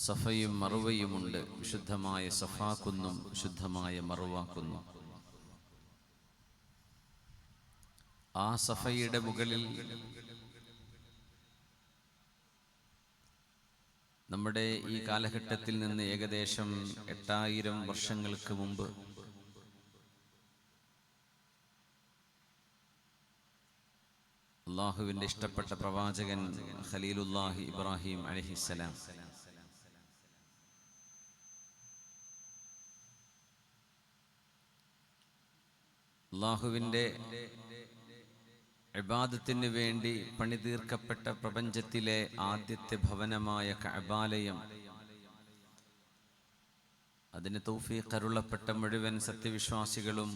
സഫയും മറുവയുമുണ്ട്. വിശുദ്ധമായ സഫാക്കുന്നും വിശുദ്ധമായ മറുവാക്കുന്നും. ആ സഫയുടെ മുകളിൽ നമ്മുടെ ഈ കാലഘട്ടത്തിൽ നിന്ന് ഏകദേശം 8000 വർഷങ്ങൾക്ക് മുമ്പ് അള്ളാഹുവിൻ്റെ ഇഷ്ടപ്പെട്ട പ്രവാചകൻ ഖലീലുല്ലാഹി ഇബ്രാഹിം അലൈഹിസ്സലാം അള്ളാഹുവിൻ്റെ ഇബാദത്തിന് വേണ്ടി പണിതീർക്കപ്പെട്ട പ്രപഞ്ചത്തിലെ ആദ്യത്തെ ഭവനമായ കഅബാലയം, അതിന് തൗഫീഖ് അരുളപ്പെട്ട മുഴുവൻ സത്യവിശ്വാസികളും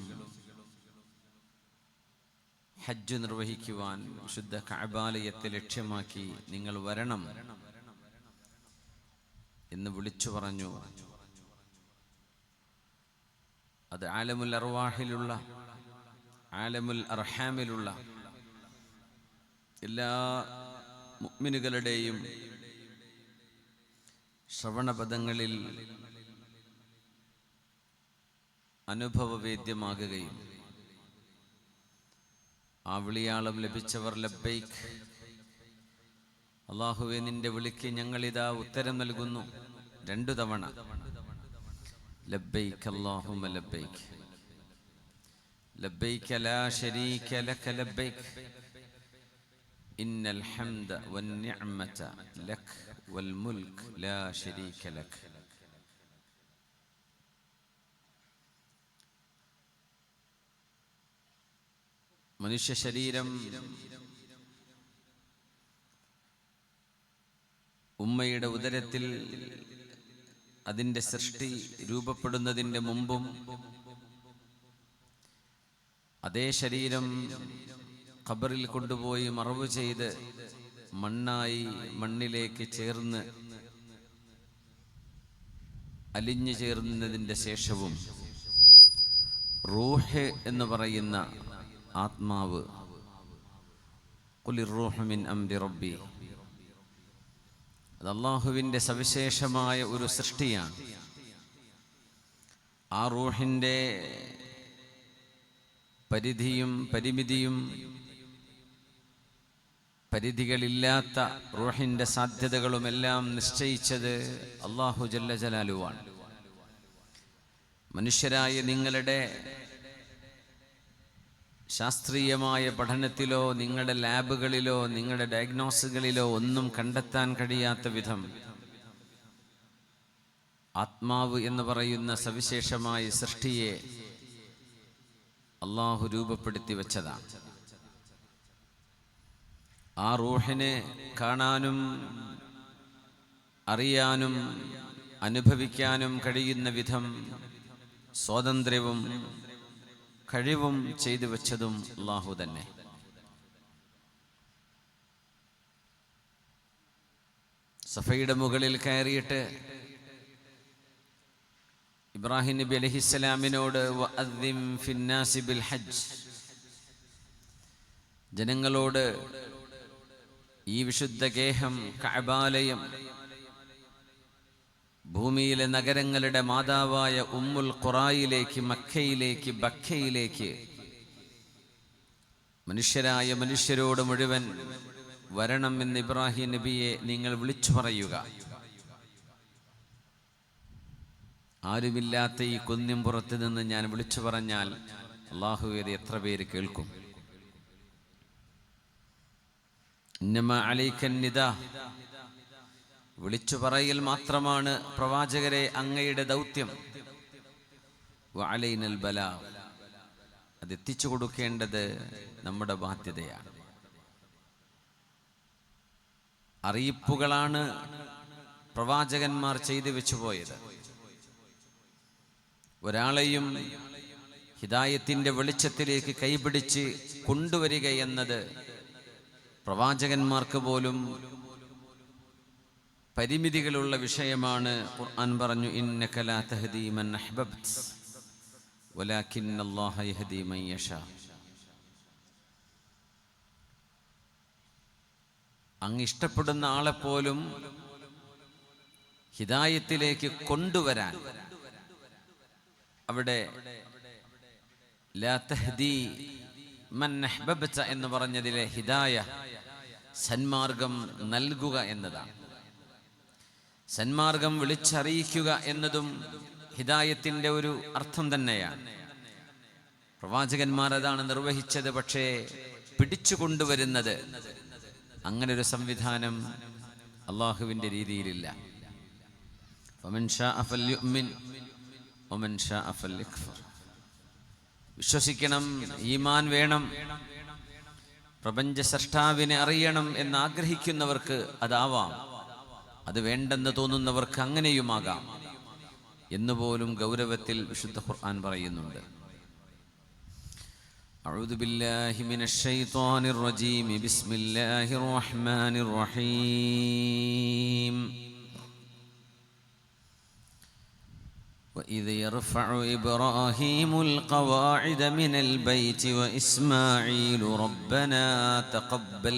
ഹജ്ജ് നിർവഹിക്കുവാൻ വിശുദ്ധ കഅബാലയത്തെ ലക്ഷ്യമാക്കി നിങ്ങൾ വരണം എന്ന് വിളിച്ചു പറഞ്ഞു. അത് ആലമുൽ അർവാഹിലുള്ള, ആലമുൽ അർഹാമിലുള്ള എല്ലാ മുഅ്മിനുകളുടെയും ശ്രവണപദങ്ങളിൽ അനുഭവവേദ്യമാകുകയും ആ വിളിയാളം ലഭിച്ചവർ ലബ്ബൈക്ക്, അല്ലാഹുവേ നിന്റെ വിളിക്ക് ഞങ്ങളിതാ ഉത്തരം നൽകുന്നു 2 തവണ, ലബ്ബൈക്ക് അല്ലാഹുമ്മ ലബ്ബൈക്ക് ലബ്ബൈക ലാ ശരീക ലക ലബ്ബൈക്ക് ഇന്നൽ ഹംദ വന്നിഅമത ലക വൽ മുൽക്ക് ലാ ശരീക ലക. മനുഷ്യ ശരീരം ഉമ്മയുടെ ഉദരത്തിൽ അതിൻ്റെ സൃഷ്ടി രൂപപ്പെടുന്നതിൻ്റെ മുമ്പും അതേ ശരീരം ഖബറിൽ കൊണ്ടുപോയി മറവ് ചെയ്ത് മണ്ണായി മണ്ണിലേക്ക് ചേർന്ന് അലിഞ്ഞു ചേർന്നതിൻ്റെ ശേഷവും റൂഹ് എന്ന് പറയുന്ന ആത്മാവ്, ഖുലിർ റൂഹു മിൻ അംരി റബ്ബി, അത് അല്ലാഹുവിൻ്റെ സവിശേഷമായ ഒരു സൃഷ്ടിയാണ്. ആ റൂഹിൻ്റെ പരിധിയും പരിമിതിയും പരിധികളില്ലാത്ത റൂഹിൻ്റെ സാധ്യതകളുമെല്ലാം നിശ്ചയിച്ചത് അല്ലാഹു ജല്ല ജലാലുവാണ്. മനുഷ്യരായ നിങ്ങളുടെ ശാസ്ത്രീയമായ പഠനത്തിലോ നിങ്ങളുടെ ലാബുകളിലോ നിങ്ങളുടെ ഡയഗ്നോസുകളിലോ ഒന്നും കണ്ടെത്താൻ കഴിയാത്ത വിധം ആത്മാവ് എന്ന് പറയുന്ന സവിശേഷമായ സൃഷ്ടിയെ അല്ലാഹു രൂപപ്പെടുത്തി വെച്ചതാണ്. ആ റൂഹിനെ കാണാനും അറിയാനും അനുഭവിക്കാനും കഴിയുന്ന വിധം സ്വാതന്ത്ര്യവും കഴിവും ചെയ്തു വെച്ചതും അല്ലാഹു തന്നെ. സഫയുടെ മുകളിൽ കയറിയിട്ട് ഇബ്രാഹിം നബി അലൈഹിസ്സലാമിനോട് വഅദ്ദിം ഫിന്നാസി ബിൽ ഹജ്ജ്, ജനങ്ങളോട് ഈ വിശുദ്ധ ഗേഹം കഅബാലയം, ഭൂമിയിലെ നഗരങ്ങളുടെ മാതാവായ ഉമ്മുൽ ഖുറായിലേക്ക്, മക്കയിലേക്ക്, ബക്കയിലേക്ക് മനുഷ്യരോട് മുഴുവൻ വരണം എന്ന് ഇബ്രാഹിം നബിയെ നിങ്ങൾ വിളിച്ചു പറയുക. ആരുമില്ലാത്ത ഈ കുന്നിൻ പുറത്ത് നിന്ന് ഞാൻ വിളിച്ചു പറഞ്ഞാൽ അല്ലാഹുവേ എത്ര പേര് കേൾക്കും? ഇന്നമാ അലൈക്കൻ നിദാ, വിളിച്ചു പറയൽ മാത്രമാണ് പ്രവാചകരെ അങ്ങയുടെ ദൗത്യം. വഅലൈനൽ ബലാഗ്, അത് എത്തിച്ചു കൊടുക്കേണ്ടത് നമ്മുടെ ബാധ്യതയാണ്. അറിയിപ്പുകളാണ് പ്രവാചകന്മാർ ചെയ്തു വെച്ചു പോയത്. ഒരാളെയും ഹിദായത്തിന്റെ വെളിച്ചത്തിലേക്ക് കൈപിടിച്ച് കൊണ്ടുവരിക എന്നത് പ്രവാചകന്മാർക്ക് പോലും പരിമിതികളുള്ള വിഷയമാണ്. ഖുർആൻ പറഞ്ഞു, ഇന്നക ലാ തഹ്ദീ മൻ അഹ്ബബ്ത വലാകിന്നല്ലാഹ യഹ്ദീ മൻ യശാ. അങ്ങ് ഇഷ്ടപ്പെടുന്ന ആളെപ്പോലും ഹിദായത്തിലേക്ക് കൊണ്ടുവരാൻ. അവിടെ ലാ തഹ്ദി മൻ അഹ്ബബ്ത എന്ന് പറഞ്ഞതിലെ ഹിദായ സന്മാർഗം നൽകുക എന്നതാണ്. സന്മാർഗം വിളിച്ചറിയിക്കുക എന്നതും ഹിദായത്തിൻ്റെ ഒരു അർത്ഥം തന്നെയാണ്. പ്രവാചകന്മാർ അതാണ് നിർവഹിച്ചത്. പക്ഷേ പിടിച്ചു കൊണ്ടുവരുന്നത് അങ്ങനെ ഒരു സംവിധാനം അള്ളാഹുവിൻ്റെ രീതിയിലില്ല. ഫമൻ ശാഅ ഫൽയുഅ്മിൻ വമൻ ശാഅ ഫൽയക്ഫർ. വിശ്വസിക്കണം, ഈമാൻ വേണം, പ്രപഞ്ച സൃഷ്ടാവിനെ അറിയണം എന്നാഗ്രഹിക്കുന്നവർക്ക് അതാവാം, അത് വേണ്ടെന്ന് തോന്നുന്നവർക്ക് അങ്ങനെയുമാകാം എന്നുപോലും ഗൗരവത്തിൽ വിശുദ്ധ ഖുർആൻ പറയുന്നുണ്ട്. അഊദു ബില്ലാഹി മിനശ് ശൈത്വാനിർ റജീം. ബിസ്മില്ലാഹിർ റഹ്മാനിർ റഹീം. وإذ يرفع إبراهيم القواعد من البيت وإسماعيل ربنا تقبل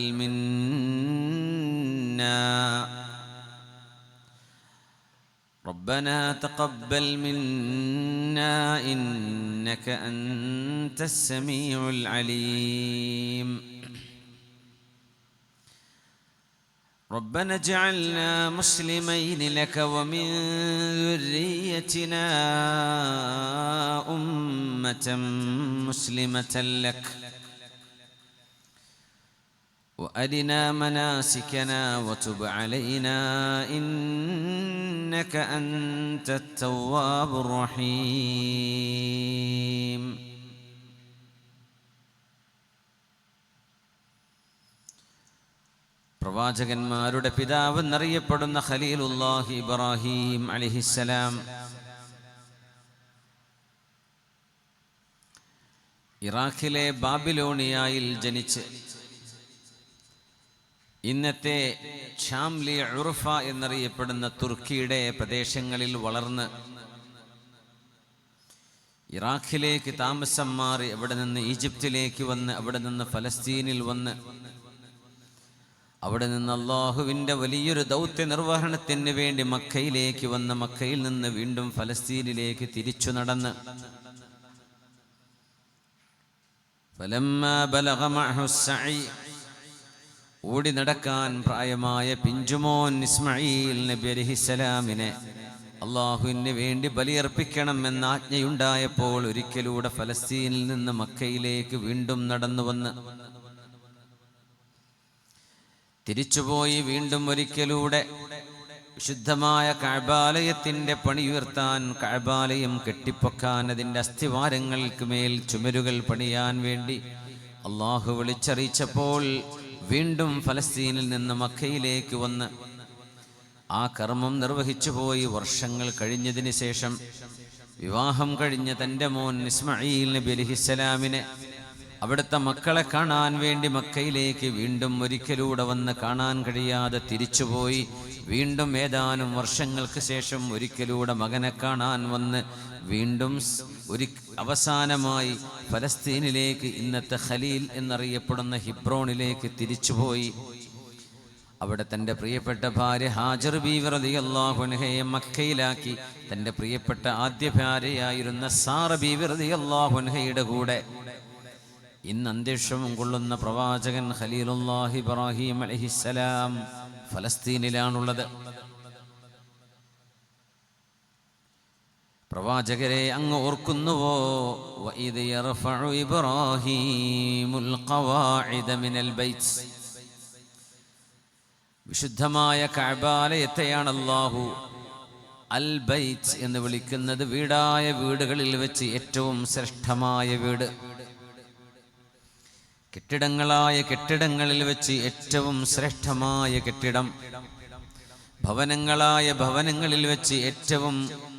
منا إنك أنت السميع العليم. ربنا اجعلنا مسلمين لك ومن ذريتنا أمة مسلمة لك وأرنا مناسكنا وتب علينا إنك أنت التواب الرحيم. പ്രവാചകന്മാരുടെ പിതാവ് എന്നറിയപ്പെടുന്ന ഖലീലുല്ലാഹി ഇബ്രാഹിം അലൈഹിസ്സലാം ഇറാഖിലെ ബാബിലോണിയയിൽ ജനിച്ച് ഇന്നത്തെ ഷാംലി ഉർഫ എന്നറിയപ്പെടുന്ന തുർക്കിയുടെ പ്രദേശങ്ങളിൽ വളർന്ന് ഇറാഖിലേക്ക് താമസം മാറി അവിടെ നിന്ന് ഈജിപ്തിലേക്ക് വന്ന് അവിടെ നിന്ന് ഫലസ്തീനിൽ വന്ന് അവിടെ നിന്ന് അള്ളാഹുവിൻ്റെ വലിയൊരു ദൗത്യ നിർവഹണത്തിന് വേണ്ടി മക്കയിലേക്ക് വന്ന് മക്കയിൽ നിന്ന് വീണ്ടും ഫലസ്തീനിലേക്ക് തിരിച്ചു നടന്ന് ഫലമ്മാ ബലഗ മഅഹു സഈ ഓടി നടക്കാൻ പ്രായമായ പിഞ്ചുമോൻ ഇസ്മായിൽ നബി അലൈഹിസ്സലാമിനെ അള്ളാഹുവിന് വേണ്ടി ബലിയർപ്പിക്കണം എന്ന ആജ്ഞയുണ്ടായപ്പോൾ ഒരിക്കലൂടെ ഫലസ്തീനിൽ നിന്ന് മക്കയിലേക്ക് വീണ്ടും നടന്നു വന്ന് തിരിച്ചുപോയി വീണ്ടും ഒരിക്കലൂടെ വിശുദ്ധമായ കഅബാലയത്തിൻ്റെ പണിയുയർത്താൻ, കഅബാലയം കെട്ടിപ്പൊക്കാൻ, അതിൻ്റെ അസ്ഥിവാരങ്ങൾക്ക് മേൽ ചുമരുകൾ പണിയാൻ വേണ്ടി അള്ളാഹു വിളിച്ചറിയിച്ചപ്പോൾ വീണ്ടും ഫലസ്തീനിൽ നിന്ന് മക്കയിലേക്ക് വന്ന് ആ കർമ്മം നിർവഹിച്ചു പോയി. വർഷങ്ങൾ കഴിഞ്ഞതിന് ശേഷം വിവാഹം കഴിഞ്ഞ തൻ്റെ മോൻ ഇസ്മായിൽ നബി അലൈഹിസ്സലാമിനെ അവിടുത്തെ മക്കളെ കാണാൻ വേണ്ടി മക്കയിലേക്ക് വീണ്ടും ഒരിക്കലൂടെ വന്ന് കാണാൻ കഴിയാതെ തിരിച്ചുപോയി. വീണ്ടും ഏതാനും വർഷങ്ങൾക്ക് ശേഷം ഒരിക്കലൂടെ മകനെ കാണാൻ വന്ന് വീണ്ടും അവസാനമായി ഫലസ്തീനിലേക്ക്, ഇന്നത്തെ ഖലീൽ എന്നറിയപ്പെടുന്ന ഹിബ്രോണിലേക്ക് തിരിച്ചുപോയി. അവിടെ തൻ്റെ പ്രിയപ്പെട്ട ഭാര്യ ഹാജർ ബീവി റളിയല്ലാഹു അൻഹയെ മക്കയിലാക്കി തൻ്റെ പ്രിയപ്പെട്ട ആദ്യ ഭാര്യയായിരുന്ന സാറ ബീവി റളിയല്ലാഹു അൻഹയുടെ കൂടെ ഇന്ന് അന്ത്യക്ഷമം കൊള്ളുന്ന പ്രവാചകൻ ഖലീലുല്ലാഹി ഇബ്രാഹിം അലൈഹിസ്സലാം ഫലസ്തീനിലാണുള്ളത്. പ്രവാചകരെ അങ്ങ് ഓർക്കുന്നുവോ? വഇദ് യർഫഉ ഇബ്രാഹീമുൽ ഖവാഇദ മിനൽ ബൈത്ത്. വിശുദ്ധമായ കഅബാലയത്തെയാണ് അല്ലാഹു അൽ ബൈത്ത് എന്ന് വിളിക്കുന്നത്. വീടായ വീടുകളിൽ വെച്ച് ഏറ്റവും ശ്രേഷ്ഠമായ വീട്, കെട്ടിടങ്ങളായ കെട്ടിടങ്ങളിൽ വെച്ച് ഏറ്റവും ശ്രേഷ്ഠമായ കെട്ടിടം, ഭവനങ്ങളായ ഭവനങ്ങളിൽ വെച്ച് ഏറ്റവും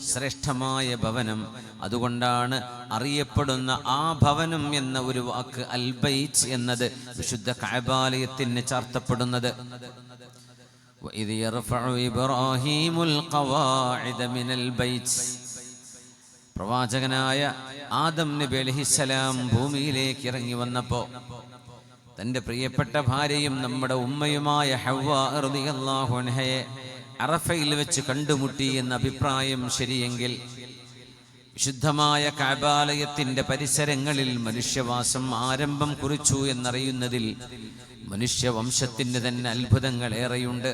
ശ്രേഷ്ഠമായ ഭവനം. അതുകൊണ്ടാണ് അറിയപ്പെടുന്ന ആ ഭവനം എന്ന ഒരു വാക്ക് അൽ ബൈത്ത് എന്നത് വിശുദ്ധ കഅബാലയത്തിന് ചാർത്തപ്പെടുന്നത്. വഇദ് യർഫഉ ഇബ്രാഹീമുൽ ഖവാഇദ മിനൽ ബൈത്ത്. പ്രവാചകനായ ആദം നബി അലൈഹിസ്സലാം ഭൂമിയിലേക്ക് ഇറങ്ങി വന്നപ്പോൾ തൻ്റെ പ്രിയപ്പെട്ട ഭാര്യയും നമ്മുടെ ഉമ്മയുമായ ഹവ്വ റളിയല്ലാഹു അൻഹയെ അറഫയിൽ വെച്ച് കണ്ടുമുട്ടി എന്ന അഭിപ്രായം ശരിയെങ്കിൽ വിശുദ്ധമായ കഅബാലയത്തിന്റെ പരിസരങ്ങളിൽ മനുഷ്യവാസം ആരംഭം കുറിച്ചു എന്നറിയുന്നതിൽ മനുഷ്യവംശത്തിന് തന്നെ അത്ഭുതങ്ങളേറെയുണ്ട്.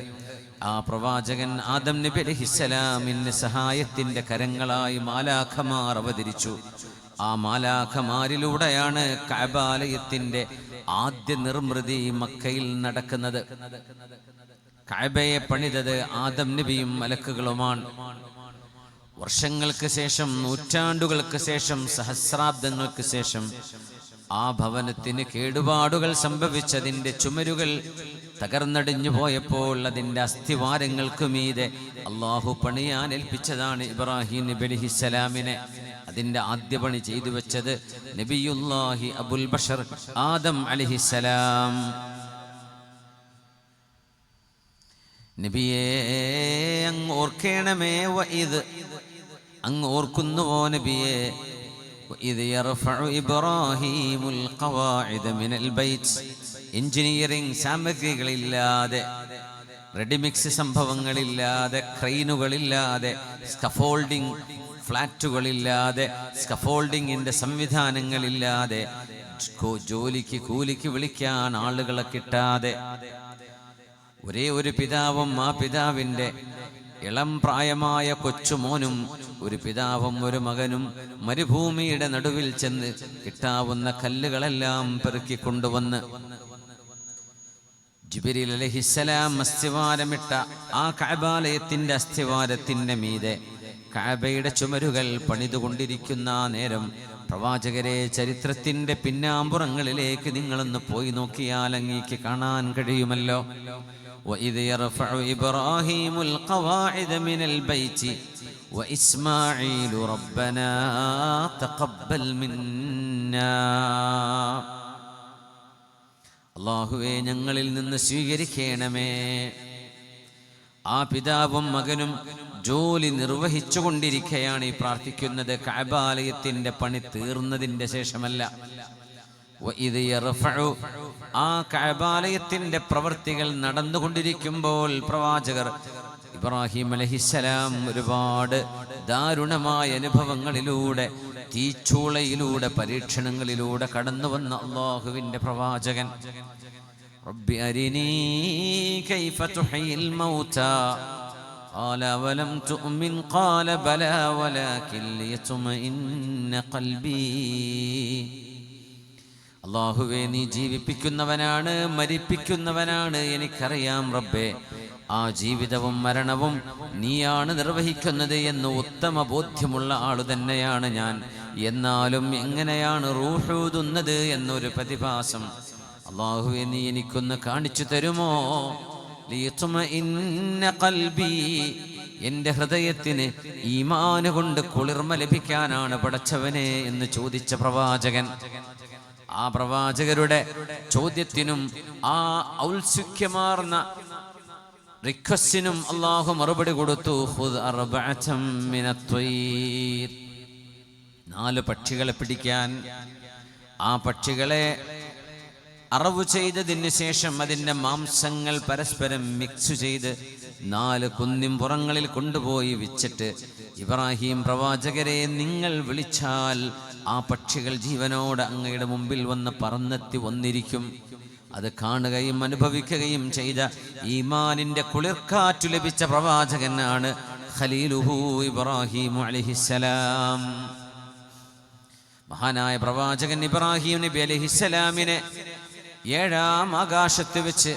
ആ പ്രവാചകൻ ആദം നബി അലൈഹിസ്സലാമിന് സഹായത്തിന്റെ കരങ്ങളായി മാലാഖമാർ അവതരിച്ചു. ആ മാലാഖമാരിലൂടെയാണ് കഅബാലയത്തിന്റെ ആദ്യ നിർമ്മിതി മക്കയിൽ നടക്കുന്നത്. കഅബയെ പണിതത് ആദം നബിയും മലക്കുകളുമാണ്. വർഷങ്ങൾക്ക് ശേഷം, നൂറ്റാണ്ടുകൾക്ക് ശേഷം, സഹസ്രാബ്ദങ്ങൾക്ക് ശേഷം ആ ഭവനത്തിന് കേടുപാടുകൾ സംഭവിച്ചതിൻ്റെ ചുമരുകൾ തകർന്നടിഞ്ഞു പോയപ്പോൾ അതിൻ്റെ അസ്ഥിവാരങ്ങൾക്ക് മീതെ അള്ളാഹു പണിയാൻ ഏൽപ്പിച്ചതാണ് ഇബ്രാഹിം നബി അലൈഹിസ്സലാമിനെ. അതിൻ്റെ ആദ്യ പണി ചെയ്തു വെച്ചത് നബിയുല്ലാഹി അബുൽ ബഷർ ആദം അലൈഹിസ്സലാം. നബിയെ അങ്ങ് ഓർക്കണമേ, അങ്ങ് ഓർക്കുന്നുവോ നബിയെ? എഞ്ചിനീയറിംഗ് സാമഗ്രികളില്ലാതെ, റെഡിമിക്സ് സംഭവങ്ങളില്ലാതെ, ക്രെയിനുകളില്ലാതെ, സ്കഫോൾഡിംഗ് ഫ്ലാറ്റുകളില്ലാതെ, സ്കഫോൾഡിങ്ങിൻ്റെ സംവിധാനങ്ങളില്ലാതെ, ജോലിക്ക് കൂലിക്ക് വിളിക്കാൻ ആളുകളെ കിട്ടാതെ, ഒരേ ഒരു പിതാവും ആ പിതാവിൻ്റെ ഇളം പ്രായമായ കൊച്ചുമോനും, ഒരു പിതാവും ഒരു മകനും മരുഭൂമിയുടെ നടുവിൽ ചെന്ന് കിട്ടാവുന്ന കല്ലുകളെല്ലാം പെറുക്കിക്കൊണ്ടുവന്ന് ജിബ്രീൽ അലൈഹിസ്സലാം അസ്ഥിവാരമിട്ട ആ കഅബാലയത്തിന്റെ അസ്ഥിവാരത്തിന്റെ മീതെ കഅബയുടെ ചുമരുകൾ പണിതുകൊണ്ടിരിക്കുന്ന നേരം പ്രവാചകരെ, ചരിത്രത്തിന്റെ പിന്നാമ്പുറങ്ങളിലേക്ക് നിങ്ങളൊന്ന് പോയി നോക്കിയാൽ അങ്ങേക്ക് കാണാൻ കഴിയുമല്ലോ. وَإِذْ يَرْفَعُ إِبْرَاهِيمُ الْقَوَاعِدَ مِنَ الْبَيْتِ وَإِسْمَاعِيلُ رَبَّنَا تَقَبَّلْ مِنَّا. അല്ലാഹുവേ, ഞങ്ങളിൽ നിന്ന് സ്വീകരിക്കണമേ. ആ പിതാവും മകനും ജോലി നിർവഹിച്ചു കൊണ്ടിരിക്കുകയാണ് ഈ പ്രാർത്ഥിക്കുന്നത്. കഅബാലയത്തിന്റെ പണി തീർന്നതിന്റെ ശേഷമല്ല. ആ കഅബാലയത്തിന്റെ പ്രവൃത്തികൾ നടന്നുകൊണ്ടിരിക്കുമ്പോൾ പ്രവാചകർ ഇബ്രാഹിം അലൈഹിസ്സലാം ഒരുപാട് ദാരുണമായ അനുഭവങ്ങളിലൂടെ, തീച്ചൂളയിലൂടെ, പരീക്ഷണങ്ങളിലൂടെ കടന്നു വന്ന അല്ലാഹുവിന്റെ പ്രവാചകൻ, റബ്ബി അരിനീ കൈഫ തുഹ്യിൽ മൗതാ ഖാല വലം തുഅ്മിൻ ഖാല ബലാ വലാകിൻ ലിയത്മഇന്ന ഖൽബി. അല്ലാഹുവേ, നീ ജീവിപ്പിക്കുന്നവനാണ്, മരിപ്പിക്കുന്നവനാണ്, എനിക്കറിയാം റബ്ബേ. ആ ജീവിതവും മരണവും നീയാണ് നിർവഹിക്കുന്നത് എന്ന് ഉത്തമ ബോധ്യമുള്ള ആളു തന്നെയാണ് ഞാൻ. എന്നാലും എങ്ങനെയാണ് റൂഹൂതുന്നത് എന്നൊരു പ്രതിഭാസം അല്ലാഹുവേ നീ എനിക്കൊന്ന് കാണിച്ചു തരുമോ? ലിയത്മഇന്ന ഖൽബി, എൻ്റെ ഹൃദയത്തിന് ഈമാൻ കൊണ്ട് കുളിർമ ലഭിക്കാനാണ് പടച്ചവനെ എന്ന് ചോദിച്ച പ്രവാചകൻ. ആ പ്രവാചകരുടെ ചോദ്യത്തിനും ആ ഔത്സുക്യമാർന്ന റിക്വസ്റ്റിനും അല്ലാഹു മറുപടി കൊടുത്തു. ഖുദ് അർബഅതം മിനത്വയ്ർ, 4 പക്ഷികളെ പിടിക്കാൻ. ആ പക്ഷികളെ അറവ് ചെയ്തതിന് ശേഷം അതിൻ്റെ മാംസങ്ങൾ പരസ്പരം മിക്സ് ചെയ്ത് 4 കുന്നിൻപുറങ്ങളിൽ കൊണ്ടുപോയി വിച്ചിട്ട്, ഇബ്രാഹിം പ്രവാചകരെ, നിങ്ങൾ വിളിച്ചാൽ ആ പക്ഷികൾ ജീവനോട് അങ്ങയുടെ മുമ്പിൽ വന്ന് പറന്നെത്തി വന്നിരിക്കും. അത് കാണുകയും അനുഭവിക്കുകയും ചെയ്ത ഈമാനിന്റെ കുളിർക്കാറ്റു ലഭിച്ച പ്രവാചകനാണ് ഖലീലുഹു ഇബ്രാഹിം അലൈഹിസ്സലാം. മഹാനായ പ്രവാചകൻ ഇബ്രാഹിം നബി അലൈഹിസ്സലാമിനെ 7-ാം ആകാശത്ത് വെച്ച്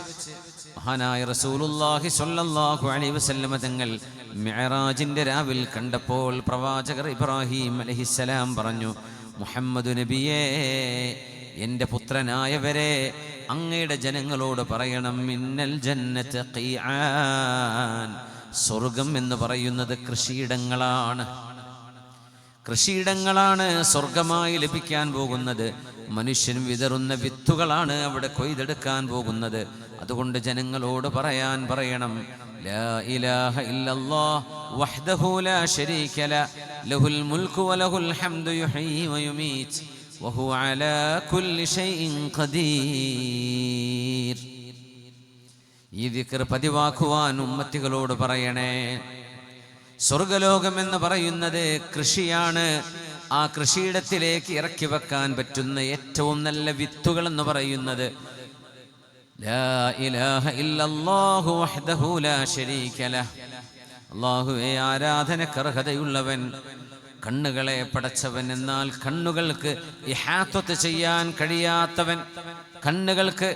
മഹാനായ റസൂലുള്ളാഹി സ്വല്ലല്ലാഹു അലൈഹി വസല്ലമ തങ്ങൾ മിഅ്റാജിന്റെ രാവിൽ കണ്ടപ്പോൾ പ്രവാചകർ ഇബ്രാഹിം അലൈഹിസ്സലാം പറഞ്ഞു, മുഹമ്മദ് നബിയേ, എൻ്റെ പുത്രനായവരെ, അങ്ങയുടെ ജനങ്ങളോട് പറയണം, മിന്നൽ ജന്നത്ത് ഖീആൻ, സ്വർഗം എന്ന് പറയുന്നത് കൃഷിയിടങ്ങളാണ്. കൃഷിയിടങ്ങളാണ് സ്വർഗമായി ലഭിക്കാൻ പോകുന്നത്. മനുഷ്യൻ വിതറുന്ന വിത്തുകളാണ് അവിടെ കൊയ്തെടുക്കാൻ പോകുന്നത്. അതുകൊണ്ട് ജനങ്ങളോട് പറയണം, ലാ ഇലാഹ ഇല്ലല്ലാഹ് വഹ്ദഹു ലാ ശരീക ലഹുൽ മുൽക്കു വലഹുൽ ഹംദു യുഹ്യി വയുമീത് വഹുവ അലാ കുല്ലി ഷൈഇൻ ഖദീർ. ഈ ദിക്ർ പതിവാക്കുവാൻ ഉമ്മത്തികളോട് പറയണേ. സ്വർഗലോകം എന്ന് പറയുന്നത് കൃഷിയാണ്. ആ കൃഷിയിടത്തിലേക്ക് ഇറക്കി വെക്കാൻ പറ്റുന്ന ഏറ്റവും നല്ല വിത്തുകൾ എന്ന് പറയുന്നത് ലാ ഇലാഹ ഇല്ലല്ലാഹു വഹ്ദഹു ലാ ശരീക ലഹ്. അല്ലാഹുവേ, ആരാധനക്ക് അർഹതയുള്ളവൻ, കണ്ണുകളെ പടച്ചവൻ, എന്നാൽ കണ്ണുകൾക്ക് ഇഹാത്തത്ത് ചെയ്യാൻ കഴിയാത്തവൻ, കണ്ണുകൾക്ക്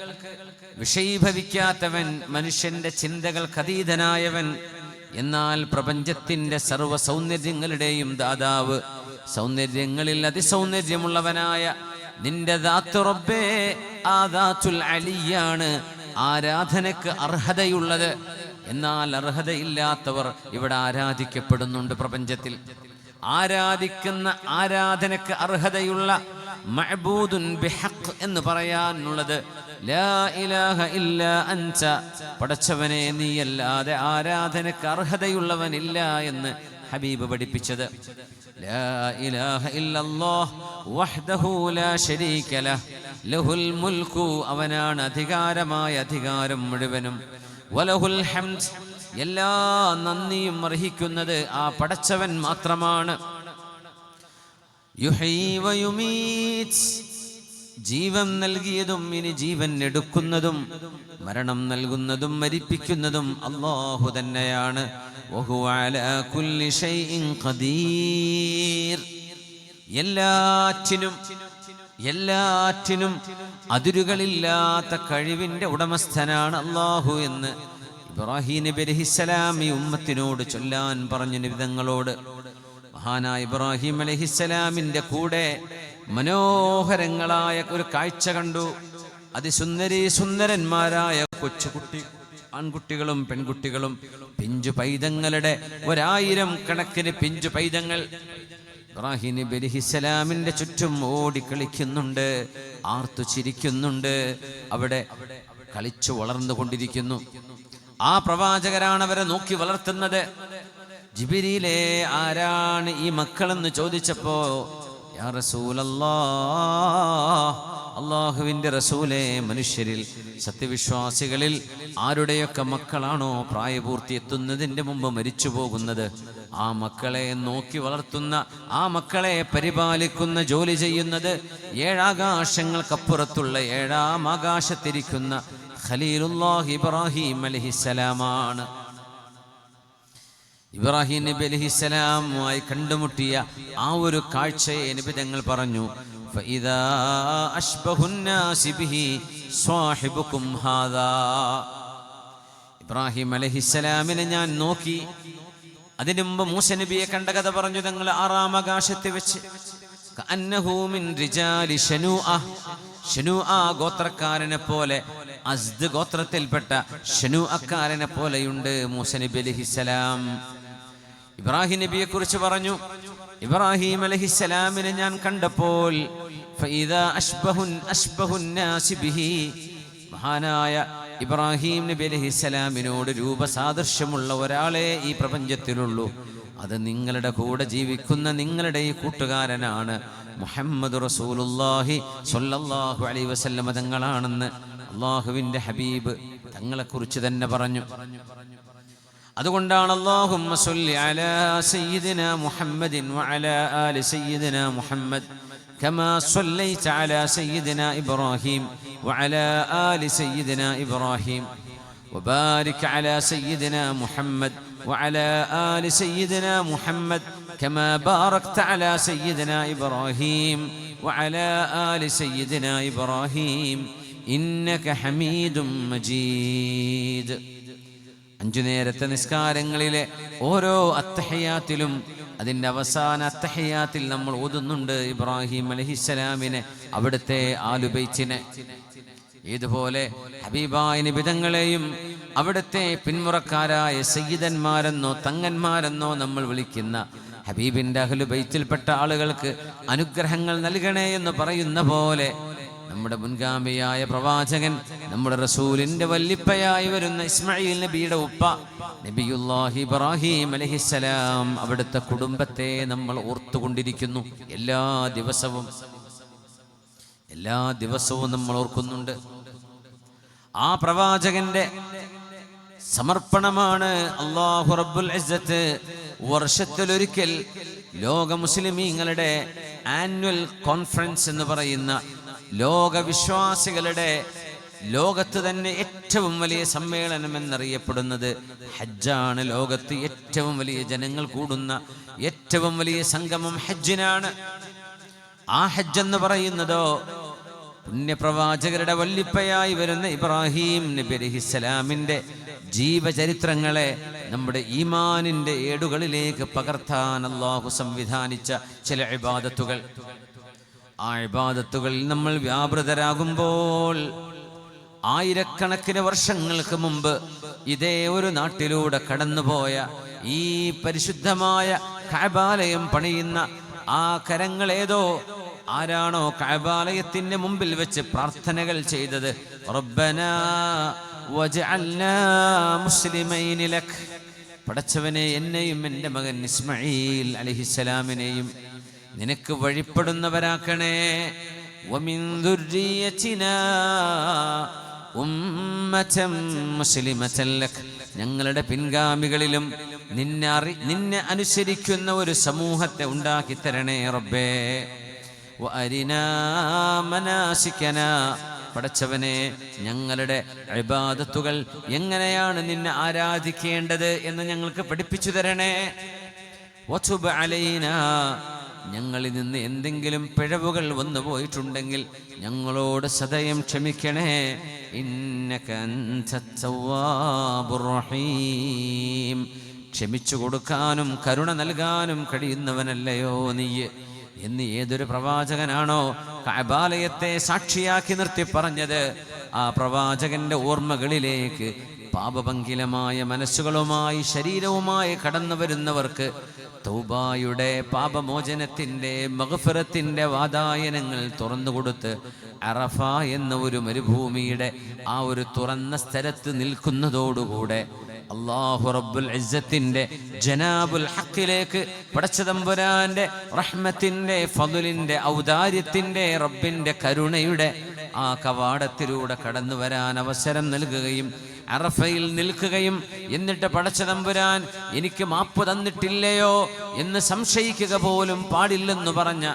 വിഷയീഭവിക്കാത്തവൻ, മനുഷ്യന്റെ ചിന്തകൾക്ക് അതീതനായവൻ, എന്നാൽ പ്രപഞ്ചത്തിന്റെ സർവ്വ സൗന്ദര്യങ്ങളുടെയും ദാതാവ്, സൗന്ദര്യങ്ങളിൽ അതിസൗന്ദര്യമുള്ളവനായ നിന്റെ ദാത്ത് റബ്ബേ, ആ ദാത്തുൽ അലിയാണ് ആരാധനക്ക് അർഹതയുള്ളത്. എന്നാൽ അർഹതയില്ലാത്തവർ ഇവിടെ ആരാധിക്കപ്പെടുന്നുണ്ട്. പ്രപഞ്ചത്തിൽ ആരാധിക്കുന്ന, ആരാധനക്ക് അർഹതയുള്ള മഅബൂദുൻ ബിഹഖ് എന്ന് പറയാനുള്ളത് ലാ ഇലാഹ ഇല്ലാ അൻത, പടച്ചവനെ നീയല്ലാതെ ആരാധനക്ക് അർഹതയുള്ളവനില്ല എന്ന് ഹബീബ് പഠിപ്പിച്ചത്. ലാ ഇലാഹ ഇല്ലല്ലാഹ് വഹ്ദഹു ലാ ശരീക ലഹ് ലഹുൽ മുൽക്കു, അവനാണ് അധികാരമായ അധികാരം മുഴുവനും, വലഹുൽ ഹംദ്, എല്ലാ നന്ദിയും അർഹിക്കുന്നത് ആ പടച്ചവൻ മാത്രമാണ്. യുഹ്യി വയുമീത്, ജീവൻ നൽകിയതും ഇനി ജീവൻ എടുക്കുന്നതും മരണം നൽകുന്നതും മരിപ്പിക്കുന്നതും അല്ലാഹു തന്നെയാണ്. വഹുവ അലാ കുല്ലി ഷൈഇൻ ഖദീർ, എല്ലാറ്റിനും അതിരുകളില്ലാത്ത കഴിവിന്റെ ഉടമസ്ഥനാണ് അല്ലാഹു എന്ന് ഇബ്രാഹിം നബി അലൈഹിസ്സലാം ഈ ഉമ്മത്തിനോട് ചൊല്ലാൻ പറഞ്ഞു നിബിതങ്ങളോട്. മഹാനായ ഇബ്രാഹിം അലൈഹിസ്സലാമിന്റെ കൂടെ മനോഹരങ്ങളായ ഒരു കാഴ്ച കണ്ടു. സുന്ദരന്മാരായ കൊച്ചുകുട്ടി, ആൺകുട്ടികളും പെൺകുട്ടികളും, പിഞ്ചു പൈതങ്ങളുടെ 1000 കണക്കിന് പിഞ്ചു പൈതങ്ങൾ ഇബ്രാഹിം നബി അലൈഹിസ്സലാമിന്റെ ചുറ്റും ഓടിക്കളിക്കുന്നുണ്ട്, ആർത്തു ചിരിക്കുന്നുണ്ട്, അവിടെ കളിച്ചു വളർന്നുകൊണ്ടിരിക്കുന്നു. ആ പ്രവാചകരാണ് അവരെ നോക്കി വളർത്തുന്നത്. ജിബ്രീലേ, ആരാണ് ഈ മക്കളെന്ന് ചോദിച്ചപ്പോ യാ റസൂലല്ലാഹ്, അല്ലാഹുവിന്റെ റസൂലേ, മനുഷ്യരിൽ സത്യവിശ്വാസികളിൽ ആരുടെയൊക്കെ മക്കളാണോ പ്രായപൂർത്തി എത്തുന്നതിന്റെ മുമ്പ് മരിച്ചു പോകുന്നത്, ആ മക്കളെ നോക്കി വളർത്തുന്ന, ആ മക്കളെ പരിപാലിക്കുന്ന ജോലി ചെയ്യുന്നത് 7 ആകാശങ്ങൾക്കപ്പുറത്തുള്ള 7ാം ആകാശത്തിരിക്കുന്ന ഖലീലുല്ലാഹി ഇബ്രാഹിം അലൈഹിസ്സലാമാണ്. ഇബ്രാഹിം നബി അലൈഹിസ്സലാമുമായി കണ്ടുമുട്ടിയ ആ ഒരു കാഴ്ചയെ നബി തങ്ങൾ പറഞ്ഞു, ഫഇദാ അശ്ബഹുന്നാസി ബിഹി സ്വാഹിബുകും ഹാദാ. ഇബ്രാഹിം അലൈഹിസ്സലാമിനെ ഞാൻ നോക്കി. അതിനു മുമ്പ് മൂസ നബിയെ കണ്ട കഥ പറഞ്ഞു തങ്ങൾ. 6ാം ആകാശത്ത് വെച്ച് കഅന്നഹു മിൻ റിജാലി ശനൂഅ ഗോത്രക്കാരനെ പോലെ, അസ്ദ് ഗോത്രത്തിൽപ്പെട്ട ശനൂഅക്കാരനെ പോലെയുണ്ട് മൂസ നബി അലൈഹിസ്സലാം. ഇബ്രാഹിം നബിയെ കുറിച്ച് പറഞ്ഞു, ഇബ്രാഹിം അലൈഹിസ്സലാമിനെ ഞാൻ കണ്ടപ്പോൾ ഫഇദാ അശ്ബഹുന്നാസി ബിഹി, മഹാനായ ഇബ്രാഹിം നബി അലൈഹിസ്സലാമിനോട് രൂപസാദൃശ്യമുള്ള ഒരാളെ ഈ പ്രപഞ്ചത്തിലുള്ളൂ. അത് നിങ്ങളുടെ കൂടെ ജീവിക്കുന്ന നിങ്ങളുടെ ഈ കൂട്ടുകാരനാണ് മുഹമ്മദ് റസൂലുള്ളാഹി സ്വല്ലല്ലാഹു അലൈഹി വസല്ലം തങ്ങളാണെന്ന് അല്ലാഹുവിന്റെ ഹബീബ് തങ്ങളെക്കുറിച്ച് തന്നെ പറഞ്ഞു. അതുകൊണ്ടാണ് അല്ലാഹുമ്മ സ്വല്ലി അലാ സയ്യിദിനാ മുഹമ്മദിൻ വഅലാ ആലി സയ്യിദിനാ മുഹമ്മദ് കമാ സ്വല്ലൈത അലാ സയ്യിദിനാ ഇബ്രാഹിം വഅലാ ആലി സയ്യിദിനാ ഇബ്രാഹിം വബാരിക് അലാ സയ്യിദിനാ മുഹമ്മദ് വഅലാ ആലി സയ്യിദിനാ മുഹമ്മദ് കമാ ബാറക്ത അലാ സയ്യിദിനാ ഇബ്രാഹിം വഅലാ ആലി സയ്യിദിനാ ഇബ്രാഹിം ഇന്നക ഹമീദും മജീദ്. 5 നേരത്തെ നിസ്കാരങ്ങളിലെ ഓരോ അത്തഹിയാത്തിലും, അതിൻ്റെ അവസാന അത്തഹിയാത്തിൽ നമ്മൾ ഓതുന്നുണ്ട് ഇബ്രാഹിം അലൈഹിസ്സലാമിനെ, അവിടുത്തെ ആലുബൈത്തിനെ. ഇതുപോലെ ഹബീബായ നിബിതങ്ങളെയും അവിടുത്തെ പിന്മുറക്കാരായ സയ്യിദന്മാരെന്നോ തങ്ങന്മാരെന്നോ നമ്മൾ വിളിക്കുന്ന ഹബീബിൻ്റെ അഹ്ലുബൈത്തിൽപ്പെട്ട ആളുകൾക്ക് അനുഗ്രഹങ്ങൾ നൽകണേ എന്ന് പറയുന്ന പോലെ നമ്മുടെ മുൻഗാമിയായ പ്രവാചകൻ, നമ്മുടെ റസൂലിന്റെ വല്ലിപ്പയായി വരുന്ന ഇസ്മായിൽ നബിയുടെ ഉപ്പ നബിയുല്ലാഹി ഇബ്രാഹിം അലൈഹിസ്സലാം, അവിടുത്തെ കുടുംബത്തെ നമ്മൾ ഓർത്തുകൊണ്ടിരിക്കുന്നു. എല്ലാ ദിവസവും നമ്മൾ ഓർക്കുന്നുണ്ട്. ആ പ്രവാചകന്റെ സമർപ്പണമാണ്. അല്ലാഹു റബ്ബുൽ ഇസ്സത്ത് വർഷത്തിലൊരിക്കൽ ലോക മുസ്ലിമീങ്ങളുടെ ആനുവൽ കോൺഫറൻസ് എന്ന് പറയുന്ന ലോക വിശ്വാസികളുടെ ലോകത്ത് തന്നെ ഏറ്റവും വലിയ സമ്മേളനം എന്നറിയപ്പെടുന്നത് ഹജ്ജാണ്. ലോകത്ത് ഏറ്റവും വലിയ ജനങ്ങൾ കൂടുന്ന ഏറ്റവും വലിയ സംഗമം ഹജ്ജിനാണ്. ആ ഹജ്ജ് എന്ന് പറയുന്നതോ പുണ്യപ്രവാചകരുടെ വല്ലിപ്പയായി വരുന്ന ഇബ്രാഹിം നബി അലൈഹിസ്സലാമിന്റെ ജീവചരിത്രങ്ങളെ നമ്മുടെ ഈമാനിന്റെ ഏടുകളിലേക്ക് പകർത്താൻ അല്ലാഹു സംവിധാനിച്ച ചില ഇബാദത്തുകൾ. ആ ഇബാദത്തുകളിൽ നമ്മൾ വ്യാപൃതരാകുമ്പോൾ ആയിരക്കണക്കിന് വർഷങ്ങൾക്ക് മുമ്പ് ഇതേ ഒരു നാട്ടിലൂടെ കടന്നുപോയ ഈ പരിശുദ്ധമായ കഅബാലയം പണിയുന്ന ആ കരങ്ങളേതോ ആരാണോ കഅബാലയത്തിന്റെ മുമ്പിൽ വെച്ച് പ്രാർത്ഥനകൾ ചെയ്തത്, റബ്ബനാ വജഅൽനാ മുസ്ലിമൈനി ലക്, പടച്ചവനെ എന്നെയും എൻ്റെ മകൻ ഇസ്മാഈൽ അലൈഹിസ്സലാമിനെയും നിനക്ക് വഴിപ്പെടുന്നവരാക്കണേ, വമിൻ ദുർരിയതിനാ ഉമ്മതൻ മുസ്ലിമതൻ ലക്, ഞങ്ങളുടെ പിൻഗാമികളിലും നിന്നെ അനുസരിക്കുന്ന ഒരു സമൂഹത്തെ ഉണ്ടാക്കി തരണേ റബ്ബേ, വഅരിനാ മനാസികനാ, പടച്ചവനെ ഞങ്ങളുടെ ഇബാദത്തുകൾ എങ്ങനെയാണ് നിന്നെ ആരാധിക്കേണ്ടത് എന്ന് ഞങ്ങൾക്ക് പഠിപ്പിച്ചു തരണേ, വതുബ് അലൈനാ, ഞങ്ങളിൽ നിന്ന് എന്തെങ്കിലും പിഴവുകൾ വന്നു പോയിട്ടുണ്ടെങ്കിൽ ഞങ്ങളോട് സദയം ക്ഷമിക്കണേ, ഇന്നക അൻതത് തവ്വാബുർ റഹീം, ക്ഷമിച്ചു കൊടുക്കാനും കരുണ നൽകാനും കഴിയുന്നവനല്ലയോ നീ എന്ന് ഏതൊരു പ്രവാചകനാണോ കഅബാലയത്തെ സാക്ഷിയാക്കി നിർത്തി പറഞ്ഞത്, ആ പ്രവാചകന്റെ ഓർമ്മകളിലേക്ക് പാപപങ്കിലമായ മനസ്സുകളുമായി ശരീരവുമായി കടന്നു വരുന്നവർക്ക് തൗബായുടെ പാപമോചനത്തിന്റെ മഗ്ഫിറത്തിന്റെ വാതായനങ്ങൾ തുറന്നുകൊടുത്ത് അറഫ എന്ന ഒരു മരുഭൂമിയുടെ ആ ഒരു തുറന്ന സ്ഥലത്ത് നിൽക്കുന്നതോടുകൂടെ അല്ലാഹു റബ്ബുൽ ഇസ്സത്തിന്റെ ജനാബുൽ ഹഖിലേക്ക് പടച്ചതമ്പുരാന്റെ റഹ്മത്തിന്റെ ഫദ്ലിന്റെ ഔദാര്യത്തിന്റെ റബ്ബിന്റെ കരുണയുടെ ആ കവാടത്തിലൂടെ കടന്നു വരാൻ അവസരം നൽകുകയും അറഫയിൽ നിൽക്കുകയും എന്നിട്ട് പടച്ചതമ്പുരാൻ എനിക്ക് മാപ്പ് തന്നിട്ടില്ലയോ എന്ന് സംശയിക്കുക പോലും പാടില്ലെന്ന് പറഞ്ഞ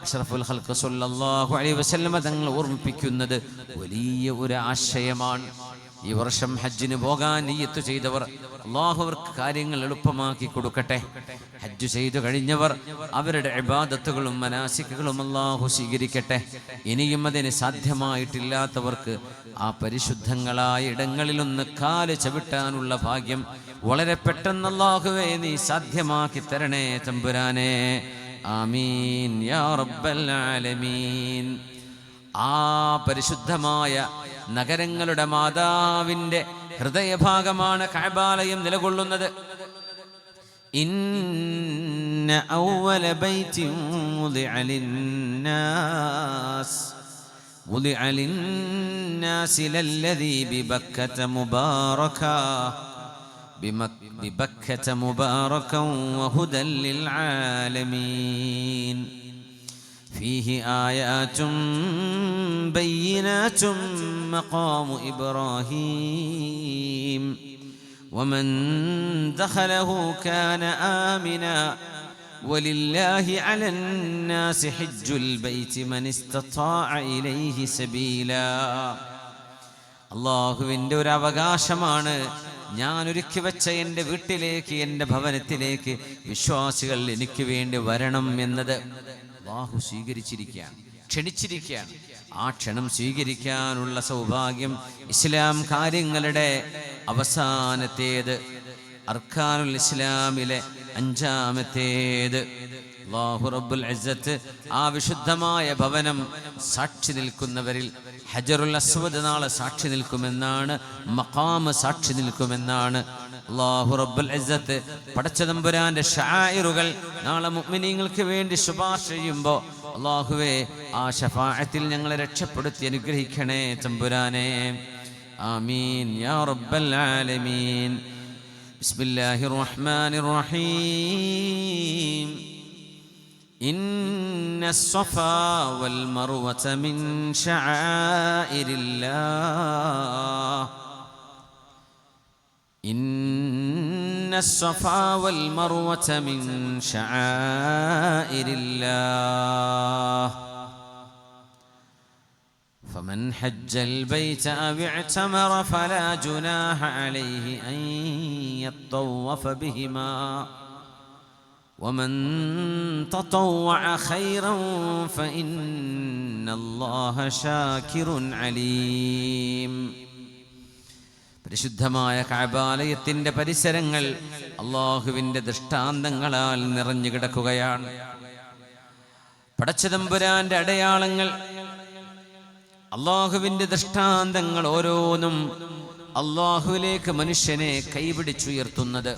അഷ്റഫുൽ ഖൽഖ് സ്വല്ലല്ലാഹു അലൈഹി വസല്ലം തങ്ങൾ ഓർമ്മിപ്പിക്കുന്നത് വലിയ ഒരു ആശയമാണ്. ഈ വർഷം ഹജ്ജിന് പോകാൻ നിയ്യത്ത് ചെയ്തവർ അല്ലാഹു അവർക്ക് കാര്യങ്ങൾ എളുപ്പമാക്കി കൊടുക്കട്ടെ. ഹജ്ജ് ചെയ്തു കഴിഞ്ഞവർ അവരുടെ ഇബാദത്തുകളും മനാസിക്കുകളും അല്ലാഹു സ്വീകരിക്കട്ടെ. ഇനിയും അതിന് സാധ്യമായിട്ടില്ലാത്തവർക്ക് ആ പരിശുദ്ധങ്ങളായ ഇടങ്ങളിലൊന്ന് കാല് ചവിട്ടാനുള്ള ഭാഗ്യം വളരെ പെട്ടെന്ന് അല്ലാഹുവേ നീ സാധ്യമാക്കി തരണേ തമ്പുരാനെ. ആമീൻ യാ റബ്ബൽ ആലമീൻ. ആ പരിശുദ്ധമായ നഗരങ്ങളുടെ മാതാവിന്റെ ഹൃദയഭാഗമാണ് കഅബാലയം നിലകൊള്ളുന്നത്. ഇന്ന അവ്വല ബൈതിൻ വുദിഅ ലിന്നാസ് ലല്ലദീ ബിബക്കത മുബാറകൻ വഹുദൻ ലിൽആലമീൻ فيه آيات بينات مقام إبراهيم ومن دخله كان آمنا ولله على الناس حج البيت من استطاع إليه سبيلا. അല്ലാഹുവിൻ്റെ ഒരു അവകാശമാണ് ഞാൻ ഒരുക്കി വെച്ച എൻ്റെ വീട്ടിലേക്ക്, എൻ്റെ ഭവനത്തിലേക്ക് വിശ്വാസികൾ എനിക്ക് വേണ്ടി വരണം എന്നത്. അല്ലാഹു സ്വീകരിച്ചിരിക്കുകയാണ്, ക്ഷണിച്ചിരിക്കുകയാണ്. ആ ക്ഷണം സ്വീകരിക്കാനുള്ള സൗഭാഗ്യം ഇസ്ലാം കാര്യങ്ങളുടെ അവസാനത്തേത്, അർക്കാനുൽ ഇസ്ലാമിലെ അഞ്ചാമത്തേത്. അല്ലാഹു റബ്ബുൽ ഇസ്സത്ത് ആ വിശുദ്ധമായ ഭവനം സാക്ഷി നിൽക്കുന്നവരിൽ ഹജറുൽ അസ്വദ് നാളെ സാക്ഷി നിൽക്കുമെന്നാണ്, മഖാമ് സാക്ഷി നിൽക്കുമെന്നാണ്. അല്ലാഹു റബ്ബുൽ ഇസ്സത്ത് പടച്ചതമ്പുരാന്റെ ശആയിറുകൾ നാളെ മുഅ്മിനീങ്ങൾക്ക് വേണ്ടി ശുപാർശ ചെയ്യുമ്പോൾ അല്ലാഹുവേ ആ ശഫാഅത്തിൽ ഞങ്ങളെ രക്ഷപ്പെടുത്തി അനുഗ്രഹിക്കണേ തമ്പുരാനെ. ആമീൻ യാ റബ്ബൽ ആലമീൻ. ബിസ്മില്ലാഹിർ റഹ്മാനിർ റഹീം. إن الصفا والمروة من شعائر الله ഇന്നസ്സഫാ വൽ മർവത മിൻ ശആഇരില്ലാഹ് فمن حج البيت أو اعتمر فلا جناح عليه أن يطوف بهما ومن تطوع خيرا فإن الله شاكر عليم. പരിശുദ്ധമായ കഅബാലയത്തിന്റെ പരിസരങ്ങൾ അല്ലാഹുവിന്റെ ദൃഷ്ടാന്തങ്ങളാൽ നിറഞ്ഞു കിടക്കുകയാണ്. പടച്ചതമ്പുരാന്റെ അടയാളങ്ങൾ, അള്ളാഹുവിന്റെ ദൃഷ്ടാന്തങ്ങൾ ഓരോന്നും അള്ളാഹുവിലേക്ക് മനുഷ്യനെ കൈപിടിച്ചുയർത്തുന്നത്.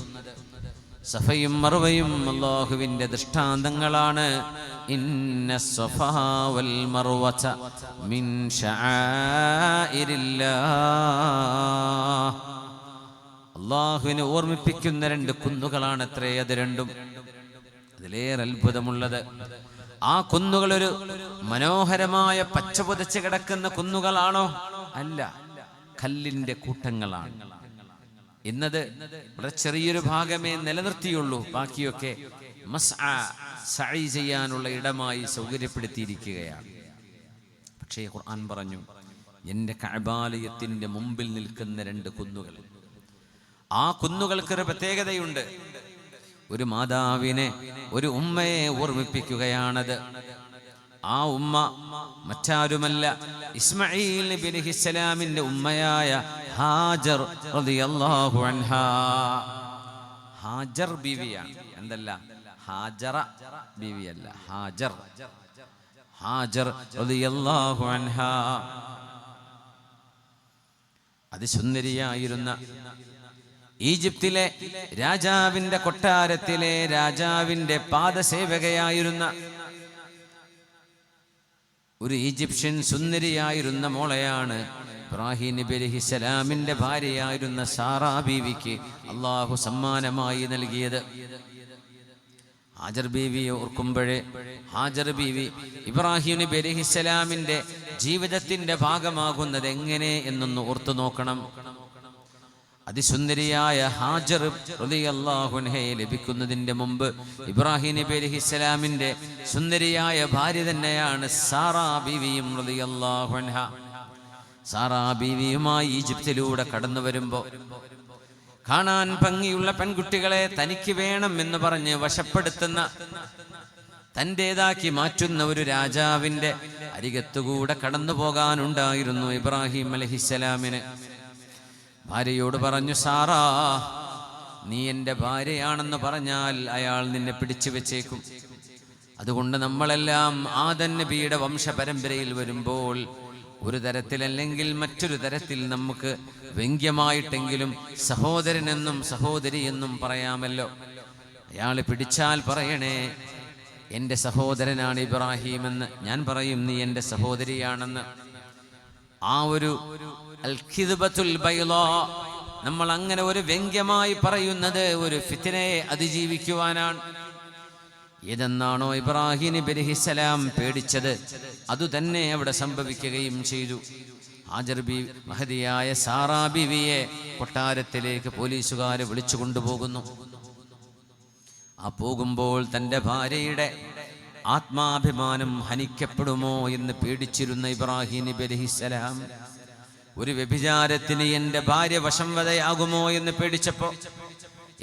സഫയും മർവയും അള്ളാഹുവിന്റെ ദൃഷ്ടാന്തങ്ങളാണ്. ഇന്നസ്സഫാ വൽ മർവത മിൻ ശആഇരില്ലാഹ്. അള്ളാഹുവിനെ ഓർമ്മിപ്പിക്കുന്ന രണ്ട് കുന്നുകളാണ് അത്രേ അത് രണ്ടും. അതിലേറെ അത്ഭുതമുള്ളത്, ആ കുന്നുകൾ ഒരു മനോഹരമായ പച്ച പുതച്ച് കിടക്കുന്ന കുന്നുകളാണോ? അല്ല, കല്ലിന്റെ കൂട്ടങ്ങളാണ്. ഇന്നത് വളരെ ചെറിയൊരു ഭാഗമേ നിലനിർത്തിയുള്ളൂ. ബാക്കിയൊക്കെ സഅയ് ചെയ്യാനുള്ള ഇടമായി സൗകര്യപ്പെടുത്തിയിരിക്കുകയാണ്. പക്ഷേ ഖുർആൻ പറഞ്ഞു, എൻ്റെ കഅബാലയത്തിന്റെ മുമ്പിൽ നിൽക്കുന്ന രണ്ട് കുന്നുകൾ, ആ കുന്നുകൾക്കൊരു പ്രത്യേകതയുണ്ട്. ഒരു മാതാവിനെ, ഒരു ഉമ്മയെ ഓർമ്മിപ്പിക്കുകയാണത്. ആ ഉമ്മ മറ്റാരുമല്ല, ഇസ്മാഈൽ നബി അലൈഹിസ്സലാമിന്റെ ഉമ്മയായ ഹാജർ റളിയല്ലാഹു അൻഹാ. ഹാജർ ബീവിയാണ്, എന്തല്ല ഹാജറ ബീവിയല്ല, ഹാജർ. ഹാജർ റളിയല്ലാഹു അൻഹാ അതിസുന്ദരിയായിരുന്ന, ഈജിപ്തിലെ രാജാവിന്റെ കൊട്ടാരത്തിലെ രാജാവിന്റെ പാദസേവകയായിരുന്ന ഒരു ഈജിപ്ഷ്യൻ സുന്ദരിയായിരുന്ന മോളെയാണ് ഇബ്രാഹിം നബി അലൈഹിസ്സലാമിന്റെ ഭാര്യയായിരുന്ന സാറാ ബീവിക്ക് അള്ളാഹു സമ്മാനമായി നൽകിയത്. ഹാജർ ബീവിയെ ഓർക്കുമ്പോഴേ ഹാജർ ബീവി ഇബ്രാഹിം നബി അലൈഹിസ്സലാമിന്റെ ജീവിതത്തിന്റെ ഭാഗമാകുന്നത് എങ്ങനെ എന്നൊന്ന് ഓർത്തു നോക്കണം. അതിസുന്ദരിയായ ഹാജർ റളിയല്ലാഹു അൻഹയെ ലഭിക്കുന്നതിന്റെ മുമ്പ് ഇബ്രാഹിം നബി അലൈഹിസ്സലാമിന്റെ സുന്ദരിയായ ഭാര്യ തന്നെയാണ് സാറാ ബീവിയും റളിയല്ലാഹു അൻഹ. സാറാ ബീവിയുമായി ഈജിപ്തിലൂടെ കടന്നു വരുമ്പോ കാണാൻ ഭംഗിയുള്ള പെൺകുട്ടികളെ തനിക്ക് വേണം എന്ന് പറഞ്ഞ് വശപ്പെടുത്തുന്ന, തൻ്റെതാക്കി മാറ്റുന്ന ഒരു രാജാവിന്റെ അരികത്തുകൂടെ കടന്നു പോകാനുണ്ടായിരുന്നു ഇബ്രാഹിം അലൈഹിസ്സലാമിന്. ഭാര്യയോട് പറഞ്ഞു, സാറാ, നീ എൻ്റെ ഭാര്യയാണെന്ന് പറഞ്ഞാൽ അയാൾ നിന്നെ പിടിച്ചു വെച്ചേക്കും. അതുകൊണ്ട് നമ്മളെല്ലാം ആദം നബിയുടെ വംശപരമ്പരയിൽ വരുമ്പോൾ ഒരു തരത്തിലല്ലെങ്കിൽ മറ്റൊരു തരത്തിൽ നമുക്ക് വ്യംഗ്യമായിട്ടെങ്കിലും സഹോദരനെന്നും സഹോദരി എന്നും പറയാമല്ലോ. അയാൾ പിടിച്ചാൽ പറയണേ, എൻ്റെ സഹോദരനാണ് ഇബ്രാഹിം എന്ന്. ഞാൻ പറയും, നീ എൻ്റെ സഹോദരിയാണെന്ന്. ആ ഒരു അൽ-ഖിദ്ബത്തുൽ ബൈളാ, നമ്മൾ അങ്ങനെ ഒരു വ്യംഗ്യമായി പറയുന്നത് ഒരു ഫിത്നയെ അതിജീവിക്കുവാനാണ്. ഏതെന്നാണോ ഇബ്രാഹിം നബി അലൈഹിസ്സലാം പേടിച്ചത്, അതുതന്നെ അവിടെ സംഭവിക്കുകയും ചെയ്തു. ഹാജർ ബീവി മഹദിയായ സാറാ ബീവിയെ കൊട്ടാരത്തിലേക്ക് പോലീസുകാരെ വിളിച്ചു കൊണ്ടുപോകുന്നു. ആ പോകുമ്പോൾ തൻ്റെ ഭാര്യയുടെ ആത്മാഭിമാനം ഹനിക്കപ്പെടുമോ എന്ന് പേടിച്ചിരുന്ന ഇബ്രാഹിം നബി അലൈഹിസ്സലാം, ഒരു വ്യഭിചാരത്തിന് എൻ്റെ ഭാര്യ വശംവദയാകുമോ എന്ന് പേടിച്ചപ്പോ,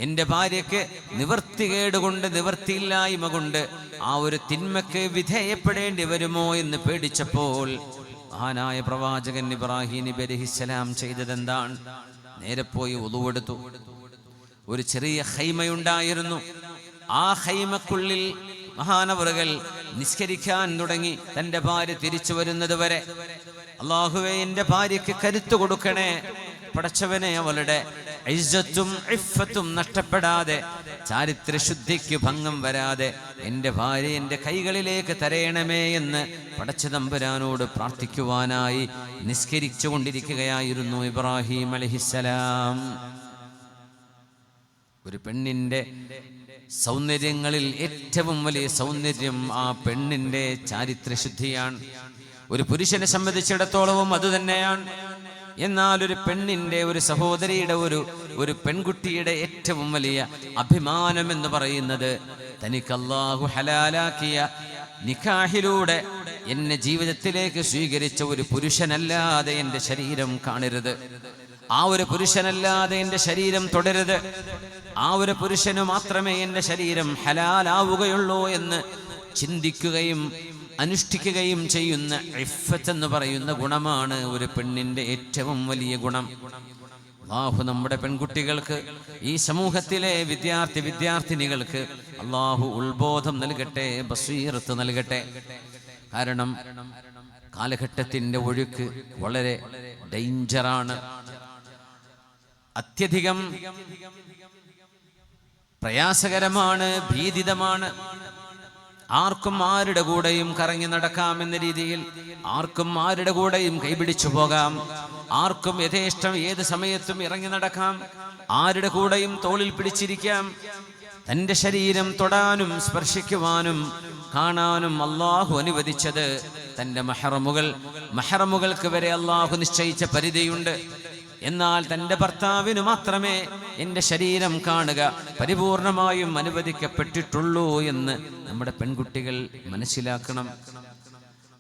എൻ്റെ ഭാര്യയ്ക്ക് നിവർത്തികേട് കൊണ്ട്, നിവർത്തിയില്ലായ്മ കൊണ്ട് ആ ഒരു തിന്മയ്ക്ക് വിധേയപ്പെടേണ്ടി വരുമോ എന്ന് പേടിച്ചപ്പോൾ മഹാനായ പ്രവാചകൻ ഇബ്രാഹിം നബി അലൈഹിസ്സലാം ചെയ്തതെന്താണ്? നേരെ പോയി വുളൂവെടുത്തു. ഒരു ചെറിയ ഖൈമയുണ്ടായിരുന്നു. ആ ഖൈമക്കുള്ളിൽ മഹാനവറുകൾ നിസ്കരിക്കാൻ തുടങ്ങി. തൻ്റെ ഭാര്യ തിരിച്ചു വരുന്നത് വരെ, അല്ലാഹുവേ, എൻ്റെ ഭാര്യയ്ക്ക് കരുത്തു കൊടുക്കണേ, പടച്ചവനെ, അവളുടെ ഇസ്സത്തും ഇഫ്ഫത്തും നഷ്ടപ്പെടാതെ, ചാരിത്രശുദ്ധിക്ക് ഭംഗം വരാതെ എൻ്റെ ഭാര്യ എൻ്റെ കൈകളിലേക്ക് തരയണമേ എന്ന് പടച്ചതമ്പുരാനോട് പ്രാർത്ഥിക്കുവാനായി നിസ്കരിച്ചു കൊണ്ടിരിക്കുകയായിരുന്നു ഇബ്രാഹിം അലൈഹിസ്സലാം. ഒരു പെണ്ണിൻ്റെ സൗന്ദര്യങ്ങളിൽ ഏറ്റവും വലിയ സൗന്ദര്യം ആ പെണ്ണിൻ്റെ ചാരിത്രശുദ്ധിയാണ്. ഒരു പുരുഷനെ സംബന്ധിച്ചിടത്തോളവും അതുതന്നെയാണ്. എന്നാൽ ഒരു പെണ്ണിൻ്റെ, ഒരു സഹോദരിയുടെ, ഒരു പെൺകുട്ടിയുടെ ഏറ്റവും വലിയ അഭിമാനം എന്ന് പറയുന്നത് തനിക്ക് അല്ലാഹു ഹലാലാക്കിയ നിക്കാഹിലൂടെ എന്നെ ജീവിതത്തിലേക്ക് സ്വീകരിച്ച ഒരു പുരുഷനല്ലാതെ എൻ്റെ ശരീരം കാണരുത്, ആ ഒരു പുരുഷനല്ലാതെ എൻ്റെ ശരീരം തുടരുത്, ആ ഒരു പുരുഷന് മാത്രമേ എൻ്റെ ശരീരം ഹലാലാവുകയുള്ളൂ എന്ന് ചിന്തിക്കുകയും അനുഷ്ഠിക്കുകയും ചെയ്യുന്ന ഇഫ്ഫത്ത് എന്ന് പറയുന്ന ഗുണമാണ് ഒരു പെണ്ണിൻ്റെ ഏറ്റവും വലിയ ഗുണം. അല്ലാഹു നമ്മുടെ പെൺകുട്ടികൾക്ക്, ഈ സമൂഹത്തിലെ വിദ്യാർത്ഥിനികൾക്ക് അല്ലാഹു ഉത്ബോധം നൽകട്ടെ, ബസീറത്ത് നൽകട്ടെ. കാരണം കാലഘട്ടത്തിൻ്റെ ഒഴുക്ക് വളരെ ഡേഞ്ചറാണ്, അത്യധികം പ്രയാസകരമാണ്, ഭീതിതമാണ്. ആർക്കും ആരുടെ കൂടെയും കറങ്ങി നടക്കാമെന്ന രീതിയിൽ, ആർക്കും ആരുടെ കൂടെയും കൈപിടിച്ചു പോകാം, ആർക്കും യഥേഷ്ടം ഏത് സമയത്തും ഇറങ്ങി നടക്കാം, ആരുടെ കൂടെയും തോളിൽ പിടിച്ചിരിക്കാം. തൻ്റെ ശരീരം തൊടാനും സ്പർശിക്കുവാനും കാണാനും അല്ലാഹു അനുവദിച്ചത് തൻ്റെ മഹറമുകൾക്ക് വരെ അല്ലാഹു നിശ്ചയിച്ച പരിധിയുണ്ട്. എന്നാൽ തൻ്റെ ഭർത്താവിന് മാത്രമേ എൻ്റെ ശരീരം കാണുക പരിപൂർണമായും അനുവദിക്കപ്പെട്ടിട്ടുള്ളൂ എന്ന് നമ്മുടെ പെൺകുട്ടികൾ മനസ്സിലാക്കണം.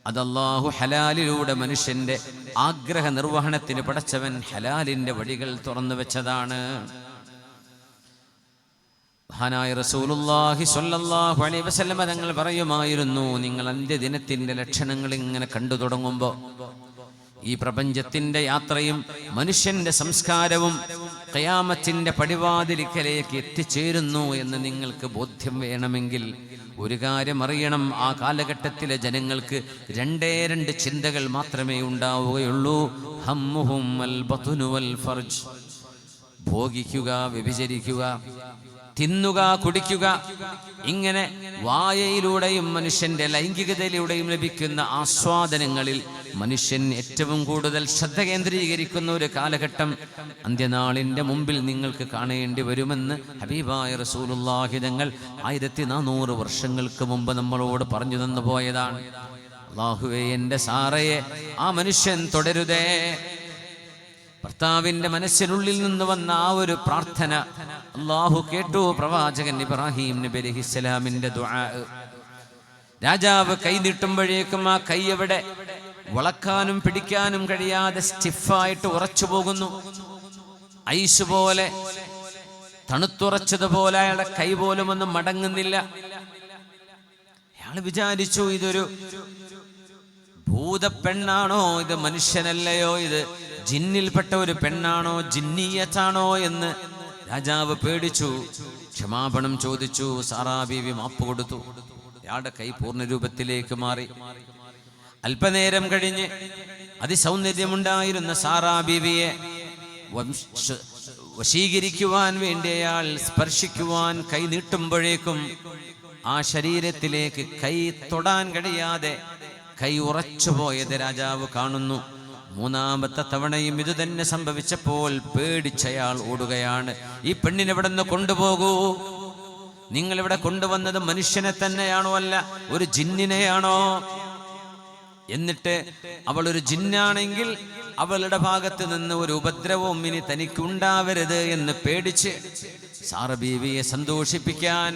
അത് അല്ലാഹു ഹലാലിലൂടെ മനുഷ്യൻ്റെ ആഗ്രഹ നിർവഹണത്തിന് പടച്ചവൻ ഹലാലിൻ്റെ വഴികൾ തുറന്നു വെച്ചതാണ്. മഹാനായ റസൂലുള്ളാഹി സ്വല്ലല്ലാഹു അലൈഹി വസല്ലം തങ്ങൾ പറയുമായിരുന്നു, നിങ്ങൾ അന്ത്യദിനത്തിൻ്റെ ലക്ഷണങ്ങൾ ഇങ്ങനെ കണ്ടു തുടങ്ങുമ്പോൾ, ഈ പ്രപഞ്ചത്തിന്റെ യാത്രയും മനുഷ്യന്റെ സംസ്കാരവും ഖിയാമത്തിന്റെ പടിവാതിലിക്കലേക്ക് എത്തിച്ചേരുന്നു എന്ന് നിങ്ങൾക്ക് ബോധ്യം വേണമെങ്കിൽ ഒരു കാര്യം അറിയണം, ആ കാലഘട്ടത്തിലെ ജനങ്ങൾക്ക് രണ്ട് ചിന്തകൾ മാത്രമേ ഉണ്ടാവുകയുള്ളൂ. ഹമ്മുഹും അൽ ബത്നു വൽ ഫർജ്, ഭോഗിക്കുക, വ്യഭിചരിക്കുക, തിന്നുക, കുടിക്കുക. ഇങ്ങനെ വായയിലൂടെയും മനുഷ്യന്റെ ലൈംഗികതയിലൂടെയും ലഭിക്കുന്ന ആസ്വാദനങ്ങളിൽ മനുഷ്യൻ ഏറ്റവും കൂടുതൽ ശ്രദ്ധ കേന്ദ്രീകരിക്കുന്ന ഒരു കാലഘട്ടം അന്ത്യനാളിൻ്റെ മുമ്പിൽ നിങ്ങൾക്ക് കാണേണ്ടി വരുമെന്ന് ഹബീബായ റസൂലുള്ളാഹി തങ്ങൾ 1400 വർഷങ്ങൾക്ക് മുമ്പ് നമ്മളോട് പറഞ്ഞു തന്നു പോയതാണ്. അല്ലാഹുവേ, എൻ്റെ സാറയെ ആ മനുഷ്യൻ തുടരുതേ. ഭർത്താവിൻ്റെ മനസ്സിനുള്ളിൽ നിന്ന് വന്ന ആ ഒരു പ്രാർത്ഥന അല്ലാഹു കേട്ടു. പ്രവാചകൻ ഇബ്രാഹിം നബി അലൈഹിസ്സലാമിന്റെ ദുആ. രാജാവ് കൈ നീട്ടുമ്പോഴേക്കും ആ കൈ എവിടെ വളക്കാനും പിടിക്കാനും കഴിയാതെ സ്റ്റിഫായിട്ട് ഉറച്ചു പോകുന്നു. ഐസ് പോലെ, തണുത്തുറച്ചതുപോലെ അയാളുടെ കൈ പോലും ഒന്നും മടങ്ങുന്നില്ല. അയാൾ വിചാരിച്ചു, ഇതൊരു ഭൂതപ്പെണ്ണാണോ, ഇത് മനുഷ്യനല്ലയോ, ഇത് ജിന്നിൽപ്പെട്ട ഒരു പെണ്ണാണോ, ജിന്നിയത്താണോ എന്ന് രാജാവ് പേടിച്ചു. ക്ഷമാപണം ചോദിച്ചു. സാറാ ബീവി മാപ്പ് കൊടുത്തു. അയാളുടെ കൈ പൂർണ്ണരൂപത്തിലേക്ക് മാറി. അല്പനേരം കഴിഞ്ഞ് അതിസൗന്ദര്യമുണ്ടായിരുന്ന സാറാ ബീവിയെ വശീകരിക്കുവാൻ വേണ്ടി അയാൾ സ്പർശിക്കുവാൻ കൈ നീട്ടുമ്പോഴേക്കും ആ ശരീരത്തിലേക്ക് കൈ തൊടാൻ കഴിയാതെ കൈ ഉറച്ചുപോയത് രാജാവ് കാണുന്നു. മൂന്നാമത്തെ തവണയും ഇത് തന്നെ സംഭവിച്ചപ്പോൾ പേടിച്ചയാൾ ഓടുകയാണ്. ഈ പെണ്ണിനെവിടെ നിന്ന് കൊണ്ടുപോകൂ, നിങ്ങളിവിടെ കൊണ്ടുവന്നത് മനുഷ്യനെ തന്നെയാണോ, അല്ല ഒരു ജിന്നിനെയാണോ? എന്നിട്ട് അവൾ ഒരു ജിന്നാണെങ്കിൽ അവളുടെ ഭാഗത്ത് നിന്ന് ഒരു ഉപദ്രവവും ഇനി തനിക്കുണ്ടാവരുത് എന്ന് പേടിച്ച് സാറ ബീവിയെ സന്തോഷിപ്പിക്കാൻ,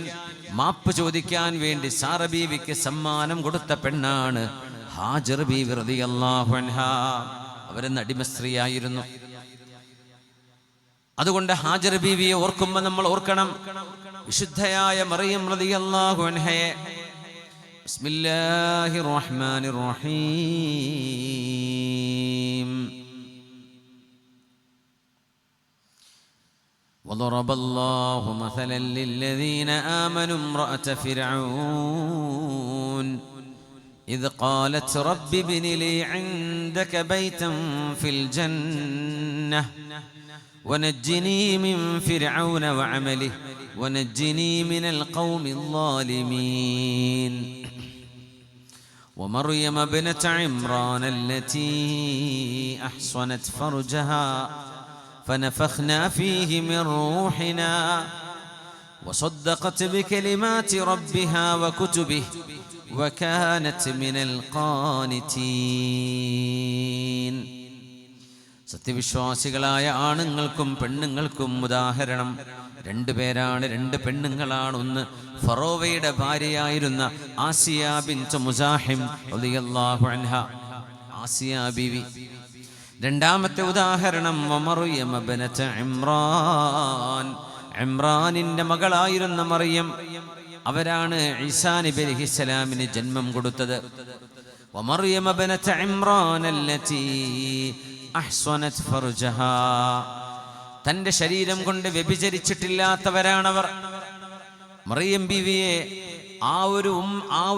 മാപ്പ് ചോദിക്കാൻ വേണ്ടി സാറ ബീവിക്ക് സമ്മാനം കൊടുത്ത പെണ്ണാണ് ഹാജർ ബീവി റളിയല്ലാഹു അൻഹാ. അവരെന്ന് അടിമ സ്ത്രീയായിരുന്നു. അതുകൊണ്ട് ഹാജർ ബീവിയെ ഓർക്കുമ്പോൾ നമ്മൾ ഓർക്കണം വിശുദ്ധയായ മറിയം റളിയല്ലാഹു അൻഹയെ. ബിസ്മില്ലാഹിർ റഹ്മാനിർ റഹീം. وضرب الله مثلا للذين آمنوا امرأة فرعون إذ قالت رب ابن لي عندك بيتا في الجنة ونجني من فرعون وعمله ونجني من القوم الظالمين ومريم ابنة عمران التي أحصنت فرجها فنفخنا فيه من روحنا وصدقت بكلمات ربها وكتبه وكانت من القانتين. സത്യവിശ്വാസികളായ ആണുങ്ങൾക്കും പെണ്ണുങ്ങൾക്കും ഉദാഹരണം 2 പേരാണ്, 2 പെണ്ണുങ്ങളാണ്. ഒന്ന് ഫറോവയുടെ ഭാര്യയായിരുന്ന ആസിയ ബിൻത് മുസാഹിം റളിയല്ലാഹു അൻഹ, ആസിയ ബീവി. രണ്ടാമത്തെ ഉദാഹരണം മറിയം ബിനത്ത് ഇമ്രാൻ, ഇമ്രാനിന്റെ മകളായിരുന്ന മറിയം. അവരാണ് ഈസാ നബി അലൈഹിസ്സലാമിന് ജന്മം കൊടുത്തത്. വമറിയം ബിനത്ത് ഇമ്രാൻ അല്ലതി അഹ്സനത് ഫർജഹാ, തന്റെ ശരീരം കൊണ്ട് വ്യഭിചരിച്ചിട്ടില്ലാത്തവരാണവർ. മറിയം ബീവിയെ ആ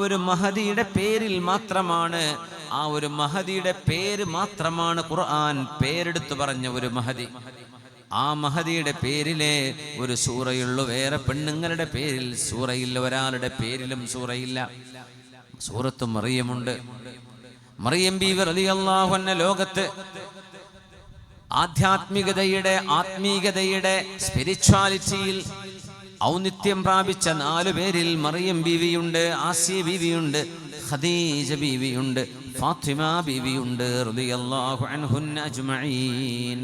ഒരു മഹദിയുടെ പേരിൽ മാത്രമാണ്, ആ ഒരു മഹദിയുടെ പേര് മാത്രമാണ് ഖുർആൻ പേരെടുത്തു പറഞ്ഞ ഒരു മഹദി. ആ മഹദിയുടെ പേരിലെ ഒരു സൂറയുള്ളൂ, വേറെ പെണ്ണുങ്ങളുടെ പേരിൽ സൂറയില്ല, ഒരാളുടെ പേരിലും സൂറയില്ല. സൂറത്ത് മറിയമുണ്ട്. മറിയം ബീവി റളിയല്ലാഹു അൻഹ ലോകത്ത് ആത്മീകതയുടെ സ്പിരിച്വാലിറ്റിയിൽ ഔന്നിത്യം പ്രാപിച്ച 4 പേരിൽ മറിയം ബീവിയുണ്ട്, ആസിയ ബീവിയുണ്ട്, ഖദീജ ബീവിയുണ്ട്, ഫാത്തിമ ബീവിയുണ്ട് റളിയല്ലാഹു അൻഹുന്ന അജ്മഈൻ.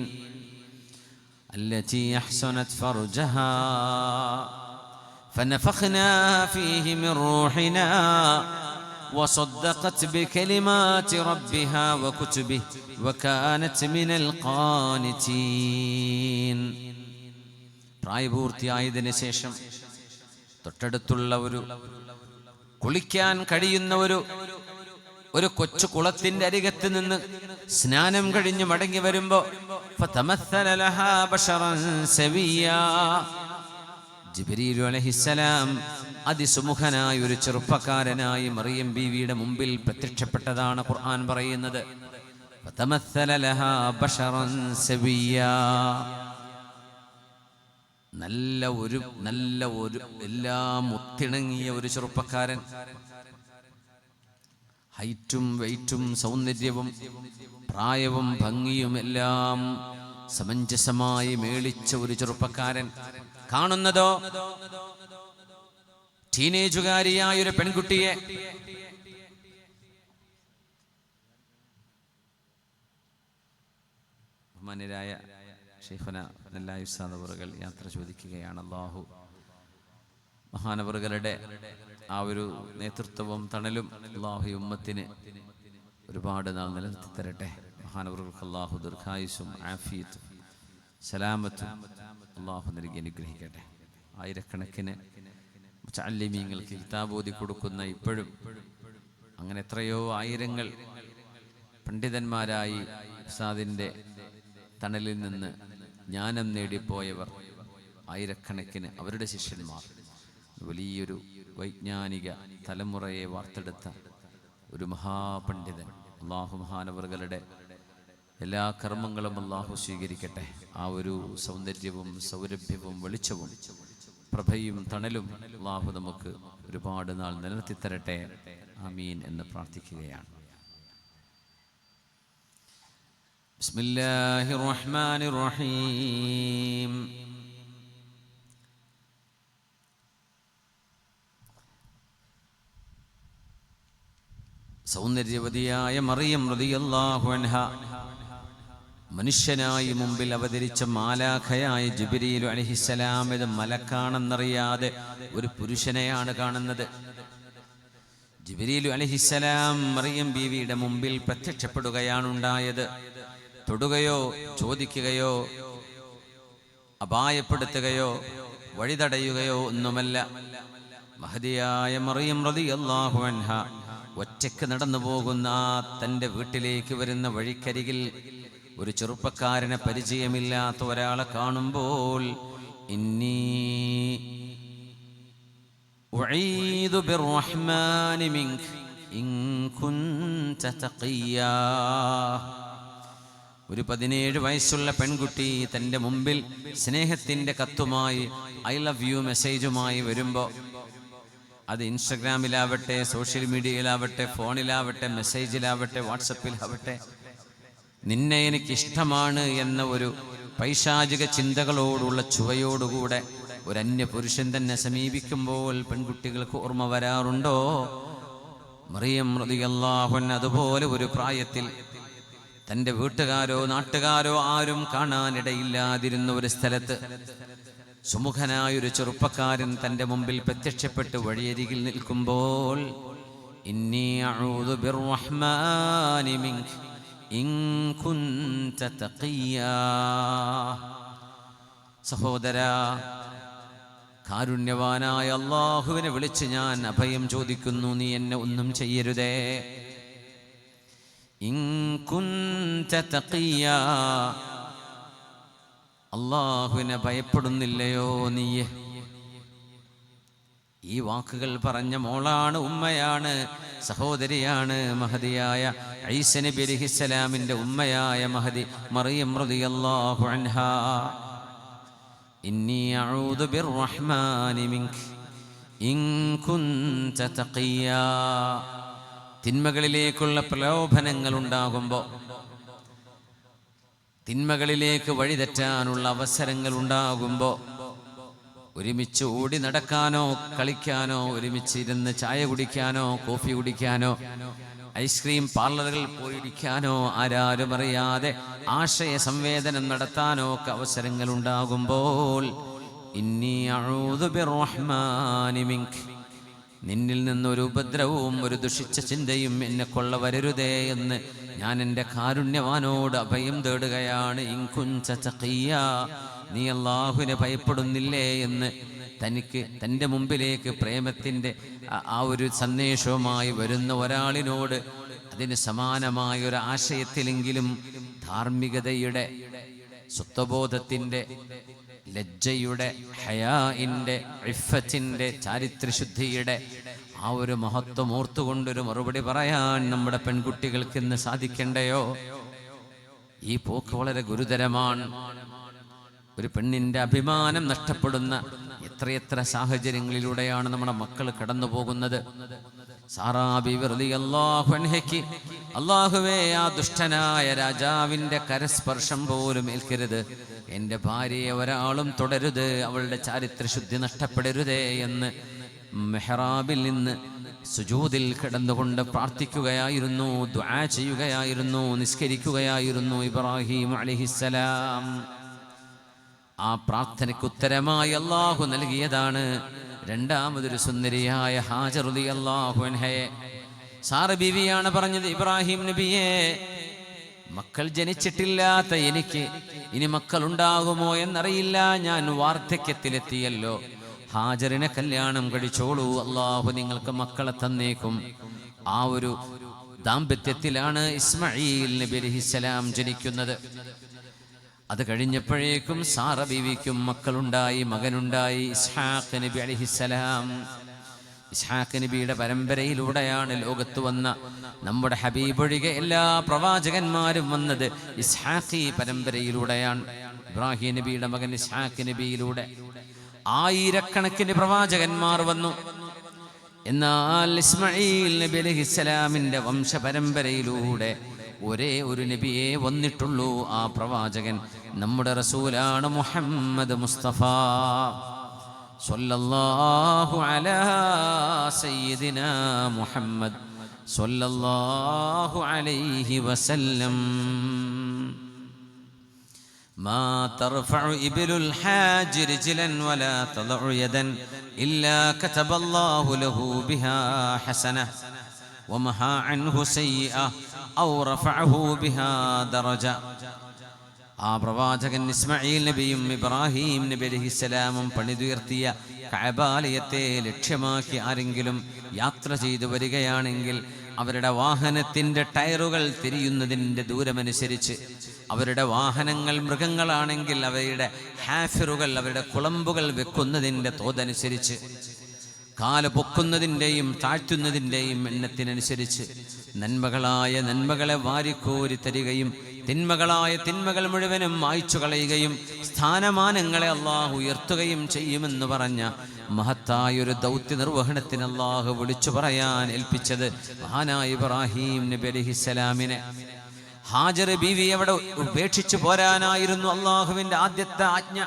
التي أحسنت فرجها فنفخنا فيه من روحنا وصدقت بكلمات ربها وكتبه وكانت من القانتين. പ്രായപൂർത്തിയായതിനു ശേഷം തൊട്ടടുത്തുള്ള ഒരു കുളിക്കാൻ കഴിയുന്ന ഒരു കൊച്ചു കുളത്തിന്റെ അരികത്ത് നിന്ന് സ്നാനം കഴിഞ്ഞ് മടങ്ങി വരുമ്പോ ജിബ്രീൽ അലൈഹിസ്സലാം അതിസുമുഖനായ ഒരു ചെറുപ്പക്കാരനായി മറിയം ബീവിയുടെ മുമ്പിൽ പ്രത്യക്ഷപ്പെട്ടതാണ് ഖുർആൻ പറയുന്നത്. നല്ല ഒരു എല്ലാം ഒത്തിണങ്ങിയ ഒരു ചെറുപ്പക്കാരൻ, ഹൈറ്റും വെയിറ്റും സൗന്ദര്യവും പ്രായവും ഭംഗിയും എല്ലാം സമഞ്ജസമായി മേളിച്ച ഒരു ചെറുപ്പക്കാരൻ. കാണുന്നതോ ടീനേജുകാരിയായ ഒരു പെൺകുട്ടിയെ. ബഹുമാന്യരായ ശൈഖുന നെല്ലായി ഉസ്താദ് അവറുകൾ യാത്ര ചോദിക്കുകയാണ്. അല്ലാഹു മഹാനവറുകളുടെ ആ ഒരു നേതൃത്വവും തണലും അല്ലാഹു ഉമ്മത്തിന് ഒരുപാട് നാൾ നിലനിർത്തി തരട്ടെ. മഹാനവറുകൾക്ക് അല്ലാഹു ദീർഘായുസ്സും ആഫിയത്തും സലാമത്തും അല്ലാഹു നൽകി അനുഗ്രഹിക്കട്ടെ. ആയിരക്കണക്കിന് മുതഅല്ലിമീങ്ങൾക്ക് കിതാബ് ഓതി കൊടുക്കുന്ന ഇപ്പോഴും അങ്ങനെ എത്രയോ ആയിരങ്ങൾ പണ്ഡിതന്മാരായി ഉസ്താദിൻ്റെ തണലിൽ നിന്ന് ജ്ഞാനം നേടിപ്പോയവർ, ആയിരക്കണക്കിന് അവരുടെ ശിഷ്യന്മാർ, വലിയൊരു വൈജ്ഞാനിക തലമുറയെ വാർത്തെടുത്ത ഒരു മഹാപണ്ഡിതൻ. അല്ലാഹു മഹാനവറുകളുടെ എല്ലാ കർമ്മങ്ങളും അല്ലാഹു സ്വീകരിക്കട്ടെ. ആ ഒരു സൗന്ദര്യവും സൗരഭ്യവും വെളിച്ചവും പ്രഭയും തണലും അല്ലാഹു നമുക്ക് ഒരുപാട് നാൾ നിലനിർത്തി തരട്ടെ. ആമീൻ എന്ന് പ്രാർത്ഥിക്കുകയാണ്. ബിസ്മില്ലാഹിർ റഹ്മാനിർ റഹീം. സൗന്ദര്യവതിയായ മറിയം റളിയല്ലാഹു അൻഹ മനുഷ്യനായി മുമ്പിൽ അവതരിച്ച മാലാഖയായ ജിബ്രീൽ അലൈഹിസ്സലാം. ഇത് മലക്കാണെന്നറിയാതെ ഒരു പുരുഷനെയാണ് കാണുന്നത്. ജിബ്രീൽ അലൈഹിസ്സലാം മറിയം ബീവിയുടെ മുമ്പിൽ പ്രത്യക്ഷപ്പെടുകയാണുണ്ടായത്. തൊടുകയോ ചോദിക്കുകയോ അപായപ്പെടുത്തുകയോ വഴിതടയുകയോ ഒന്നുമല്ല. മഹദിയായ മറിയം റളിയല്ലാഹു അൻഹ ഒറ്റയ്ക്ക് നടന്നു പോകുന്ന തൻ്റെ വീട്ടിലേക്ക് വരുന്ന വഴിക്കരികിൽ ഒരു ചെറുപ്പക്കാരനെ പരിചയമില്ലാത്ത ഒരാളെ കാണുമ്പോൾ ഇന്നി ഉഈദു ബിർറഹ്മാനി മിൻക ഇൻ കുൻത തഖിയ്യാ. ഒരു 17 വയസ്സുള്ള പെൺകുട്ടി തൻ്റെ മുമ്പിൽ സ്നേഹത്തിൻ്റെ കത്തുമായി ഐ ലവ് യു മെസ്സേജുമായി വരുമ്പോൾ, അത് ഇൻസ്റ്റഗ്രാമിലാവട്ടെ, സോഷ്യൽ മീഡിയയിലാവട്ടെ, ഫോണിലാവട്ടെ, മെസ്സേജിലാവട്ടെ, വാട്സപ്പിലാവട്ടെ, നിന്നെ എനിക്കിഷ്ടമാണ് എന്ന ഒരു പൈശാചിക ചിന്തകളോടുള്ള ചുവയോടുകൂടെ ഒരു അന്യപുരുഷൻ തന്നെ സമീപിക്കുമ്പോൾ പെൺകുട്ടികൾക്ക് ഓർമ്മ വരാറുണ്ടോ? മറിയം റളിയല്ലാഹു അൻഹ അതുപോലെ ഒരു പ്രായത്തിൽ തൻ്റെ വീട്ടുകാരോ നാട്ടുകാരോ ആരും കാണാനിടയില്ലാതിരുന്ന ഒരു സ്ഥലത്ത് സുമുഖനായൊരു ചെറുപ്പക്കാരൻ തൻ്റെ മുമ്പിൽ പ്രത്യക്ഷപ്പെട്ട് വഴിയരികിൽ നിൽക്കുമ്പോൾ ഇന്നി അഊദു ബിർറഹ്മാനി മിൻക ഇൻ കുൻത തഖിയാ. സഹോദരാ, കാരുണ്യവാനായ അല്ലാഹുവിനെ വിളിച്ച് ഞാൻ അഭയം ചോദിക്കുന്നു, നീ എന്നെ ഒന്നും ചെയ്യരുതേ. ഇൻ കുൻത തഖിയാ, അല്ലാഹുവിനെ ഭയപ്പെടുന്നില്ലയോ നീയെ? ഈ വാക്കുകൾ പറഞ്ഞ മോളാണ്, ഉമ്മയാണ്, സഹോദരിയാണ് മഹദിയായ ഈസ നബി അലൈഹിസ്സലാമിന്റെ ഉമ്മയായ മഹദി മറിയം റളിയല്ലാഹു അൻഹാ. ഇന്നി അഊദു ബിർറഹ്മാനി മിൻക ഇൻ കുൻത തഖിയാ. തിന്മകളിലേക്കുള്ള പ്രലോഭനങ്ങൾ ഉണ്ടാകുമ്പോൾ, തിന്മകളിലേക്ക് വഴിതെറ്റാനുള്ള അവസരങ്ങൾ ഉണ്ടാകുമ്പോൾ ഒരുമിച്ച് ഓടി നടക്കാനോ കളിക്കാനോ, ഒരുമിച്ച് ഇരുന്ന് ചായ കുടിക്കാനോ കോഫി കുടിക്കാനോ ഐസ്ക്രീം പാർലറുകളിൽ പോയിരിക്കാനോ ആരാരും അറിയാതെ ആശയ സംവേദനം നടത്താനോ ഒക്കെ അവസരങ്ങൾ ഉണ്ടാകുമ്പോൾ ഇന്നി അഊദു ബിർറഹ്മാനി മിൻക, നിന്നിൽ നിന്നൊരു ഉപദ്രവവും ഒരു ദുഷിച്ച ചിന്തയും എന്നെ കൊള്ള വരരുതേ എന്ന് ഞാൻ എൻ്റെ കാരുണ്യവാനോട് അഭയം തേടുകയാണ്. ഇൻ കുൻത തഖിയാ, നീ അല്ലാഹുവിനെ ഭയപ്പെടുന്നില്ലേ എന്ന് തനിക്ക് തൻ്റെ മുമ്പിലേക്ക് പ്രേമത്തിൻ്റെ ആ ഒരു സന്ദേശവുമായി വരുന്ന ഒരാളിനോട് അതിന് സമാനമായ ഒരു ആശയത്തിലെങ്കിലും ധാർമ്മികതയുടെ, സ്വത്വബോധത്തിൻ്റെ, ലജ്ജയുടെ, ഹയാഇൻ്റെ, ഇഫ്ഫത്തിൻ്റെ, ചാരിത്രശുദ്ധിയുടെ ആ ഒരു മഹത്വം ഓർത്തുകൊണ്ടൊരു മറുപടി പറയാൻ നമ്മുടെ പെൺകുട്ടികൾക്ക് ഇന്ന് സാധിക്കണ്ടയോ? ഈ പോക്ക് വളരെ ഗുരുതരമാണ്. ഒരു പെണ്ണിൻ്റെ അഭിമാനം നഷ്ടപ്പെടുന്ന എത്രയെത്ര സാഹചര്യങ്ങളിലൂടെയാണ് നമ്മുടെ മക്കൾ കടന്നു പോകുന്നത്. സാറാ ബീവി റളിയല്ലാഹു അൻഹയ്ക്ക് അല്ലാഹുവേ, ആ ദുഷ്ടനായ രാജാവിൻ്റെ കരസ്പർശം പോലും ഏൽക്കരുത്, എൻ്റെ ഭാര്യയെ ഒരാളും തുടരുത്, അവളുടെ ചാരിത്രശുദ്ധി നഷ്ടപ്പെടരുതേ എന്ന് മെഹ്റാബിൽ നിന്ന് സുജൂദിൽ കിടന്നുകൊണ്ട് പ്രാർത്ഥിക്കുകയായിരുന്നു, ദുആ ചെയ്യുകയായിരുന്നു, നിസ്കരിക്കുകയായിരുന്നു ഇബ്രാഹിം അലൈഹിസ്സലാം. ആ പ്രാർത്ഥനയ്ക്ക് ഉത്തരമായി അല്ലാഹു നൽകിയതാണ് രണ്ടാമതൊരു സുന്ദരിയായ ഹാജർ റളിയല്ലാഹു അൻഹയെ. സാറ ബീവിയാണ് പറഞ്ഞത്, ഇബ്രാഹിം നബിയെ, മക്കൾ ജനിച്ചിട്ടില്ലാത്ത എനിക്ക് ഇനി മക്കൾ ഉണ്ടാകുമോ എന്നറിയില്ല, ഞാൻ വാർദ്ധക്യത്തിലെത്തിയല്ലോ, ഹാജറിനെ കല്യാണം കഴിച്ചോളൂ, അല്ലാഹു നിങ്ങൾക്ക് മക്കളെ തന്നേക്കും. ആ ഒരു ദാമ്പത്യത്തിലാണ് ഇസ്മാഈൽ നബി അലൈഹിസ്സലാം ജനിക്കുന്നത്. അത് കഴിഞ്ഞപ്പോഴേക്കും സാറ ബീവിക്കും മക്കളുണ്ടായി, മകനുണ്ടായി, ഇസ്ഹാഖ് നബി അലൈഹിസ്സലാം. ഇസ്ഹാഖ് നബിയുടെ പരമ്പരയിലൂടെയാണ് ലോകത്ത് വന്ന നമ്മുടെ ഹബീബൊഴികെ എല്ലാ പ്രവാചകന്മാരും വന്നത് ഇസ്ഹാഖി പരമ്പരയിലൂടെയാണ്. ഇബ്രാഹിം നബിയുടെ മകൻ ഇസ്ഹാഖ് നബിയിലൂടെ ആയിരക്കണക്കിന് പ്രവാചകന്മാർ വന്നു. എന്നാൽ ഇസ്മാഈൽ നബി അലൈഹിസ്സലാമിന്റെ വംശപരമ്പരയിലൂടെ ഒരേ ഒരു നബിയെ വന്നിട്ടുള്ളൂ. ആ പ്രവാചകൻ നമ്മുടെ റസൂലാണ് മുഹമ്മദ് മുസ്തഫ സ്വല്ലല്ലാഹു അലാ സയ്യിദിനാ മുഹമ്മദ് സ്വല്ലല്ലാഹു അലൈഹി വസല്ലം. മാ തർഫഉ ഇബ്ലുൽ ഹാജ് റിജ്ലൻ വലാ തദഉ യദൻ ഇല്ലാ കതബല്ലാഹു ലഹു ബിഹാ ഹസന വമഹാ അൻഹു സയ്യിഅ ഔ റഫഅഹു ബിഹാ ദറജ. ആ പ്രവാചകൻ ഇസ്മാഈൽ നബിയും ഇബ്രാഹിം നബി അലൈഹിസ്സലാമും പണിതുയർത്തിയ കഅബാലയത്തെ ലക്ഷ്യമാക്കി ആരെങ്കിലും യാത്ര ചെയ്തു വരികയാണെങ്കിൽ അവരുടെ വാഹനത്തിൻ്റെ ടയറുകൾ തിരിയുന്നതിൻ്റെ ദൂരമനുസരിച്ച്, അവരുടെ വാഹനങ്ങൾ മൃഗങ്ങളാണെങ്കിൽ അവയുടെ ഹാഫിറുകൾ, അവരുടെ കുളമ്പുകൾ വെക്കുന്നതിൻ്റെ തോതനുസരിച്ച്, കാല് പൊക്കുന്നതിൻ്റെയും താഴ്ത്തുന്നതിൻ്റെയും എണ്ണത്തിനനുസരിച്ച് നന്മകളായ നന്മകളെ വാരിക്കോരി തരികയും തിന്മകളായ തിന്മകൾ മുഴുവനും മായ്ച്ചു കളയുകയും സ്ഥാനമാനങ്ങളെ അള്ളാഹു ഉയർത്തുകയും ചെയ്യുമെന്ന് പറഞ്ഞ മഹത്തായൊരു ദൗത്യ നിർവഹണത്തിന് അള്ളാഹു വിളിച്ചു പറയാൻ ഏൽപ്പിച്ചത് മഹാനായ ഇബ്രാഹിം നബി അലൈഹിസ്സലാമിനെ. ഹാജർ ബീവി അവിടെ ഉപേക്ഷിച്ചു പോരാനായിരുന്നു അള്ളാഹുവിൻ്റെ ആദ്യത്തെ ആജ്ഞ.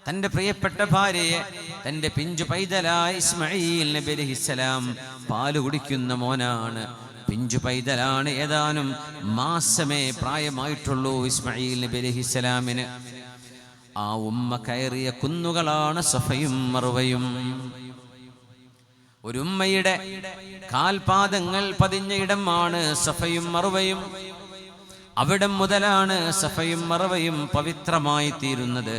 തൻ്റെ പ്രിയപ്പെട്ട ഭാര്യയെ, തൻ്റെ പിഞ്ചു പൈതലായ ഇസ്മാഈൽ നബി അലൈഹിസ്സലാം, പാല് കുടിക്കുന്ന മോനാണ്, പിഞ്ചു പൈതലാണ്, ഏതാനും മാസമേ പ്രായമായിട്ടുള്ളൂ ഇസ്മായിൽ നബി അലൈഹിസ്സലാമിന്. ആ ഉമ്മ കയറിയ കുന്നുകളാണ് സഫയും മർവയും. ഒരു ഉമ്മയുടെ കാൽപാദങ്ങൾ പതിഞ്ഞ ഇടമാണ് സഫയും മർവയും. അവിടം മുതലാണ് സഫയും മർവയും പവിത്രമായി തീരുന്നത്.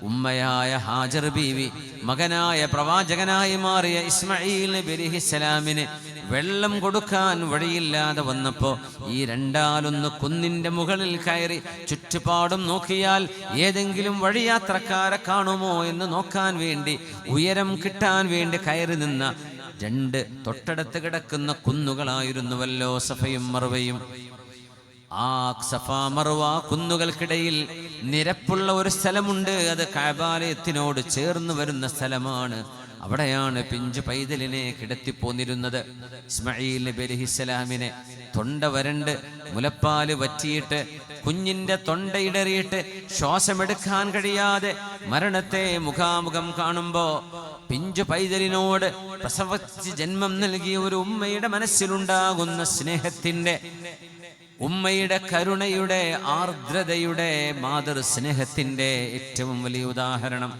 ഉമ്മയായ ഹാജർ ബീവി മകനായ പ്രവാചകനായി മാറിയ ഇസ്മായിൽ നബി അലൈഹിസ്സലാമിന് വെള്ളം കൊടുക്കാൻ വഴിയില്ലാതെ വന്നപ്പോൾ ഈ രണ്ടാലൊന്ന് കുന്നിൻ്റെ മുകളിൽ കയറി ചുറ്റുപാടും നോക്കിയാൽ ഏതെങ്കിലും വഴിയാത്രക്കാരെ കാണുമോ എന്ന് നോക്കാൻ വേണ്ടി, ഉയരം കിട്ടാൻ വേണ്ടി കയറി നിന്ന രണ്ട് തൊട്ടടുത്ത് കിടക്കുന്ന കുന്നുകളായിരുന്നുവല്ലോ സഫയും മർവയും. ആ സഫ മർവ കുന്നുകൾക്കിടയിൽ നിരപ്പുള്ള ഒരു സ്ഥലമുണ്ട്. അത് കഅബാലയത്തിനോട് ചേർന്ന് വരുന്ന സ്ഥലമാണ്. അവിടെയാണ് പിഞ്ചു പൈതലിനെ കിടത്തിപ്പോന്നിരുന്നത്. ഇസ്മായിൽ നബി അലൈഹിസ്സലാമിനെ തൊണ്ട വരണ്ട് മുലപ്പാല് വറ്റിയിട്ട് കുഞ്ഞിന്റെ തൊണ്ടയിടറിയിട്ട് ശ്വാസമെടുക്കാൻ കഴിയാതെ മരണത്തെ മുഖാമുഖം കാണുമ്പോ പിഞ്ചു പൈതലിനോട് പ്രസവിച്ച് ജന്മം നൽകിയ ഒരു ഉമ്മയുടെ മനസ്സിലുണ്ടാകുന്ന സ്നേഹത്തിന്റെ, ഉമ്മയുടെ കരുണയുടെ, ആർദ്രതയുടെ, മാതൃ സ്നേഹത്തിന്റെ ഏറ്റവും വലിയ ഉദാഹരണം.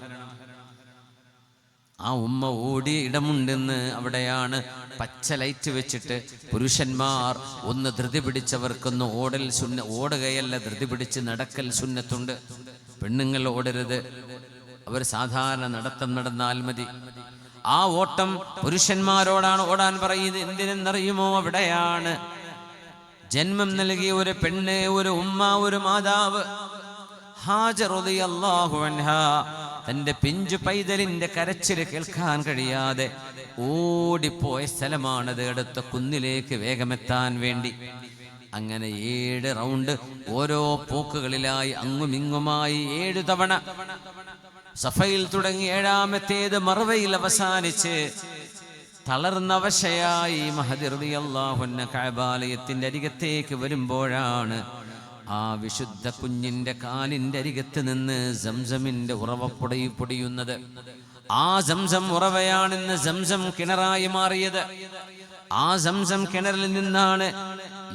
ആ ഉമ്മ ഓടിയ ഇടമുണ്ടെന്ന്. അവിടെയാണ് പച്ച ലൈറ്റ് വെച്ചിട്ട് പുരുഷന്മാർ ഒന്ന് ധൃതി പിടിച്ചവർക്കൊന്ന് ഓടുകയല്ല, ധൃതി പിടിച്ച് നടക്കൽ സുന്നത്തുണ്ട്. പെണ്ണുങ്ങൾ ഓടരുത്, അവർ സാധാരണ നടത്തം നടന്നാൽ മതി. ആ ഓട്ടം പുരുഷന്മാരോടാണ് ഓടാൻ പറയുന്നത്. എന്തിനെന്നറിയുമോ? അവിടെയാണ് ജന്മം നൽകിയ ഒരു പെണ്ണ്, ഒരു ഉമ്മ, ഒരു മാതാവ് ഹാജർ റളിയല്ലാഹു അൻഹാ തന്റെ പിഞ്ചു പൈതലിന്റെ കരച്ചിൽ കേൾക്കാൻ കഴിയാതെ ഓടിപ്പോയ സ്ഥലമാണത്. അടുത്ത കുന്നിലേക്ക് വേഗമെത്താൻ വേണ്ടി. അങ്ങനെ 7 റൗണ്ട് ഓരോ പോക്കുകളിലായി അങ്ങുമിങ്ങുമായി 7 തവണ സഫയിൽ തുടങ്ങി 7ാമത്തേത് മർവയിൽ അവസാനിച്ച് തളർന്നവശയായി മഹദി റളിയല്ലാഹു അൻഹ കഅബാലയത്തിന്റെ അരികത്തേക്ക് വരുമ്പോഴാണ് ആ വിശുദ്ധ കുഞ്ഞിന്റെ കാലിന്റെ അരികത്ത് നിന്ന് സംസമിന്റെ ഉറവ പൊടിയുന്നത്. ആ സംസം ഉറവയാണെന്ന് സംസം കിണറായി മാറിയത്. ആ സംസം കിണറിൽ നിന്നാണ്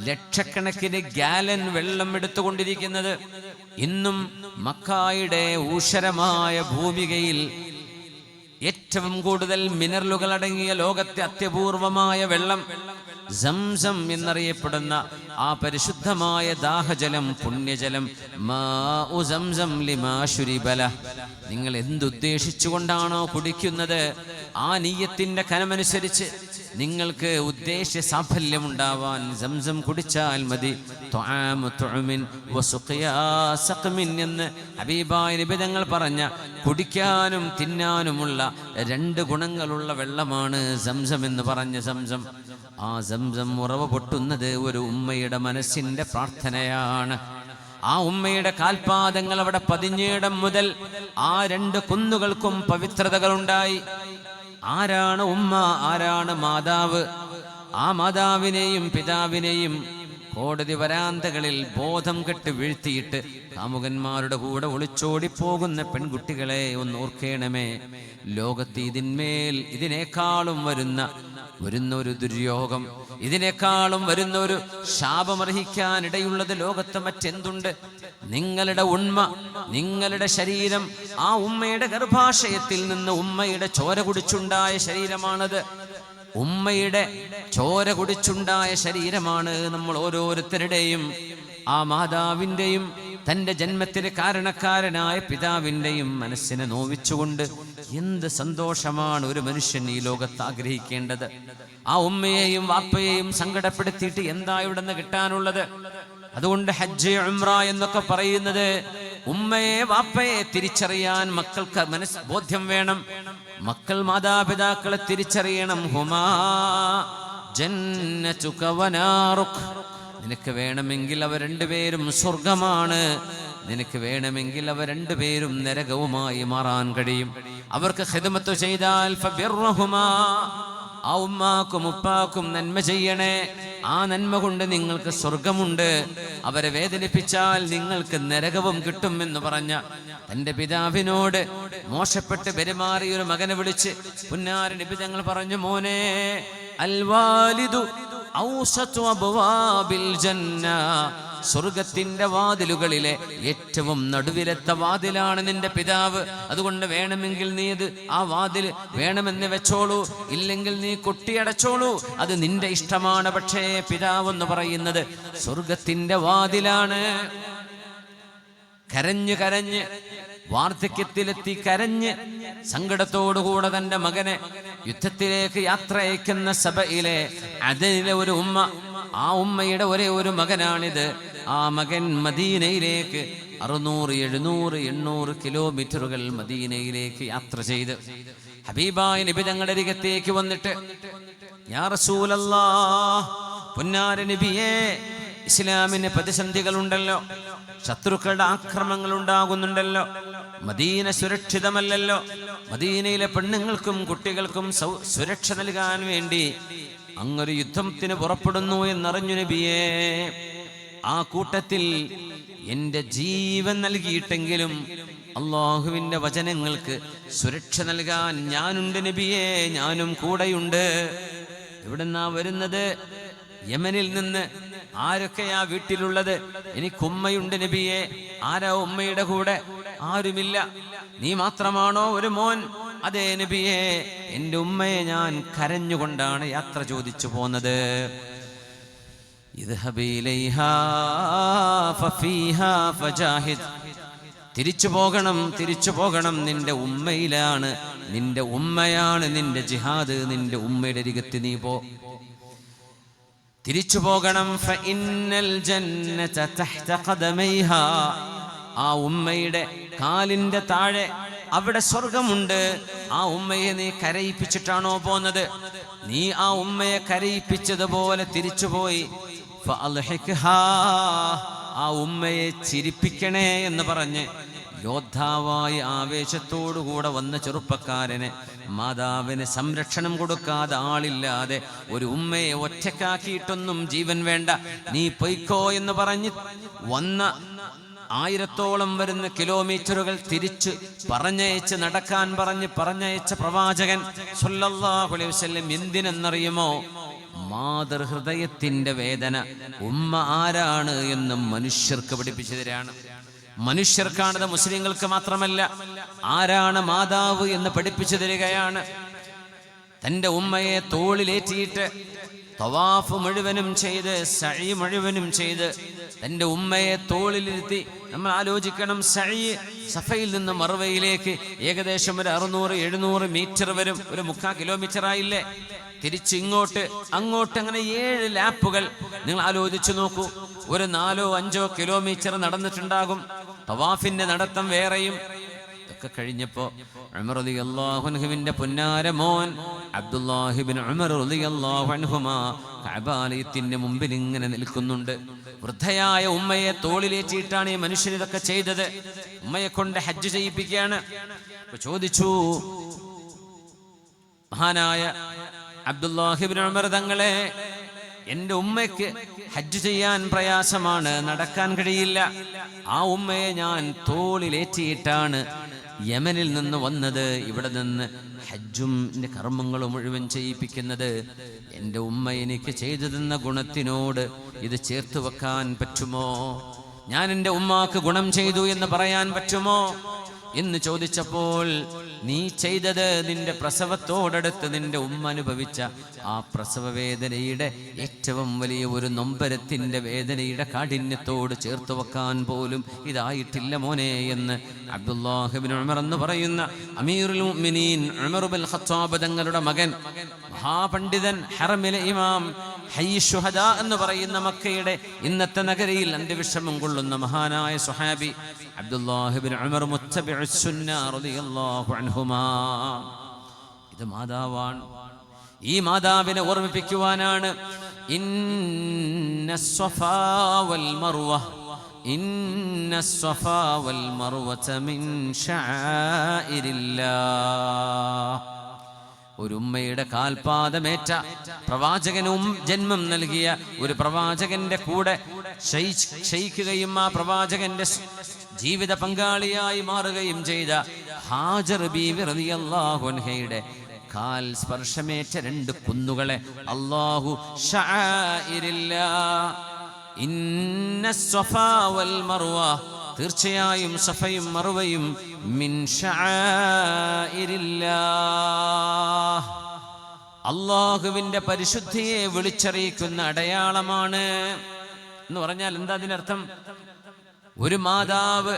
ലക്ഷക്കണക്കിന് ഗാലൻ വെള്ളം എടുത്തുകൊണ്ടിരിക്കുന്നത്. ഇന്നും മക്കായുടെ ഊഷരമായ ഭൂമികയിൽ ഏറ്റവും കൂടുതൽ മിനറലുകൾ അടങ്ങിയ ലോകത്തെ അത്യപൂർവമായ വെള്ളം സംസം എന്നറിയപ്പെടുന്ന ആ പരിശുദ്ധമായ ദാഹജലം, പുണ്യജലം, മാഉ സംസം ലിമാ ശുരിബല. നിങ്ങൾ എന്തുദ്ദേശിച്ചുകൊണ്ടാണോ കുടിക്കുന്നത്, ആ നീയത്തിന്റെ കനമനുസരിച്ച് നിങ്ങൾക്ക് ഉദ്ദേശ സാഫല്യമുണ്ടാവാൻ സംസം കുടിച്ചാൽ മതി. എന്ന് ഹബീബായ നബി തങ്ങൾ പറഞ്ഞ കുടിക്കാനും തിന്നാനുമുള്ള 2 ഗുണങ്ങളുള്ള വെള്ളമാണ് സംസം എന്ന് പറഞ്ഞ സംസം. ആ സംസം ഉറവ പൊട്ടുന്നത് ഒരു ഉമ്മയുടെ മനസ്സിന്റെ പ്രാർത്ഥനയാണ്. ആ ഉമ്മയുടെ കാൽപാദങ്ങൾ അവിടെ പതിഞ്ഞിടം മുതൽ ആ 2 കുന്നുകൾക്കും പവിത്രതകളുണ്ടായി. ആരാണ് ഉമ്മ, ആരാണ് മാതാവ്? ആ മാതാവിനെയും പിതാവിനെയും കോടതി വരാന്തകളിൽ ബോധം കെട്ട് വീഴ്ത്തിയിട്ട് കാമുകന്മാരുടെ കൂടെ ഒളിച്ചോടിപ്പോകുന്ന പെൺകുട്ടികളെ ഒന്ന് ഓർക്കേണമേ. ലോകത്ത് ഇതിനേക്കാളും വരുന്ന ഒരു ദുര്യോഗം, ഇതിനേക്കാളും വരുന്ന ഒരു ശാപമർഹിക്കാനിടയുള്ളത് ലോകത്ത് മറ്റെന്തുണ്ട്? നിങ്ങളുടെ ഉണ്മ, നിങ്ങളുടെ ശരീരം ആ ഉമ്മയുടെ ഗർഭാശയത്തിൽ നിന്ന് ഉമ്മയുടെ ചോര കുടിച്ചുണ്ടായ ശരീരമാണത്. ഉമ്മയുടെ ചോര കുടിച്ചുണ്ടായ ശരീരമാണ് നമ്മൾ ഓരോരുത്തരുടെയും. ആ മാതാവിൻ്റെയും തൻ്റെ ജന്മത്തിന് കാരണക്കാരനായ പിതാവിൻ്റെയും മനസ്സിനെ നോവിച്ചുകൊണ്ട് എന്ത് സന്തോഷമാണ് ഒരു മനുഷ്യൻ ഈ ലോകത്ത് ആഗ്രഹിക്കേണ്ടത്. ആ ഉമ്മയെയും വാപ്പയെയും സങ്കടപ്പെടുത്തിയിട്ട് എന്താ ഇവിടെ നിന്ന് കിട്ടാനുള്ളത്? അതുകൊണ്ട് ഹജ്ജ്, ഉംറ എന്നൊക്കെ പറയുന്നത് ഉമ്മയെ വാപ്പയെ തിരിച്ചറിയാൻ മക്കൾക്ക് ബോധ്യം വേണം. മക്കൾ മാതാപിതാക്കളെ തിരിച്ചറിയണം. ഹുമാ ജന്നതുക വനാറുക. നിനക്ക് വേണമെങ്കിൽ അവർ 2 പേരും സ്വർഗമാണ്, നിനക്ക് വേണമെങ്കിൽ അവർ 2 പേരും നരകവുമായി മാറാൻ കഴിയും. അവർക്ക് ഖിദ്മത്ത് ചെയ്താൽ ഫബിർഹുമാ, ആ ഉമ്മാക്കും ഉപ്പാക്കും നന്മ ചെയ്യണേ. ആ നന്മ കൊണ്ട് നിങ്ങൾക്ക് സ്വർഗമുണ്ട്. അവരെ വേദനിപ്പിച്ചാൽ നിങ്ങൾക്ക് നരകവും കിട്ടുമെന്ന് പറഞ്ഞ തന്റെ പിതാവിനോട് മോശപ്പെട്ട് പെരുമാറിയ ഒരു മകനെ വിളിച്ച് പുന്നാര നബി തങ്ങൾ പറഞ്ഞു, മോനെ, അൽ വാലിദു ഔസതു അബ്വാബിൽ ജന്ന, സ്വർഗത്തിന്റെ വാതിലുകളിലെ ഏറ്റവും നടുവിലത്തെ വാതിലാണ് നിന്റെ പിതാവ്. അതുകൊണ്ട് വേണമെങ്കിൽ നീ ആ വാതിൽ വേണമെന്ന് വെച്ചോളൂ, ഇല്ലെങ്കിൽ നീ കൊട്ടിയടച്ചോളൂ, അത് നിന്റെ ഇഷ്ടമാണ്. പക്ഷേ പിതാവ് എന്ന് പറയുന്നത് സ്വർഗത്തിന്റെ വാതിലാണ്. കരഞ്ഞ് കരഞ്ഞ് വാർദ്ധക്യത്തിലെത്തി കരഞ്ഞ് സങ്കടത്തോടുകൂടെ തന്റെ മകനെ യുദ്ധത്തിലേക്ക് യാത്ര അയക്കുന്ന സഭയിലെ അദനിലെ ഒരു ഉമ്മ, ആ ഉമ്മയുടെ ഒരേ ഒരു മകനാണിത്. ആ മകൻ മദീനയിലേക്ക് 600, 700, 800 കിലോമീറ്ററുകൾ മദീനയിലേക്ക് യാത്ര ചെയ്ത് ഹബീബായ നബി തങ്ങളുടെ അരികത്തേക്ക് വന്നിട്ട്, യാ റസൂലല്ലാഹ്, പൊന്നാര നബിയേ, ഇസ്ലാമിന് പ്രതിസന്ധികളുണ്ടല്ലോ, ശത്രുക്കളുടെ ആക്രമണങ്ങൾ ഉണ്ടാകുന്നുണ്ടല്ലോ, മദീന സുരക്ഷിതമല്ലല്ലോ, മദീനയിലെ പെണ്ണുങ്ങൾക്കും കുട്ടികൾക്കും സുരക്ഷ നൽകാൻ വേണ്ടി അങ്ങൊരു യുദ്ധത്തിന് പുറപ്പെടുന്നു എന്നറിഞ്ഞു നബിയേ. ആ കൂട്ടത്തിൽ എൻ്റെ ജീവൻ നൽകിയിട്ടെങ്കിലും അള്ളാഹുവിൻ്റെ വചനങ്ങൾക്ക് സുരക്ഷ നൽകാൻ ഞാനുണ്ട് നബിയേ, ഞാനും കൂടെയുണ്ട്. എവിടെന്നാ വരുന്നത്? യമനിൽ നിന്ന്. ആരൊക്കെയാ വീട്ടിലുള്ളത്? എനിക്ക് ഉമ്മയുണ്ട് നബിയെ. ആരാ ഉമ്മയുടെ കൂടെ? ആരുമില്ല. നീ മാത്രമാണോ ഒരു മോൻ? അതേ നബിയെ, എൻ്റെ ഉമ്മയെ ഞാൻ കരഞ്ഞുകൊണ്ടാണ് യാത്ര ചോദിച്ചു പോന്നത്. തിരിച്ചു പോകണം, തിരിച്ചു പോകണം. നിന്റെ ഉമ്മയിലാണ്, നിന്റെ ഉമ്മയാണ് നിന്റെ ജിഹാദ്. നിന്റെ ഉമ്മയുടെ അരികത്ത് നീ പോ, തിരിച്ചു പോകണം. ഫഇന്നൽ ജന്നത തഹ്ത ഖദമൈഹാ, ആ ഉമ്മയുടെ കാലിന്റെ താഴെ അവിടെ സ്വർഗമുണ്ട്. ആ ഉമ്മയെ നീ കരയിപ്പിച്ചിട്ടാണോ പോന്നത്? നീ ആ ഉമ്മയെ കരയിപ്പിച്ചതുപോലെ തിരിച്ചുപോയി ഫഅൽഹിഖ്ഹാ, ആ ഉമ്മയെ ചിരിപ്പിക്കണേ എന്ന് പറഞ്ഞ് യോദ്ധാവായി ആവേശത്തോടുകൂടെ വന്ന ചെറുപ്പക്കാരന്, മാതാവിന് സംരക്ഷണം കൊടുക്കാതെ, ആളില്ലാതെ ഒരു ഉമ്മയെ ഒറ്റക്കാക്കിയിട്ടൊന്നും ജീവൻ വേണ്ട, നീ പൊയ്ക്കോ എന്ന് പറഞ്ഞ് വന്ന 1000-ഓളം വരുന്ന കിലോമീറ്ററുകൾ തിരിച്ച് പറഞ്ഞയച്ച് നടക്കാൻ പറഞ്ഞ് പറഞ്ഞയച്ച പ്രവാചകൻ സല്ലല്ലാഹു അലൈഹി വസല്ലം എന്തിനെന്നറിയുമോ? മാതൃഹൃദയത്തിന്റെ വേദന ഉമ്മ ആരാണ് എന്നും മനുഷ്യർക്ക് പഠിപ്പിച്ചു തരാണ്. മനുഷ്യർക്കാണത്, മുസ്ലിങ്ങൾക്ക് മാത്രമല്ല. ആരാണ് മാതാവ് എന്ന് പഠിപ്പിച്ചു തരികയാണ്. തൻ്റെ ഉമ്മയെ തോളിലേറ്റിയിട്ട് തവാഫ് മുഴുവനും ചെയ്ത്, സഈ മുഴുവനും ചെയ്ത് തൻ്റെ ഉമ്മയെ തോളിലിരുത്തി. നമ്മൾ ആലോചിക്കണം, സഈ സഫയിൽ നിന്ന് മർവയിലേക്ക് ഏകദേശം ഒരു 600-700 മീറ്റർ വരും, ഒരു 3/4 കിലോമീറ്റർ ആയില്ലേ? തിരിച്ച് ഇങ്ങോട്ട് അങ്ങോട്ട് അങ്ങനെ 7 ലാപ്പുകൾ. നിങ്ങൾ ആലോചിച്ചു നോക്കൂ, ഒരു 4-5 കിലോമീറ്റർ നടന്നിട്ടുണ്ടാകും. തവാഫിന്റെ നടത്തം വേറെയും. ഒക്കെ കഴിഞ്ഞപ്പോ ഉമർ റളിയല്ലാഹു അൻഹുവിന്റെ പുന്നാര മോൻ അബ്ദുല്ലാഹി ഇബ്നു ഉമർ റളിയല്ലാഹു അൻഹുമാ കഅബാലയത്തിന്റെ മുമ്പിൽ ഇങ്ങനെ നിൽക്കുന്നുണ്ട്. വൃദ്ധയായ ഉമ്മയെ തോളിലേറ്റിയിട്ടാണ് ഈ മനുഷ്യൻ ഇതൊക്കെ ചെയ്തത്. ഉമ്മയെ കൊണ്ട് ഹജ്ജ് ചെയ്യിപ്പിക്കുകയാണ്. ചോദിച്ചു, മഹാനായ അബ്ദുല്ലാഹി ഇബ്നു ഉമർ തങ്ങളെ, എൻ്റെ ഉമ്മയ്ക്ക് ഹജ്ജ് ചെയ്യാൻ പ്രയാസമാണ്, നടക്കാൻ കഴിയില്ല. ആ ഉമ്മയെ ഞാൻ തോളിലേറ്റിയിട്ടാണ് യമനിൽ നിന്ന് വന്നത്, ഇവിടെ നിന്ന് ഹജ്ജും കർമ്മങ്ങളും മുഴുവൻ ചെയ്യിപ്പിക്കുന്നത്. എൻ്റെ ഉമ്മ എനിക്ക് ചെയ്തു തന്ന ഗുണത്തിനോട് ഇത് ചേർത്ത് വെക്കാൻ പറ്റുമോ? ഞാൻ എൻ്റെ ഉമ്മാക്ക് ഗുണം ചെയ്തു എന്ന് പറയാൻ പറ്റുമോ എന്ന് ചോദിച്ചപ്പോൾ, നീ ചെയ്തത് നിന്റെ പ്രസവത്തോടടുത്ത് നിന്റെ ഉമ്മ അനുഭവിച്ച ആ പ്രസവ വേദനയുടെ ഏറ്റവും വലിയ ഒരു നൊമ്പരത്തിന്റെ വേദനയുടെ കാഠിന്യത്തോട് ചേർത്ത് വെക്കാൻ പോലും ഇതായിട്ടില്ല മോനെ എന്ന് അബ്ദുല്ലാഹി ഇബ്നു ഉമർ എന്ന് പറയുന്ന അമീറുൽ മുഅ്മിനീൻ ഉമർ ഇബ്നുൽ ഖത്താബ് തങ്ങളുടെ മകൻ, മഹാപണ്ഡിതൻ, ഹറമിലെ ഇമാം, ഹയ്യ് ശുഹദാ എന്ന് പറയുന്ന മക്കയുടെ ഇന്നത്തെ നഗരിയിൽ അന്ത്യവിഷമം കൊള്ളുന്ന മഹാനായ സ്വഹാബി അബ്ദുല്ലാഹി ഇബ്നു ഉമർ മുത്തബിഉസ് സുന്ന റളിയല്ലാഹു അൻഹുമാ. ഇത് മാതാവാണ്. ഈ മാതാവിനെ ഓർമ്മിപ്പിക്കുവാനാണ് ഇന്നസ്സഫാ വൽ മർവ, ഇന്നസ്സഫാ വൽ മർവത മിൻ ശആഇരില്ലാഹ്. ഒരു ഉമ്മയുടെ കാൽപാദമേറ്റ പ്രവാചകനും ജന്മം നൽകിയ ഒരു പ്രവാചകന്റെ കൂടെ ശയിക്കുകയും ആ പ്രവാചകന്റെ ജീവിത പങ്കാളിയായി മാറുകയും ചെയ്ത ഹാജർ ബീവി റളിയല്ലാഹു അൻഹയുടെ കാൽ സ്പർശമേറ്റ 2 കുന്നുകളെ അല്ലാഹു ശആഇരില്ലാ ഇന്ന സ്വഫാ വൽ മർവ തീർച്ചയായും സഫയും മർവയും മിൻ ശആഇരില്ലാഹ് അല്ലാഹുവിന്റെ പരിശുദ്ധിയെ വിളിച്ചറിയിക്കുന്ന അടയാളമാണ് എന്ന് പറഞ്ഞാൽ എന്താ അതിനർത്ഥം? ഒരു മാതാവ്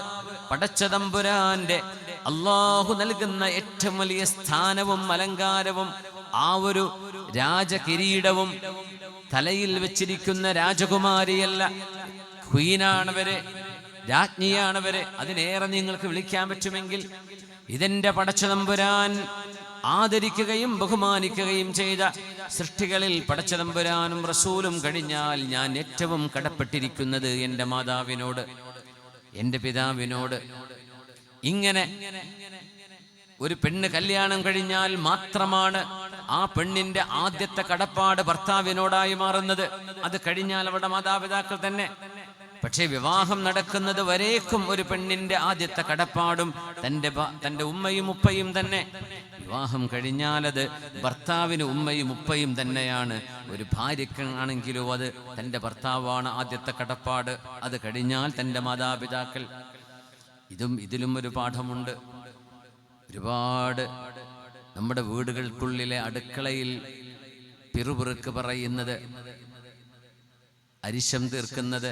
പടച്ചതമ്പുരാന്റെ അല്ലാഹു നൽകുന്ന ഏറ്റവും വലിയ സ്ഥാനവും അലങ്കാരവും ആ ഒരു രാജകിരീടവും തലയിൽ വെച്ചിരിക്കുന്ന രാജകുമാരിയല്ല, ക്വീനാണവര്, രാജ്ഞിയാണവര്. അതിനേറെ നിങ്ങൾക്ക് വിളിക്കാൻ പറ്റുമെങ്കിൽ ഇതെന്റെ പടച്ചതമ്പുരാൻ ആദരിക്കുകയും ബഹുമാനിക്കുകയും ചെയ്ത സൃഷ്ടികളിൽ പടച്ചതമ്പുരാനും റസൂലും കഴിഞ്ഞാൽ ഞാൻ ഏറ്റവും കടപ്പെട്ടിരിക്കുന്നത് എൻ്റെ മാതാവിനോട്, എൻ്റെ പിതാവിനോട്. ഇങ്ങനെ ഒരു പെണ്ണ് കല്യാണം കഴിഞ്ഞാൽ മാത്രമാണ് ആ പെണ്ണിന്റെ ആദ്യത്തെ കടപ്പാട് ഭർത്താവിനോടായി മാറുന്നത്. അത് കഴിഞ്ഞാൽ അവരുടെ മാതാപിതാക്കൾ തന്നെ. പക്ഷേ വിവാഹം നടക്കുന്നത് വരേക്കും ഒരു പെണ്ണിന്റെ ആദ്യത്തെ കടപ്പാടും തൻ്റെ ഉമ്മയും ഉപ്പയും തന്നെ. വിവാഹം കഴിഞ്ഞാൽ അത് ഭർത്താവിന് ഉമ്മയും ഉപ്പയും തന്നെയാണ്. ഒരു ഭാര്യക്കാണെങ്കിലോ അത് തൻ്റെ ഭർത്താവാണ് ആദ്യത്തെ കടപ്പാട്. അത് കഴിഞ്ഞാൽ തൻ്റെ മാതാപിതാക്കൾ. ഇതിലും ഒരു പാഠമുണ്ട്. ഒരുപാട് നമ്മുടെ വീടുകൾക്കുള്ളിലെ അടുക്കളയിൽ പിറുപിറുക്ക് പറയുന്നത്, അരിശം തീർക്കുന്നത്,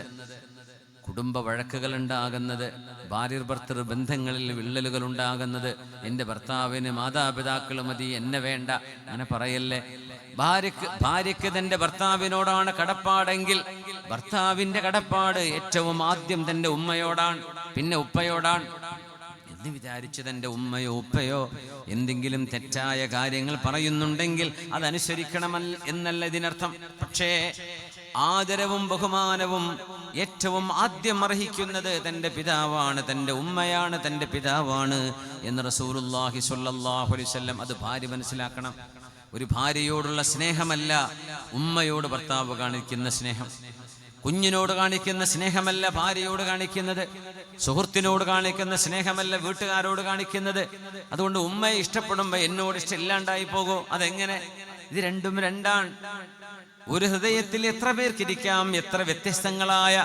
കുടുംബ വഴക്കുകൾ ഉണ്ടാകുന്നത്, ഭാര്യ ഭർത്തൃ ബന്ധങ്ങളിൽ വിള്ളലുകൾ ഉണ്ടാകുന്നത്, എൻ്റെ ഭർത്താവിന് മാതാപിതാക്കൾ മതി, എന്നെ വേണ്ട, അങ്ങനെ പറയല്ലേ. ഭാര്യയ്ക്ക് തൻ്റെ ഭർത്താവിനോടാണ് കടപ്പാടെങ്കിൽ ഭർത്താവിൻ്റെ കടപ്പാട് ഏറ്റവും ആദ്യം തൻ്റെ ഉമ്മയോടാണ്, പിന്നെ ഉപ്പയോടാണ് എന്ന് വിചാരിച്ച് തൻ്റെ ഉമ്മയോ ഉപ്പയോ എന്തെങ്കിലും തെറ്റായ കാര്യങ്ങൾ പറയുന്നുണ്ടെങ്കിൽ അതനുസരിക്കണമെന്ന് എന്നല്ല ഇതിനർത്ഥം. പക്ഷേ ആദരവും ബഹുമാനവും ഏറ്റവും ആദ്യം അർഹിക്കുന്നത് തൻ്റെ പിതാവാണ്, തൻ്റെ ഉമ്മയാണ്, തൻ്റെ പിതാവാണ് എന്ന് റസൂലുള്ളാഹി സ്വല്ലല്ലാഹു അലൈഹി വസല്ലം. അത് ഭാര്യ മനസ്സിലാക്കണം. ഒരു ഭാര്യയോടുള്ള സ്നേഹമല്ല ഉമ്മയോട് ഭർത്താവ് കാണിക്കുന്ന സ്നേഹം. കുഞ്ഞിനോട് കാണിക്കുന്ന സ്നേഹമല്ല ഭാര്യയോട് കാണിക്കുന്നത്. സുഹൃത്തിനോട് കാണിക്കുന്ന സ്നേഹമല്ല വീട്ടുകാരോട് കാണിക്കുന്നത്. അതുകൊണ്ട് ഉമ്മയെ ഇഷ്ടപ്പെടുമ്പോൾ എന്നോട് ഇഷ്ടമില്ലാണ്ടായി പോകോ? അതെങ്ങനെ? ഇത് രണ്ടും രണ്ടാണ്. ഒരു ഹൃദയത്തിൽ എത്ര പേർക്കിരിക്കാം, എത്ര വ്യത്യസ്തങ്ങളായ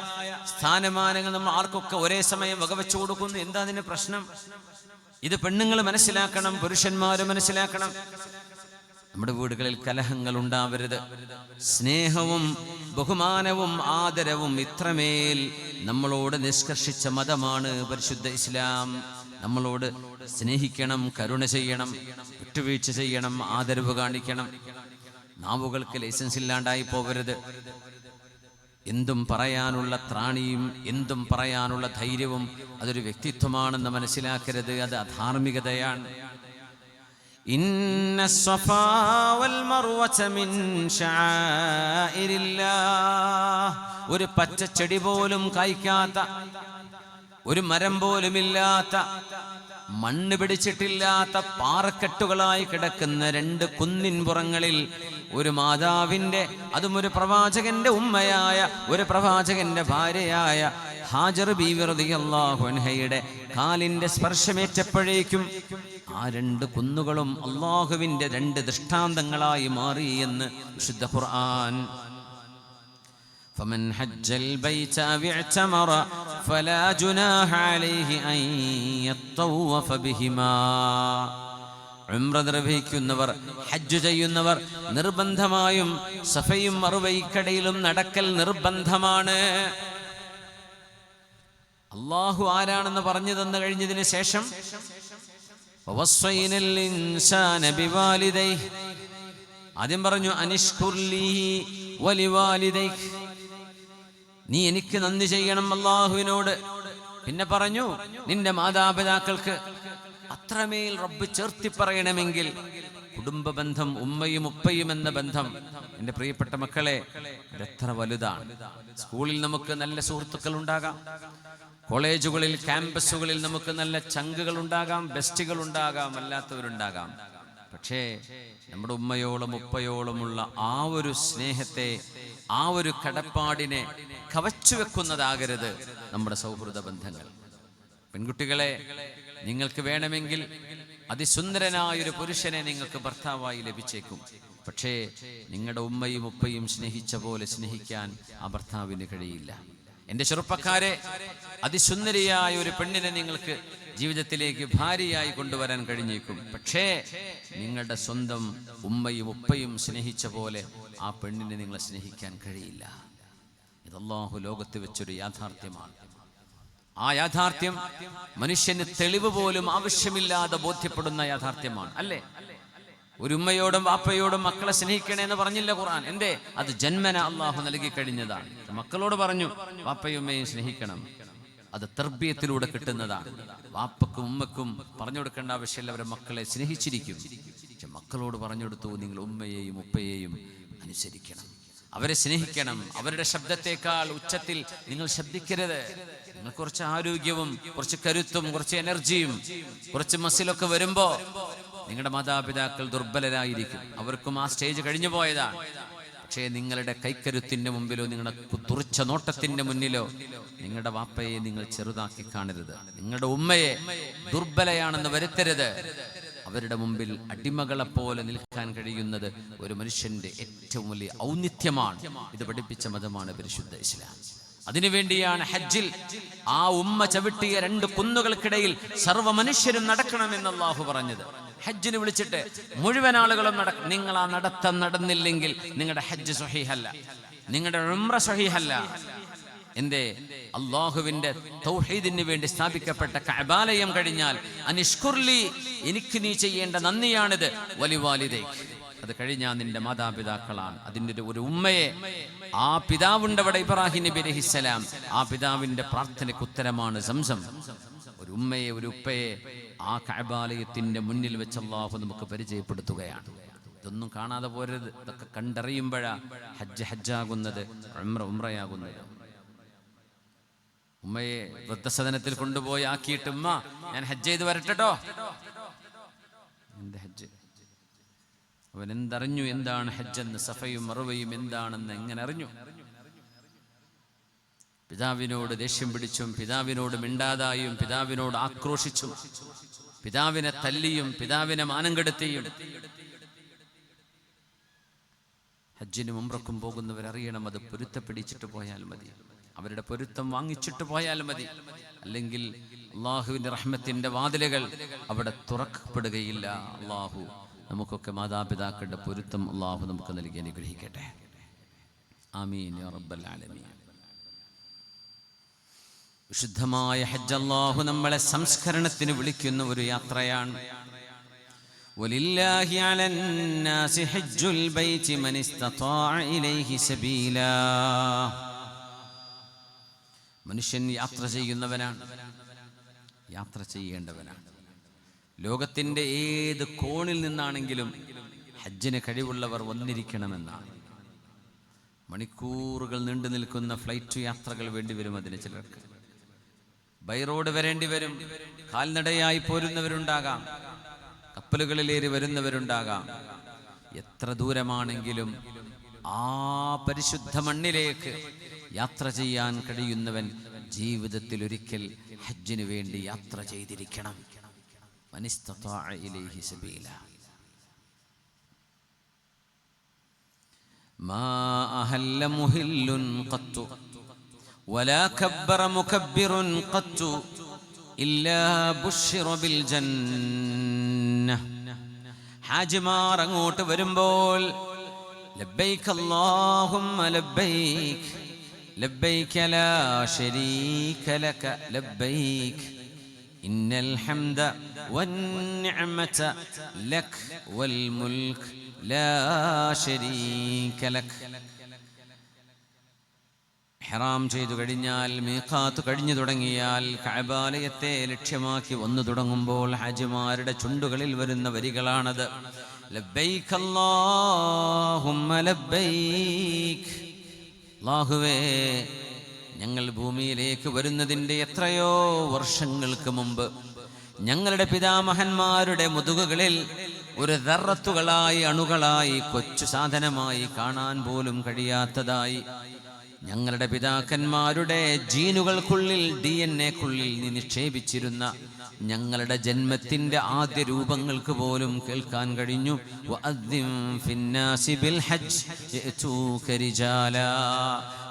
സ്ഥാനമാനങ്ങൾ നമ്മൾ ആർക്കൊക്കെ ഒരേ സമയം വകവെച്ചു കൊടുക്കുന്നു. എന്താ അതിന് പ്രശ്നം? ഇത് പെണ്ണുങ്ങൾ മനസ്സിലാക്കണം, പുരുഷന്മാര് മനസ്സിലാക്കണം. നമ്മുടെ വീടുകളിൽ കലഹങ്ങൾ ഉണ്ടാവരുത്. സ്നേഹവും ബഹുമാനവും ആദരവും ഇത്രമേൽ നമ്മളോട് നിഷ്കർഷിച്ച മതമാണ് പരിശുദ്ധ ഇസ്ലാം. നമ്മളോട് സ്നേഹിക്കണം, കരുണ ചെയ്യണം, വിട്ടുവീഴ്ച ചെയ്യണം, ആദരവ് കാണിക്കണം. നാവുകൾക്ക് ലൈസൻസ് ഇല്ലാണ്ടായി പോകരുത്. എന്തും പറയാനുള്ള ത്രാണിയും എന്തും പറയാനുള്ള ധൈര്യവും അതൊരു വ്യക്തിത്വമാണെന്ന് മനസ്സിലാക്കരുത്. അത് അധാർമികതയാണ്. ഇന്ന സ്വഫാ വൽ മർവത മിൻ ശആഇരില്ലാഹ്. ഒരു പച്ചച്ചെടി പോലും കായ്ക്കാത്ത, ഒരു മരം പോലുമില്ലാത്ത, മണ്ണ് പിടിച്ചിട്ടില്ലാത്ത പാറക്കെട്ടുകളായി കിടക്കുന്ന 2 കുന്നിൻ പുറങ്ങളിൽ ഒരു മാതാവിൻ്റെ, അതും ഒരു പ്രവാചകന്റെ ഉമ്മയായ, ഒരു പ്രവാചകന്റെ ഭാര്യയായ ഹാജർ ബീവി റളിയല്ലാഹു അൻഹയുടെ കാലിന്റെ സ്പർശമേറ്റപ്പോഴേക്കും ആ 2 കുന്നുകളും അള്ളാഹുവിന്റെ 2 ദൃഷ്ടാന്തങ്ങളായി മാറി എന്ന് വിശുദ്ധ ഖുർആൻ. فمن حج البيت أو اعتمر فلا جناح عليه أن يطوف بهما. ഉംറ നിർവഹിക്കുന്നവർ, ഹജ്ജ് ചെയ്യുന്നവർ നിർബന്ധമായും സഫയും മറുവയ്ക്കടയിലും നടക്കൽ നിർബന്ധമാണ്. അള്ളാഹു ആരാണെന്ന് പറഞ്ഞു തന്നു കഴിഞ്ഞതിന് ശേഷം ആദ്യം പറഞ്ഞു അനിഷ്കുർ ലീ വലിവാലിദൈക്, നീ എനിക്ക് നന്ദി ചെയ്യണം അള്ളാഹുവിനോട്. പിന്നെ പറഞ്ഞു നിന്റെ മാതാപിതാക്കൾക്ക്. അത്രമേൽ റബ്ബ് ചേർത്തി പറയണമെങ്കിൽ കുടുംബ ബന്ധം, ഉമ്മയും ഉപ്പയും എന്ന ബന്ധം, എൻ്റെ പ്രിയപ്പെട്ട മക്കളെ, ഇതെത്ര വലുതാണ്. സ്കൂളിൽ നമുക്ക് നല്ല സുഹൃത്തുക്കൾ ഉണ്ടാകാം, കോളേജുകളിൽ ക്യാമ്പസുകളിൽ നമുക്ക് നല്ല ചങ്കുകൾ ഉണ്ടാകാം, ബെസ്റ്റുകൾ ഉണ്ടാകാം, അല്ലാത്തവരുണ്ടാകാം. പക്ഷേ നമ്മുടെ ഉമ്മയോളം ഉപ്പയോളമുള്ള ആ ഒരു സ്നേഹത്തെ, ആ ഒരു കടപ്പാടിനെ കവച്ചു വെക്കുന്നതാകരുത് നമ്മുടെ സൗഹൃദ ബന്ധങ്ങൾ. പെൺകുട്ടികളെ, നിങ്ങൾക്ക് വേണമെങ്കിൽ അതിസുന്ദരനായൊരു പുരുഷനെ നിങ്ങൾക്ക് ഭർത്താവായി ലഭിച്ചേക്കും. പക്ഷേ നിങ്ങളുടെ ഉമ്മയും ഉപ്പയും സ്നേഹിച്ച പോലെ സ്നേഹിക്കാൻ ആ ഭർത്താവിന് കഴിയില്ല. എൻ്റെ ചെറുപ്പക്കാരെ, അതിസുന്ദരിയായ ഒരു പെണ്ണിനെ നിങ്ങൾക്ക് ജീവിതത്തിലേക്ക് ഭാര്യയായി കൊണ്ടുവരാൻ കഴിഞ്ഞേക്കും. പക്ഷേ നിങ്ങളുടെ സ്വന്തം ഉമ്മയും ഉപ്പയും സ്നേഹിച്ച പോലെ ആ പെണ്ണിനെ നിങ്ങളെ സ്നേഹിക്കാൻ കഴിയില്ല. ഇത് അല്ലാഹു ലോകത്ത് വെച്ചൊരു യാഥാർത്ഥ്യമാണ്. ആ യാഥാർത്ഥ്യം മനുഷ്യന് തെളിവ് പോലും ആവശ്യമില്ലാതെ ബോധ്യപ്പെടുന്ന യാഥാർത്ഥ്യമാണ്, അല്ലേ? ഒരു ഉമ്മയോടും വാപ്പയോടും മക്കളെ സ്നേഹിക്കണേ എന്ന് പറഞ്ഞില്ല ഖുർആൻ. എന്തേ? അത് ജന്മന അള്ളാഹു നൽകി കഴിഞ്ഞതാണ്. മക്കളോട് പറഞ്ഞു വാപ്പയും ഉമ്മയും സ്നേഹിക്കണം. അത് തർബിയത്തിലൂടെ കിട്ടുന്നതാണ്. വാപ്പക്കും ഉമ്മക്കും പറഞ്ഞു കൊടുക്കേണ്ട ആവശ്യമില്ല, അവരെ മക്കളെ സ്നേഹിച്ചിരിക്കും. പക്ഷെ മക്കളോട് പറഞ്ഞു കൊടുത്തു, നിങ്ങൾ ഉമ്മയെയും ഉപ്പയെയും അനുസരിക്കണം, അവരെ സ്നേഹിക്കണം. അവരുടെ ശബ്ദത്തെക്കാൾ ഉച്ചത്തിൽ നിങ്ങൾ ശബ്ദിക്കരുത്. നിങ്ങൾ കുറച്ച് ആരോഗ്യവും കുറച്ച് കരുത്തും കുറച്ച് എനർജിയും കുറച്ച് മസിലൊക്കെ വരുമ്പോ നിങ്ങളുടെ മാതാപിതാക്കൾ ദുർബലരായിരിക്കും. അവർക്കും ആ സ്റ്റേജ് കഴിഞ്ഞു പോയതാണ്. പക്ഷേ നിങ്ങളുടെ കൈക്കരുത്തിന്റെ മുമ്പിലോ നിങ്ങളുടെ തുറിച്ച നോട്ടത്തിന്റെ മുന്നിലോ നിങ്ങളുടെ വാപ്പയെ നിങ്ങൾ ചെറുതാക്കി കാണരുത്. നിങ്ങളുടെ ഉമ്മയെ ദുർബലയാണെന്ന് വരുത്തരുത്. അവരുടെ മുമ്പിൽ അടിമകളെ പോലെ നിൽക്കാൻ കഴിയുന്നത് ഒരു മനുഷ്യന്റെ ഏറ്റവും വലിയ ഔന്നിത്യമാണ്. ഇത് പഠിപ്പിച്ച മതമാണ് പരിശുദ്ധ ഇസ്ലാം. അതിനുവേണ്ടിയാണ് ഹജ്ജിൽ ആ ഉമ്മ ചവിട്ടിയ 2 കുന്നുകൾക്കിടയിൽ സർവ്വ മനുഷ്യരും നടക്കണമെന്ന് അല്ലാഹു പറഞ്ഞത്. ഹജ്ജിന് വിളിച്ചിട്ട് മുഴുവൻ ആളുകളും നിങ്ങൾ ആ നടത്തം നടന്നില്ലെങ്കിൽ നിങ്ങളുടെ ഹജ്ജ് സ്വഹീഹല്ല, നിങ്ങളുടെ ഉംറ സ്വഹീഹല്ല. എന്തേ? അല്ലാഹുവിന്റെ തൗഹീദിന് വേണ്ടി സ്ഥാപിക്കപ്പെട്ട കഅബാലയം കഴിഞ്ഞാൽ അനിഷ്കുർലി, എനിക്ക് നീ ചെയ്യേണ്ട നന്ദിയാണിത്, വലിവാലിദൈക്, അത് കഴിഞ്ഞാൽ നിന്റെ മാതാപിതാക്കളാണ്. അതിൻ്റെ ഒരു ഉമ്മയെ, ആ പിതാവുണ്ട് അവിടെ, ഇബ്രാഹിം നബി അലൈഹിസ്സലാം, ആ പിതാവിന്റെ പ്രാർത്ഥനയ്ക്ക് ഉത്തരമാണ് സംസം. ഒരു ഉമ്മയെ ഒരു ഉപ്പയെ ആ കഅബാലയത്തിന്റെ മുന്നിൽ വെച്ച് അല്ലാഹു നമുക്ക് പരിചയപ്പെടുത്തുകയാണ്. ഇതൊന്നും കാണാതെ പോരരുത്. ഇതൊക്കെ കണ്ടറിയുമ്പോഴാ ഹജ്ജ് ഹജ്ജാകുന്നത്, ഉംറ ഉംറയാകുന്നത്. ഉമ്മയെ വൃദ്ധസദനത്തിൽ കൊണ്ടുപോയി ആക്കിയിട്ട്, ഉമ്മ ഞാൻ ഹജ്ജ് ചെയ്ത് വരട്ടോ. എന്ത് ഹജ്ജ്? അവൻ എന്തറിഞ്ഞു എന്താണ് ഹജ്ജെന്ന്, സഫയും മറുവയും എന്താണെന്ന് എങ്ങനെ അറിഞ്ഞു? പിതാവിനോട് ദേഷ്യം പിടിച്ചും പിതാവിനോട് മിണ്ടാതായും പിതാവിനോട് ആക്രോശിച്ചും പിതാവിനെ തല്ലിയും പിതാവിനെ മാനം കെടുത്തിയും. ഹജ്ജിനും ഉംറക്കും പോകുന്നവരറിയണം, അത് പൊരുത്തപ്പിടിച്ചിട്ട് പോയാൽ മതി, അവരുടെ പൊരുത്തം വാങ്ങിച്ചിട്ട് പോയാൽ മതി. അല്ലെങ്കിൽ അള്ളാഹുവിന്റെ റഹ്മത്തിന്റെ വാതിലുകൾ അവിടെ തുറക്കപ്പെടുകയില്ല. അള്ളാഹു നമുക്കൊക്കെ മാതാപിതാക്കളുടെ പൊരുത്തം അള്ളാഹു നമുക്ക് നൽകി അനുഗ്രഹിക്കട്ടെ. ആമീൻ യാ റബ്ബൽ ആലമീൻ. വിശുദ്ധമായ ഹജ്ജ് അല്ലാഹു നമ്മളെ സംസ്കരണത്തിന് വിളിക്കുന്ന ഒരു യാത്രയാണ്. വലില്ലാഹി അലന്നാസി ഹജ്ജുൽ ബൈതി മൻ ഇസ്തതാഅ ഇലൈഹി സബീലാ. മനുഷ്യൻ യാത്ര ചെയ്യുന്നവനാണ്, യാത്ര ചെയ്യേണ്ടവനാണ്. ലോകത്തിന്റെ ഏത് കോണിൽ നിന്നാണെങ്കിലും ഹജ്ജിന് കഴിവുള്ളവർ വന്നിരിക്കണമെന്നാണ്. മണിക്കൂറുകൾ നീണ്ടു നിൽക്കുന്ന ഫ്ലൈറ്റ് യാത്രകൾ വേണ്ടിവരും അതിന്. ചിലർക്ക് ബൈ റോഡ് വരേണ്ടി വരും. കാൽനടയായി പോരുന്നവരുണ്ടാകാം, കപ്പലുകളിലേറി വരുന്നവരുണ്ടാകാം. എത്ര ദൂരമാണെങ്കിലും ആ പരിശുദ്ധ മണ്ണിലേക്ക് യാത്ര ചെയ്യാൻ കഴിയുന്നവൻ ജീവിതത്തിൽ ഒരിക്കൽ ഹജ്ജിന് വേണ്ടി യാത്ര ചെയ്തിരിക്കണം. മൻ ഇസ്തതാഅ ഇലൈഹി സബീലാ. മാ അഹല്ല മുഹില്ലുൻ ഖത്തു വലാ കബ്ബറ മുകബ്ബിറുൻ ഖത്തു ഇല്ലാ ബുശ്ശിറ ബിൽ ജന്നഹ്. ഹാജിമാർ അങ്ങോട്ട് വരുമ്പോൾ ലബ്ബൈക അല്ലാഹുമ്മ ലബ്ബൈക ലബ്ബൈക ലാ ശരീക ലക ലബ്ബൈക ഇന്നൽ ഹംദ വന്നിഅമത ലക വൽ മുൽക് ലാ ശരീക ലക. ഇഹ്റാം ചെയ്തു കഴിഞ്ഞാൽ, മീഖാത്ത് കഴിഞ്ഞു തുടങ്ങിയാൽ, കഅബാലയത്തെ ലക്ഷ്യമാക്കി വന്നു തുടങ്ങുമ്പോൾ ഹാജിമാരുടെ ചുണ്ടുകളിൽ വരുന്ന വരികളാണത്. ലബ്ബൈക അല്ലാഹുമ്മ ലബ്ബൈക. അല്ലാഹുവേ, ഞങ്ങൾ ഭൂമിയിലേക്ക് വരുന്നതിൻ്റെ എത്രയോ വർഷങ്ങൾക്ക് മുമ്പ് ഞങ്ങളുടെ പിതാമഹന്മാരുടെ മുതുകുകളിൽ ഒരു ദർറത്തുകളായി, അണുകളായി, കൊച്ചു സാധനമായി, കാണാൻ പോലും കഴിയാത്തതായി ഞങ്ങളുടെ പിതാക്കന്മാരുടെ ജീനുകൾക്കുള്ളിൽ, DNA ക്കുള്ളിൽ നീ നിക്ഷേപിച്ചിരുന്ന ഞങ്ങളുടെ ജന്മത്തിന്റെ ആദ്യ രൂപങ്ങൾക്ക് പോലും കേൾക്കാൻ കഴിഞ്ഞു. വഅദ്ദിം ഫിന്നാസി ബിൽ ഹജ്ജ് യഅതൂക റിജാലാ.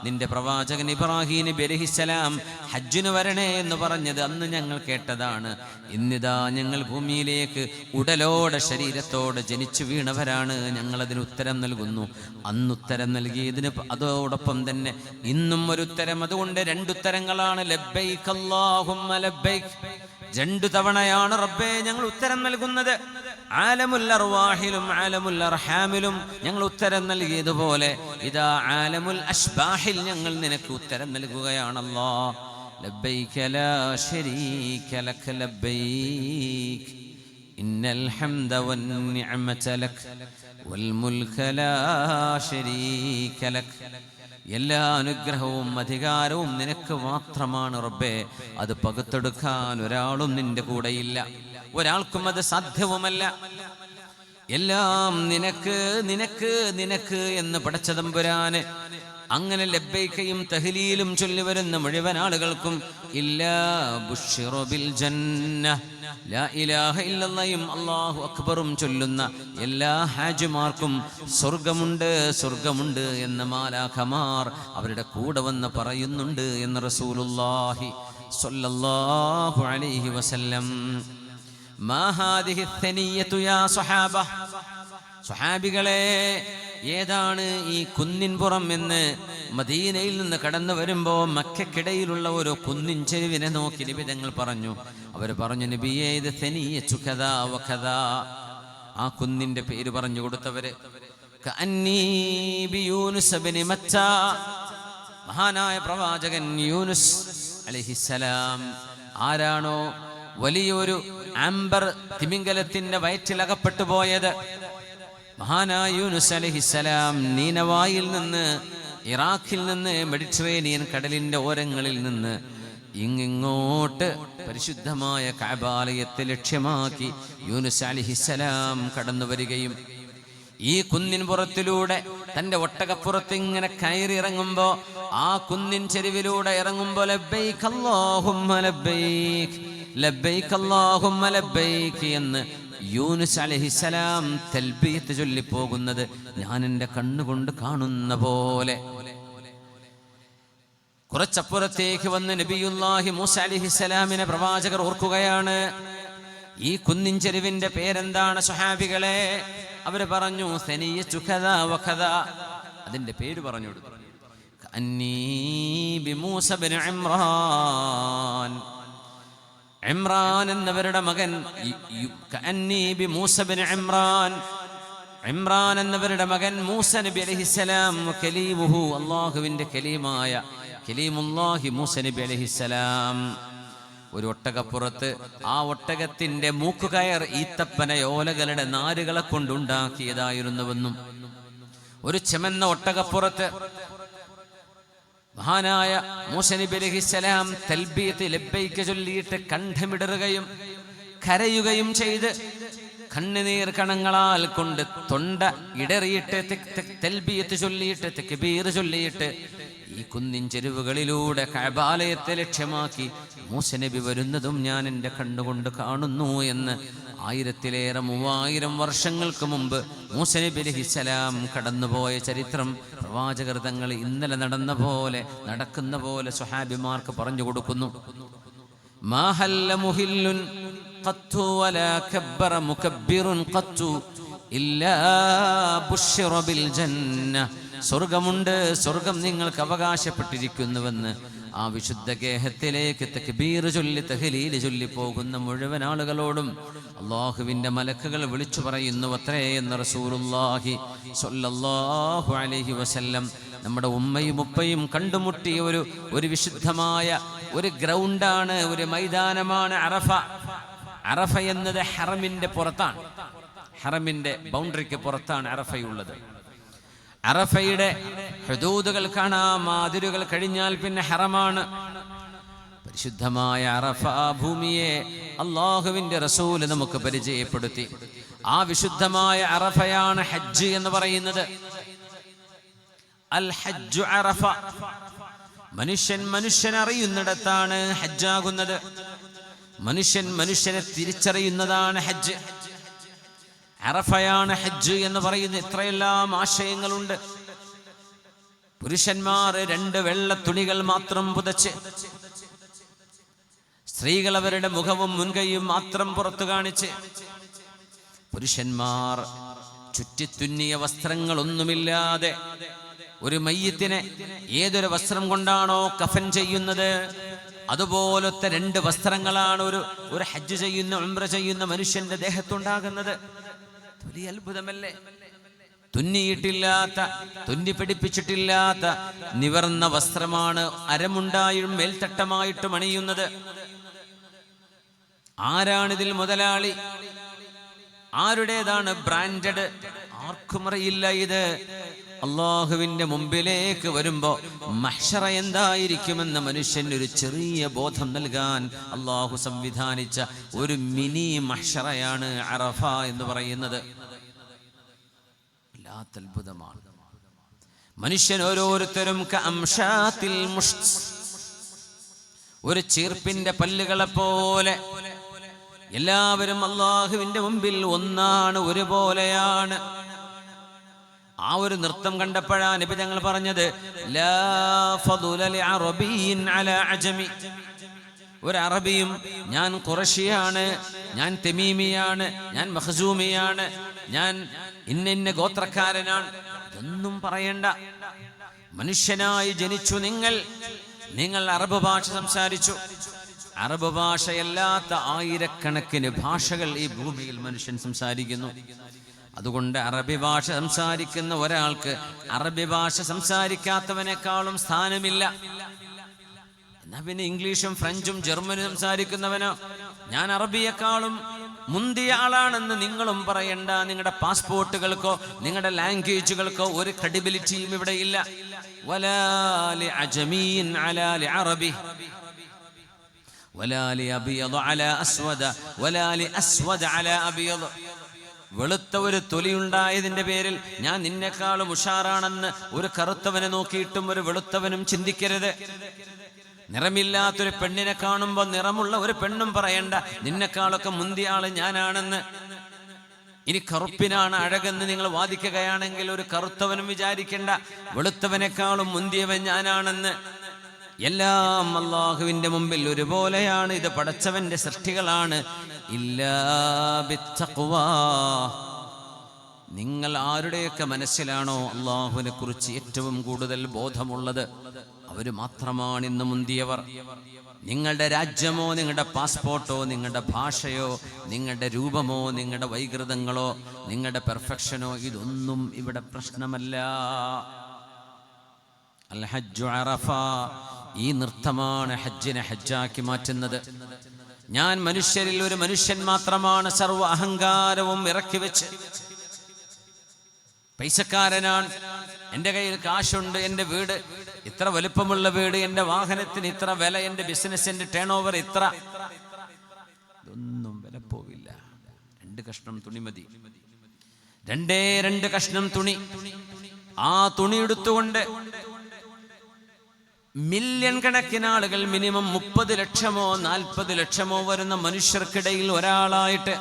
നിന്റെ പ്രവാചകൻ ഇബ്രാഹിം നബി അലൈഹിസ്സലാം ഹജ്ജിന് വരണേ എന്ന് പറഞ്ഞത് അന്ന് ഞങ്ങൾ കേട്ടതാണ്. ഇന്നിതാ ഞങ്ങൾ ഭൂമിയിലേക്ക് ഉടലോടെ ശരീരത്തോടെ ജനിച്ചു വീണവരാണ്. ഞങ്ങളതിന് ഉത്തരം നൽകുന്നു. അന്നുത്തരം നൽകിയതിന് അതോടൊപ്പം തന്നെ ഇന്നും ഒരു ഉത്തരം. അതുകൊണ്ട് രണ്ടുത്തരങ്ങളാണ്. ലബ്ബൈക് അല്ലാഹുമ്മ ലബ്ബൈക്. 2 തവണയാണ് റബ്ബേ ഞങ്ങൾ ഉത്തരം നൽകുന്നത്. ആലമുൽ അർവാഹിലും ആലമുൽ അർഹാമിലും ഞങ്ങൾ ഉത്തരം നൽകിയതുപോലെ ഇതാ ആലമുൽ അശ്ബാഹിൽ ഞങ്ങൾ നിനക്ക് ഉത്തരം നൽകുകയാണല്ലാഹ്. ലബ്ബൈക ലാ ശരീക ലക ലബ്ബൈക ഇന്നൽ ഹംദ വൻ നിഅമത ലക വൽ മുൽക ലാ ശരീക ലക. എല്ലാ അനുഗ്രഹവും അധികാരവും നിനക്ക് മാത്രമാണ് റബ്ബേ. അത് പകുത്തെടുക്കാൻ ഒരാളും നിന്റെ കൂടെയില്ല, ഒരാൾക്കും അത് സാധ്യവുമല്ല. എല്ലാം നിനക്ക് നിനക്ക് നിനക്ക് എന്ന് പടച്ച തമ്പുരാന് അങ്ങനെ ലബ്ബൈക്കയും തഹ്ലീലും ചൊല്ലി വരുന്ന മുഴുവൻ ആളുകൾക്കും ഇല്ലാ ബുശ്ശിറ ബിൽ ജന്ന, ലാ ഇലാഹ ഇല്ലല്ലാഹും അല്ലാഹു അക്ബറും ചൊല്ലുന്ന എല്ലാ ഹാജിമാർക്കും സ്വർഗമുണ്ട് സ്വർഗമുണ്ട് എന്ന് മാലാഖമാർ അവരുടെ കൂടെ വന്ന് പറയുന്നുണ്ട് എന്ന് റസൂലുള്ളാഹി സ്വല്ലല്ലാഹു അലൈഹി വസല്ലം. മാ ഹാദിഹി ഥനിയ്യതു യാ സ്വഹാബ. സ്വഹാബികളെ, ഏതാണ് ഈ കുന്നിൻ പുറം എന്ന് മദീനയിൽ നിന്ന് കടന്നു വരുമ്പോ മക്കക്കിടയിലുള്ള ഒരു കുന്നിൻ ചെരുവിനെ നോക്കി നബി തങ്ങൾ പറഞ്ഞു. അവർ പറഞ്ഞു, നബിയേ ഇത് ഥനിയ്യതു കദാ വകദാ. ആ കുന്നിന്റെ പേര് പറഞ്ഞു കൊടുത്തവര് കഅന്നീ ബിയൂനുസ് ഇബ്നു മത്താ. മഹാനായ പ്രവാചകൻ യൂനുസ് അലൈഹിസ്സലാം ആരാണോ വലിയൊരു ആംബർ തിമിംഗലത്തിന്റെ വയറ്റിലകപ്പെട്ടു പോയത്, മഹാനായ യൂനുസ് അലൈഹിസ്സലാം നീനവായിൽ നിന്ന്, ഇറാഖിൽ നിന്ന്, മെഡിറ്ററേനിയൻ കടലിന്റെ ഓരങ്ങളിൽ നിന്ന് ഇങ്ങോട്ട് പരിശുദ്ധമായ കഅബാലയത്തെ ലക്ഷ്യമാക്കി യൂനുസ് അലൈഹിസ്സലാം കടന്നു വരികയും ഈ കുന്നിൻ പുറത്തിലൂടെ തന്റെ ഒട്ടകപ്പുറത്ത് ഇങ്ങനെ കയറി ഇറങ്ങുമ്പോ, ആ കുന്നിൻ ചെരുവിലൂടെ ഇറങ്ങുമ്പോ ലബ്ബൈക അല്ലാഹുമ്മ ലബ്ബൈക ലബ്ബൈക അല്ലാഹുമ്മ ലബ്ബൈക എന്ന് യൂനുസ് അലൈഹിസ്സലാം തൽബിയത്ത് ചൊല്ലിപ്പോകുന്നത് ഞാൻ എൻ്റെ കണ്ണുകൊണ്ട് കാണുന്ന പോലെ. കുറച്ചപ്പുറത്തേക്ക് വന്ന് നബിയുല്ലാഹി മൂസ അലൈഹിസ്സലാമിനെ പ്രവാചകർ ഓർക്കുകയാണ്. ഈ കുന്നിൻ ചെരുവിന്റെ പേരെന്താണ് സ്വഹാബികളെ? അവര് പറഞ്ഞു സനിയ്യതു കദാ വകദാ. അതിന്റെ പേര് പറഞ്ഞു കൊടുത്തു. കഅന്നീ ബിമൂസ ഇബ്നു ഇമ്രാൻ. ഇമ്രാൻ എന്നവരുടെ മകൻ കഅന്നീ ബിമൂസ ഇബ്നു ഇമ്രാൻ. ഇമ്രാൻ എന്നവരുടെ മകൻ മൂസ നബി അലൈഹിസ്സലാം കലീമുഹു, അല്ലാഹുവിന്റെ കലീമായ കലീമുല്ലാഹി മൂസ നബി അലൈഹിസ്സലാം. ഒരു ഒട്ടകപ്പുറത്ത് ആ ഒട്ടകത്തിന്റെ മൂക്കുകയർ ഈത്തപ്പനയോലകളുടെ നാരുകളെ കൊണ്ടുണ്ടാക്കിയതായിരുന്നുവെന്നും, ഒരു ചെമന്ന ഒട്ടകപ്പുറത്ത് മഹാനായ മൂസ നബി അലൈഹിസ്സലാം തൽബിയത്ത് ലബ്ബൈക ചൊല്ലിയിട്ട് കണ്ഠമിടറുകയും കരയുകയും ചെയ്ത് കണ്ണുനീർ കണങ്ങളാൽ കൊണ്ട് തൊണ്ട ഇടറിയിട്ട് തൽബിയത്ത് ചൊല്ലിയിട്ട് തക്ബീർ ചൊല്ലിയിട്ട് ഈ കുന്നിൻ ചെരുവുകളിലൂടെ കഅബാലയത്തെ ലക്ഷ്യമാക്കി മൂസ നബി വരുന്നതും ഞാൻ എൻ്റെ കണ്ണുകൊണ്ട് കാണുന്നു എന്ന് 3000 വർഷങ്ങൾക്ക് മുമ്പ് മൂസ നബി അലൈഹിസ്സലാം കടന്നുപോയ ചരിത്രം പ്രവാചകർ തങ്ങൾ ഇന്നലെ നടന്ന പോലെ നടക്കുന്ന പോലെ സ്വഹാബിമാർക്ക് പറഞ്ഞു കൊടുക്കുന്നു. മാ ഹല്ല മുഹില്ലുൻ ഖത്തു വലാ കബ്ബറ മുകബ്ബിറുൻ ഖത്തു ഇല്ലാ ബുശ്ശിറ ബിൽ ജന്ന. സ്വർഗമുണ്ട്, സ്വർഗം നിങ്ങൾക്ക് അവകാശപ്പെട്ടിരിക്കുന്നുവെന്ന് ആ വിശുദ്ധ ഗേഹത്തിലേക്ക് തക്ബീർ ചൊല്ലി തഹ്ലീൽ ചൊല്ലി പോകുന്ന മുഴുവൻ ആളുകളോടും അല്ലാഹുവിൻ്റെ മലക്കുകൾ വിളിച്ചു പറയുന്നു അത്രേ എന്ന് റസൂലുള്ളാഹി സ്വല്ലല്ലാഹു അലൈഹി വസല്ലം. നമ്മുടെ ഉമ്മയും ഉപ്പയും കണ്ടുമുട്ടിയ ഒരു വിശുദ്ധമായ ഒരു ഗ്രൗണ്ടാണ്, ഒരു മൈതാനമാണ് അറഫ. അറഫ എന്നത് ഹറമിന്റെ പുറത്താണ്, ഹറമിന്റെ ബൗണ്ടറിക്ക് പുറത്താണ് അറഫയുള്ളത്. അറഫയുടെ ഹുദൂദുകൾ കാണാം, അതിരുകൾ കഴിഞ്ഞാൽ പിന്നെ ഹറമാണ്. പരിശുദ്ധമായ അറഫ ഭൂമിയെ അല്ലാഹുവിൻ്റെ റസൂൽ നമുക്ക് പരിചയപ്പെടുത്തി. ആ വിശുദ്ധമായ അറഫയാണ് ഹജ്ജ് എന്ന് പറയുന്നത്. അൽ ഹജ്ജു അറഫ. മനുഷ്യൻ അറിയുന്നിടത്താണ് ഹജ്ജാകുന്നത്. മനുഷ്യനെ തിരിച്ചറിയുന്നതാണ് ഹജ്ജ്. അറഫയാണ് ഹജ്ജ് എന്ന് പറയുന്ന ഇത്രയെല്ലാം ആശയങ്ങളുണ്ട്. പുരുഷന്മാർ 2 വെള്ള തുണികൾ മാത്രം പുതച്ച്, സ്ത്രീകൾ അവരുടെ മുഖവും മുൻകൈയും മാത്രം പുറത്തു കാണിച്ച്, പുരുഷന്മാർ ചുറ്റിത്തുന്നിയ വസ്ത്രങ്ങളൊന്നുമില്ലാതെ ഒരു മയ്യത്തിനെ ഏതൊരു വസ്ത്രം കൊണ്ടാണോ കഫൻ ചെയ്യുന്നത് അതുപോലത്തെ 2 വസ്ത്രങ്ങളാണ് ഒരു ഹജ്ജ് ചെയ്യുന്ന ഉംറ ചെയ്യുന്ന മനുഷ്യന്റെ ദേഹത്തുണ്ടാകുന്നത്. വലിയ അത്ഭുതമല്ലേ? തുന്നിയിട്ടില്ലാത്ത, തുന്നി പിടിപ്പിച്ചിട്ടില്ലാത്ത നിവർന്ന വസ്ത്രമാണ് അരമുണ്ടായും മേൽത്തട്ടമായിട്ടും അണിയുന്നത്. ആരാണിതിൽ മുതലാളി? ആരുടേതാണ് ബ്രാൻഡഡ്? ആർക്കും അറിയില്ല. ഇത് അള്ളാഹുവിന്റെ മുമ്പിലേക്ക് വരുമ്പോ മഹ്ശറ എന്തായിരിക്കുമെന്ന് മനുഷ്യന് ഒരു ചെറിയ ബോധം നൽകാൻ അള്ളാഹു സംവിധാനിച്ച ഒരു മിനി മഹ്ശറയാണ് അറഫ എന്ന് പറയുന്നത്. വല്ലാത്ത അത്ഭുതമാണ്. മനുഷ്യൻ ഓരോരുത്തരും ഒരു ചീർപ്പിന്റെ പല്ലുകളെ പോലെ എല്ലാവരും അള്ളാഹുവിന്റെ മുമ്പിൽ ഒന്നാണ്, ഒരുപോലെയാണ്. ആ ഒരു നൃത്തം കണ്ടപ്പോഴാണ് നബി തങ്ങൾ പറഞ്ഞത്, ലാ ഫദുല ലിഅറബിയ്യിൻ അലാ അജമി. ഒരു അറബിയും ഞാൻ ഖുറശിയാണ്, ഞാൻ തമീമിയാണ്, ഞാൻ മഖ്സൂമിയാണ്, ഞാൻ ഇന്ന ഗോത്രക്കാരനാണ്, ഇതൊന്നും പറയണ്ട. മനുഷ്യനായി ജനിച്ചു നിങ്ങൾ അറബ് ഭാഷ സംസാരിച്ചു. അറബ് ഭാഷയല്ലാത്ത ആയിരക്കണക്കിന് ഭാഷകൾ ഈ ഭൂമിയിൽ മനുഷ്യൻ സംസാരിക്കുന്നു. അതുകൊണ്ട് അറബി ഭാഷ സംസാരിക്കുന്ന ഒരാൾക്ക് അറബി ഭാഷ സംസാരിക്കാത്തവനേക്കാളും സ്ഥാനമില്ല. എന്നാ പിന്നെ ഇംഗ്ലീഷും ഫ്രഞ്ചും ജർമ്മനും സംസാരിക്കുന്നവനോ ഞാൻ അറബിയെക്കാളും മുന്തിയ ആളാണെന്ന് നിങ്ങളും പറയണ്ട. നിങ്ങളുടെ പാസ്പോർട്ടുകൾക്കോ നിങ്ങളുടെ ലാംഗ്വേജുകൾക്കോ ഒരു ക്രെഡിബിലിറ്റിയും ഇവിടെ ഇല്ല. വലാ ലിഅജമീൻ അലാ ലിഅറബി വലാ ലിഅബിയദ അലാ അസ്വദ വലാ ലിഅസ്വദ അലാ അബിയദ. വെളുത്ത ഒരു തൊലിയുണ്ടായതിന്റെ പേരിൽ ഞാൻ നിന്നെക്കാളും ഉഷാറാണെന്ന് ഒരു കറുത്തവനെ നോക്കിയിട്ടും ഒരു വെളുത്തവനും ചിന്തിക്കരുത്. നിറമില്ലാത്തൊരു പെണ്ണിനെ കാണുമ്പോൾ നിറമുള്ള ഒരു പെണ്ണും പറയണ്ട നിന്നെക്കാളൊക്കെ മുന്തിയ ആള് ഞാനാണെന്ന്. ഇനി കറുപ്പിനാണ് അഴകെന്ന് നിങ്ങൾ വാദിക്കുകയാണെങ്കിൽ ഒരു കറുത്തവനും വിചാരിക്കേണ്ട വെളുത്തവനേക്കാളും മുന്തിയവൻ ഞാനാണെന്ന്. എല്ലാം അല്ലാഹുവിന്റെ മുമ്പിൽ ഒരുപോലെയാണ്. ഇത് പടച്ചവന്റെ സൃഷ്ടികളാണ്. ഇല്ലാ ബിത്തഖ്വാ. നിങ്ങൾ ആരുടെയൊക്കെ മനസ്സിലാണോ അല്ലാഹുവിനെ കുറിച്ച് ഏറ്റവും കൂടുതൽ ബോധമുള്ളത് അവര് മാത്രമാണ് ഇന്ന് മുന്തിയവർ. നിങ്ങളുടെ രാജ്യമോ നിങ്ങളുടെ പാസ്പോർട്ടോ നിങ്ങളുടെ ഭാഷയോ നിങ്ങളുടെ രൂപമോ നിങ്ങളുടെ വൈകൃതങ്ങളോ നിങ്ങളുടെ പെർഫെക്ഷനോ ഇതൊന്നും ഇവിടെ പ്രശ്നമല്ല. അൽ ഹജ്ജു അറഫ. ഈ നൃത്തമാണ് ഹജ്ജിനെ ഹജ്ജാക്കി മാറ്റുന്നത്. ഞാൻ മനുഷ്യരിൽ ഒരു മനുഷ്യൻ മാത്രമാണ്. സർവ്വ അഹങ്കാരവും ഇറക്കി വെച്ച് പൈസക്കാരനാണ്, എൻ്റെ കയ്യിൽ കാശുണ്ട്, എൻ്റെ വീട് ഇത്ര വലുപ്പമുള്ള വീട്, എൻ്റെ വാഹനത്തിന് ഇത്ര വില, എൻ്റെ ബിസിനസിന്റെ ടേൺ ഓവർ ഇത്ര, ഇതൊന്നും വില പോവില്ല. 2 കഷ്ണം തുണി മതി. 2 കഷ്ണം തുണി. ആ തുണി എടുത്തുകൊണ്ട് മില്യൺ കണക്കിന് ആളുകൾ, മിനിമം 30 ലക്ഷമോ 40 ലക്ഷമോ വരുന്ന മനുഷ്യർക്കിടയിൽ ഒരാളായിട്ട്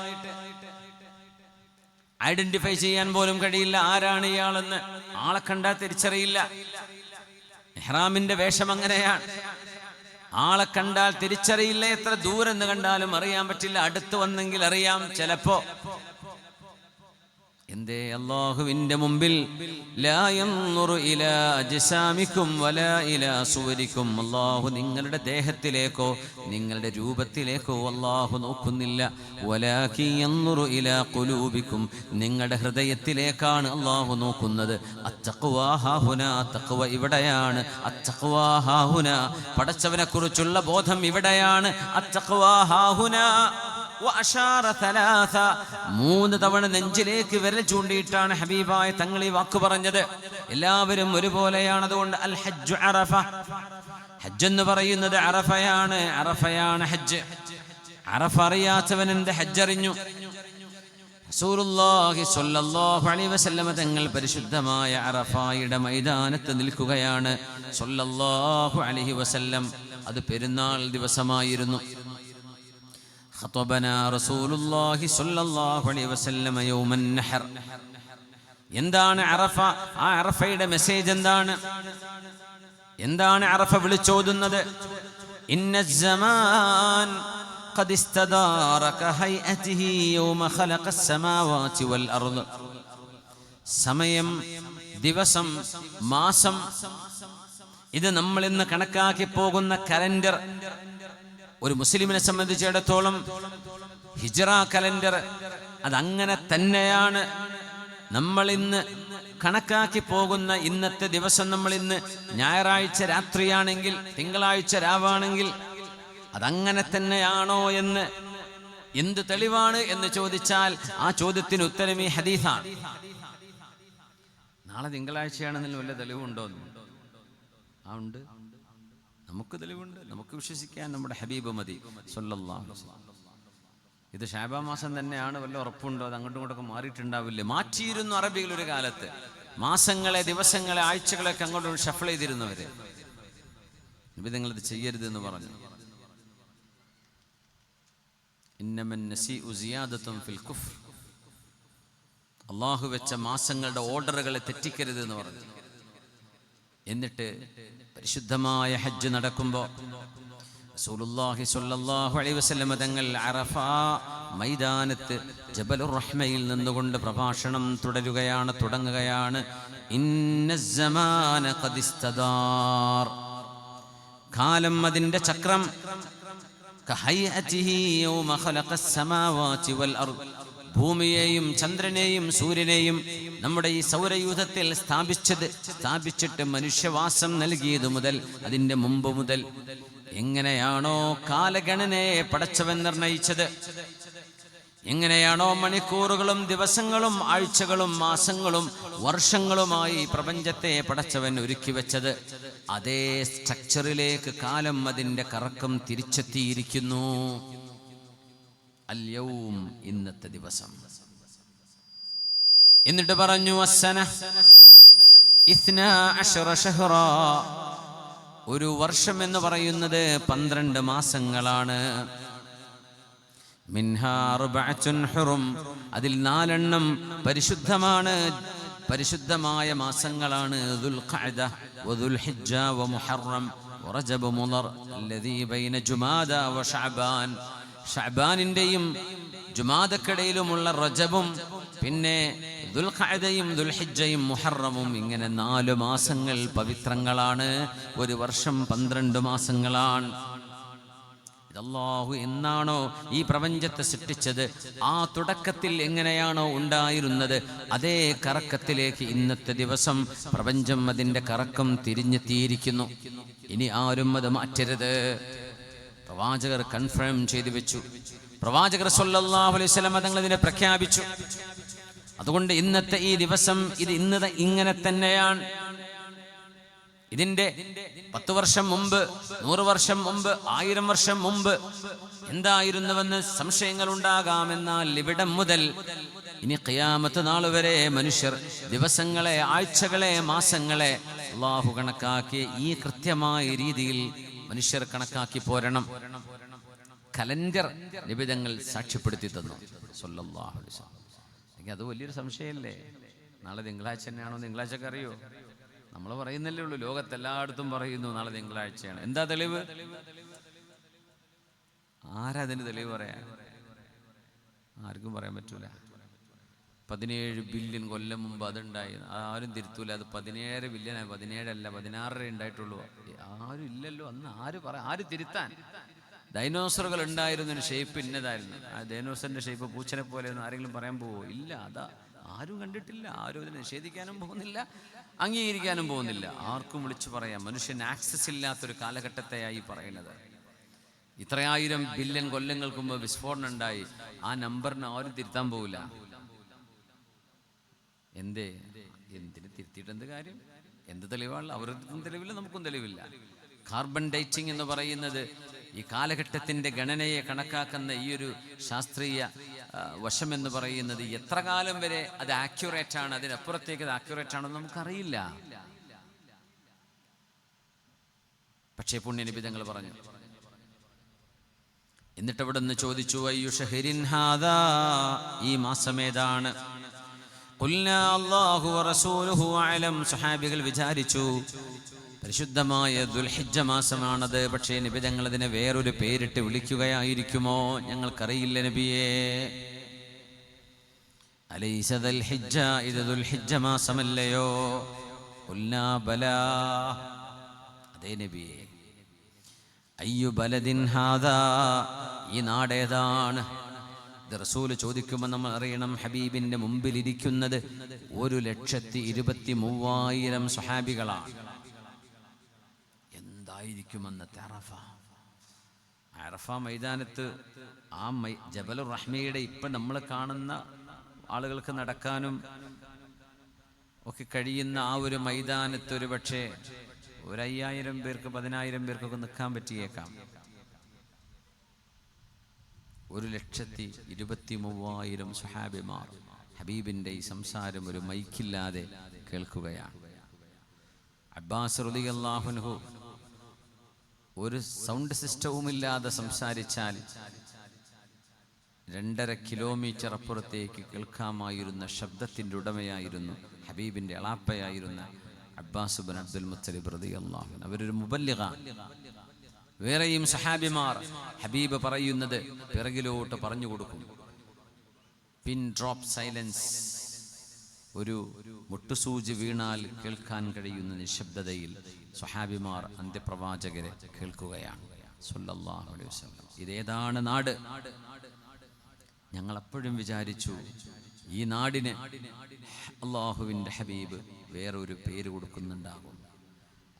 ഐഡന്റിഫൈ ചെയ്യാൻ പോലും കഴിയില്ല ആരാണ് ഇയാളെന്ന്. ആളെ കണ്ടാൽ തിരിച്ചറിയില്ല. ഇഹ്റാമിന്റെ വേഷം അങ്ങനെയാണ്. ആളെ കണ്ടാൽ തിരിച്ചറിയില്ല. എത്ര ദൂരെന്ന് കണ്ടാലും അറിയാൻ പറ്റില്ല. അടുത്ത് വന്നെങ്കിൽ അറിയാം ചിലപ്പോ. എന്തേ? അല്ലാഹുവിന്റെ മുമ്പിൽ ലാ യൻദുറു ഇലാ അജ്സാമിക്കും വലാ ഇലാ സുവരിക്കും. അല്ലാഹു നിങ്ങളുടെ ദേഹത്തിലേക്കോ നിങ്ങളുടെ രൂപത്തിലേക്കോ അല്ലാഹു നോക്കുന്നില്ല. വലാകി യൻദുറു ഇലാ ഖുലൂബിക്കും. നിങ്ങളുടെ ഹൃദയത്തിലേക്കാണ് അല്ലാഹു നോക്കുന്നത്. അത്തഖ്വാ ഹാഹുനാ. തഖ്വ ഇവിടെയാണ്. അത്തഖ്വാ ഹാഹുനാ. പടച്ചവനെ കുറിച്ചുള്ള ബോധം ഇവിടെയാണ്. അത്തഖ്വാ ഹാഹുനാ. 3 തവണ നെഞ്ചിലേക്ക് വിരൽ ചൂണ്ടിയിട്ടാണ് ഹബീബായ തങ്ങൾ ഈ വാക്ക് പറഞ്ഞത്. എല്ലാവരും ഒരുപോലെയാണ്. അതുകൊണ്ട് അൽ ഹജ്ജു അറഫ. ഹജ്ജ് എന്ന് പറയുന്നത് അറഫയാണ്. അറഫയാണ് ഹജ്ജ്. അറഫ അറിയാത്തവൻ എന്ത് ഹജ്ജ് അറിഞ്ഞു? റസൂലുള്ളാഹി സ്വല്ലല്ലാഹു അലൈഹി വസല്ലമ തങ്ങൾ പരിശുദ്ധമായ അറഫയുടെ മൈതാനത്ത് നിൽക്കുകയാണ് സ്വല്ലല്ലാഹു അലൈഹി വസല്ലം. അത് പെരുന്നാൾ ദിവസമായിരുന്നു. ഖതബനാ റസൂലുള്ളാഹി സ്വല്ലല്ലാഹു അലൈഹി വസല്ലം യൗമൻ നഹർ. എന്താണ് അറഫ? ആ അറഫയുടെ മെസ്സേജ് എന്താണ്? എന്താണ് അറഫ വിളിച്ചോതുന്നത്? ഇന്നസ്സമാൻ ഖദ് ഇസ്തദാറ കഹൈഅതിഹി യൗമ ഖലഖസ് സമാവാതി വൽ അർദ്. സമയം, ദിവസം, മാസം, ഇത് നമ്മൾ ഇന്ന് കണക്കാക്കി പോകുന്ന കലണ്ടർ, ഒരു മുസ്ലിമിനെ സംബന്ധിച്ചിടത്തോളം ഹിജ്റ കലണ്ടർ അതങ്ങനെ തന്നെയാണ്. നമ്മൾ ഇന്ന് കണക്കാക്കി പോകുന്ന ഇന്നത്തെ ദിവസം, നമ്മൾ ഇന്ന് ഞായറാഴ്ച രാത്രിയാണെങ്കിൽ തിങ്കളാഴ്ച രാവാണെങ്കിൽ അതങ്ങനെ തന്നെയാണോ എന്ന് എന്ത് തെളിവാണ് എന്ന് ചോദിച്ചാൽ ആ ചോദ്യത്തിന് ഉത്തരം ഈ ഹദീസാണ്. നാളെ തിങ്കളാഴ്ചയാണെന്നതിന് വല്ല തെളിവുണ്ടോ? ഉണ്ട്, നമുക്ക് തെളിവുണ്ട്. നമുക്ക് വിശ്വസിക്കാൻ നമ്മുടെ ഹബീബ് മതി സ്വല്ലല്ലാഹു അലൈഹി വസല്ലം. ഇത് ശഅബാൻ മാസം തന്നെയാണ്, വല്ല ഉറപ്പുണ്ടോ? അത് അങ്ങോട്ടും ഇങ്ങോട്ടൊക്കെ മാറിയിട്ടുണ്ടാവില്ലേ? മാറ്റിയിരുന്നു അറബികൾ ഒരു കാലത്ത്. മാസങ്ങളെ, ദിവസങ്ങളെ, ആഴ്ചകളൊക്കെ അങ്ങോട്ടും ഷഫിൾ ചെയ്തിരുന്നവര്. നബി നിങ്ങളിത് ചെയ്യരുത് എന്ന് പറഞ്ഞു. ഇന്നമൻ നസീഉ സിയാദത്തുൻ ഫിൽ കുഫ്ർ. അല്ലാഹു വെച്ച മാസങ്ങളുടെ ഓർഡറുകളെ തെറ്റിക്കരുത് എന്ന് പറഞ്ഞു. എന്നിട്ട് പരിശുദ്ധമായ ഹജ്ജ് നടക്കുമ്പോൾ റസൂലുള്ളാഹി സ്വല്ലല്ലാഹു അലൈഹി വസല്ലം തങ്ങൾ അറഫ മൈതാനത്ത് ജബലുർ റഹ്മയിൽ നിന്നുകൊണ്ട് പ്രഭാഷണം തുടങ്ങുകയാണ്. ഇന്നസ്സമാന ഖദ് ഇസ്തദാർ. കാലം, അതിന്റെ ചക്രം കഹൈഅതിഹി യൗമ ഖലഖസ് സമാവാതി വൽ അർദ്. ഭൂമിയെയും ചന്ദ്രനെയും സൂര്യനെയും നമ്മുടെ ഈ സൗരയൂഥത്തിൽ സ്ഥാപിച്ചിട്ട് മനുഷ്യവാസം നൽകിയത് മുതൽ, അതിന്റെ മുമ്പ് മുതൽ എങ്ങനെയാണോ കാലഗണനയെ പടച്ചവൻ നിർണയിച്ചത്, എങ്ങനെയാണോ മണിക്കൂറുകളും ദിവസങ്ങളും ആഴ്ചകളും മാസങ്ങളും വർഷങ്ങളുമായി പ്രപഞ്ചത്തെ പടച്ചവൻ ഒരുക്കി വെച്ചത്, അതേ സ്ട്രക്ചറിലേക്ക് കാലം, അതിന്റെ കറക്കം തിരിച്ചെത്തിയിരിക്കുന്നു. അൽ-യൗം, ഇന്നത്തെ ദിവസം. എന്നിട്ട് പറഞ്ഞു അസ്സന 12 ശഹ്റാ. ഒരു വർഷം എന്ന് പറയുന്നത് 12 മാസങ്ങളാണ്. മിൻഹാ അർബഅത്തുൻ ഹുറും. അതിൽ 4 പരിശുദ്ധമാണ്, പരിശുദ്ധമായ മാസങ്ങളാണ്. ദുൽഖഅദ വദുൽഹിജ്ജ വമുഹറം വറജബ് മുളർ അല്ലദീ ബൈന ജുമാദ വശഅബാൻ. ഷഅബാനിന്റെയും ജുമാദക്കിടയിലുമുള്ള റജബും പിന്നെ ദുൽഖഅദയും ദുൽഹിജ്ജയും മുഹറമും, ഇങ്ങനെ 4 മാസങ്ങൾ പവിത്രങ്ങളാണ്. ഒരു വർഷം 12 മാസങ്ങളാണ്. അല്ലാഹു എന്നാണോ ഈ പ്രപഞ്ചത്തെ സൃഷ്ടിച്ചത്, ആ തുടക്കത്തിൽ എങ്ങനെയാണോ ഉണ്ടായിരുന്നത്, അതേ കറക്കത്തിലേക്ക് ഇന്നത്തെ ദിവസം പ്രപഞ്ചം അതിന്റെ കറക്കം തിരിഞ്ഞെത്തിയിരിക്കുന്നു. ഇനി ആരും അത് മാറ്റരുത്. പ്രവാചകർ കൺഫേം ചെയ്തു വെച്ചു. പ്രവാചകർ സ്വല്ലല്ലാഹു അലൈഹി വസല്ലം തങ്ങൾ ഇതിനെ പ്രഖ്യാപിച്ചു. അതുകൊണ്ട് ഇന്നത്തെ ഈ ദിവസം ഇത് ഇങ്ങനെ തന്നെയാണ്. ഇതിന്റെ 10 വർഷം മുമ്പ്, 100 വർഷം മുമ്പ്, 1000 വർഷം മുമ്പ് എന്തായിരുന്നുവെന്ന് സംശയങ്ങൾ ഉണ്ടാകാം. എന്നാൽ ഇവിടം മുതൽ ഇനി ഖിയാമത്ത് നാൾ വരെ മനുഷ്യർ ദിവസങ്ങളെ, ആഴ്ചകളെ, മാസങ്ങളെ അല്ലാഹു കണക്കാക്കി ഈ കൃത്യമായ രീതിയിൽ മനുഷ്യർ കണക്കാക്കി പോരണം. കലണ്ടർ നിബിധങ്ങൾ സാക്ഷ്യപ്പെടുത്തി തന്നു സ്വല്ലല്ലാഹു അലൈഹി വസല്ലം. അത് വലിയൊരു സംശയമല്ലേ? നാളെ തിങ്കളാഴ്ച തന്നെയാണോ? തിങ്കളാഴ്ചക്ക് അറിയോ? നമ്മൾ പറയുന്നല്ലേ ഉള്ളൂ. ലോകത്തെല്ലായിടത്തും പറയുന്നു നാളെ തിങ്കളാഴ്ചയാണ്. എന്താ തെളിവ്? ആരാ അതിന് തെളിവ് പറയാൻ? ആർക്കും പറയാൻ പറ്റൂല. 17 ബില്യൺ കൊല്ലം മുമ്പ് അതുണ്ടായി, ആരും തിരുത്തൂല. അത് 17 ബില്യനായി, 17 അല്ല 16 ഉണ്ടായിട്ടുള്ളൂ. ആരും ഇല്ലല്ലോ അന്ന്. ആര് തിരുത്താൻ? ഡൈനോസറുകൾ ഉണ്ടായിരുന്നൊരു ഷേപ്പ് ഇന്നതായിരുന്നു. ആ ഡൈനോസറിന്റെ ഷേപ്പ് പൂച്ചനെ പോലെയൊന്നും ആരെങ്കിലും പറയാൻ പോവോ? ഇല്ല. അതാ ആരും കണ്ടിട്ടില്ല. ആരും ഇതിനെ നിഷേധിക്കാനും പോകുന്നില്ല, അംഗീകരിക്കാനും പോകുന്നില്ല. ആർക്കും വിളിച്ചു പറയാം. മനുഷ്യൻ ആക്സസ് ഇല്ലാത്തൊരു കാലഘട്ടത്തെയായി പറയുന്നത്. ഇത്രയായിരം ബില്യൺ കൊല്ലങ്ങൾക്ക് മുമ്പ് വിസ്ഫോടനം ഉണ്ടായി. ആ നമ്പറിന് ആരും തിരുത്താൻ പോവില്ല. എന്തിന് തിരുത്തിയിട്ട് എന്ത് കാര്യം? എന്ത് തെളിവാണ്? അവർക്കും തെളിവില്ല, നമുക്കും തെളിവില്ല. കാർബൺ ഡേറ്റിംഗ് എന്ന് പറയുന്നത് ഈ കാലഘട്ടത്തിന്റെ ഗണനയെ കണക്കാക്കുന്ന ഈ ഒരു ശാസ്ത്രീയ വശം എന്ന് പറയുന്നത് എത്ര കാലം വരെ അത് ആക്യുറേറ്റ് ആണ്, അതിനപ്പുറത്തേക്ക് അത് ആക്യുറേറ്റ് ആണെന്ന് നമുക്കറിയില്ല. പക്ഷേ പുണ്യനബി തങ്ങൾ പറഞ്ഞു, എന്നിട്ട് അവിടെ നിന്ന് ചോദിച്ചു, അയ്യു ഷഹരിൻ ഹാദാ, ഈ മാസമേതാണ്? ഖുൽനാ അല്ലാഹു വറസൂലുഹു അഅലം. സ്വഹാബികൾ വിചാരിച്ചു പരിശുദ്ധമായ ദുൽഹിജ്ജ മാസമാണത്, പക്ഷേ നബി ഞങ്ങൾ അതിനെ വേറൊരു പേരിട്ട് വിളിക്കുകയായിരിക്കുമോ? ഞങ്ങൾക്കറിയില്ല നബിയേ. അലൈസ ദുൽഹിജ്ജ, ഇത് ദുൽഹിജ്ജ മാസമല്ലയോ? ഖുൽനാ ബലാ, അതേ നബിയേ. അയ്യു ബലദിൻ ഹാദാ, ഈ നാടേതാണ്? ഇത് റസൂൽ ചോദിക്കുമ്പോൾ നമ്മൾ അറിയണം, ഹബീബിന്റെ മുമ്പിലിരിക്കുന്നത് 1,23,000 സ്വഹാബികളാണ്. എന്തായിരിക്കുമെന്നത്തെ അറഫ മൈതാനത്ത്, ആ ജബലുർ റഹ്മയുടെ ഇപ്പം നമ്മൾ കാണുന്ന ആളുകൾക്ക് നടക്കാനും ഒക്കെ കഴിയുന്ന ആ ഒരു മൈതാനത്ത് ഒരു പക്ഷേ 5,000 പേർക്ക് 10,000 പേർക്കൊക്കെ നിൽക്കാൻ പറ്റിയേക്കാം. 1,23,000 സ്വഹാബിമാർ ഹബീബിൻ്റെ ഈ സംസാരം ഒരു മൈക്കില്ലാതെ കേൾക്കുകയാണ്. അബ്ബാസ് റളിയല്ലാഹു അൻഹു ഒരു സൗണ്ട് സിസ്റ്റവുമില്ലാതെ സംസാരിച്ചാൽ 2.5 കിലോമീറ്റർ അപ്പുറത്തേക്ക് കേൾക്കാമായിരുന്ന ശബ്ദത്തിൻ്റെ ഉടമയായിരുന്നു ഹബീബിൻ്റെ എളാപ്പയായിരുന്ന അബ്ബാസ് ബിൻ അബ്ദുൽ മുത്തലിബ് റളിയല്ലാഹു അൻഹു. അവരൊരു മുബല്ലിഗ. വേറെയും സഹാബിമാർ ഹബീബ് പറയുന്നത് പിറകിലോട്ട് പറഞ്ഞു കൊടുക്കും. പിൻ ഡ്രോപ്പ് സൈലൻസ്, ഒരു മുട്ടുസൂചി വീണാൽ കേൾക്കാൻ കഴിയുന്ന നിശബ്ദതയിൽ സ്വഹാബിമാർ അന്ത്യപ്രവാചകരെ കേൾക്കുകയാണ് സ്വല്ലല്ലാഹു അലൈഹി വസല്ലം. ഇതേതാണ് നാട്? ഞങ്ങളെപ്പോഴും വിചാരിച്ചു ഈ നാടിന് അല്ലാഹുവിൻ്റെ ഹബീബ് വേറൊരു പേര് കൊടുക്കുന്നുണ്ടാകും.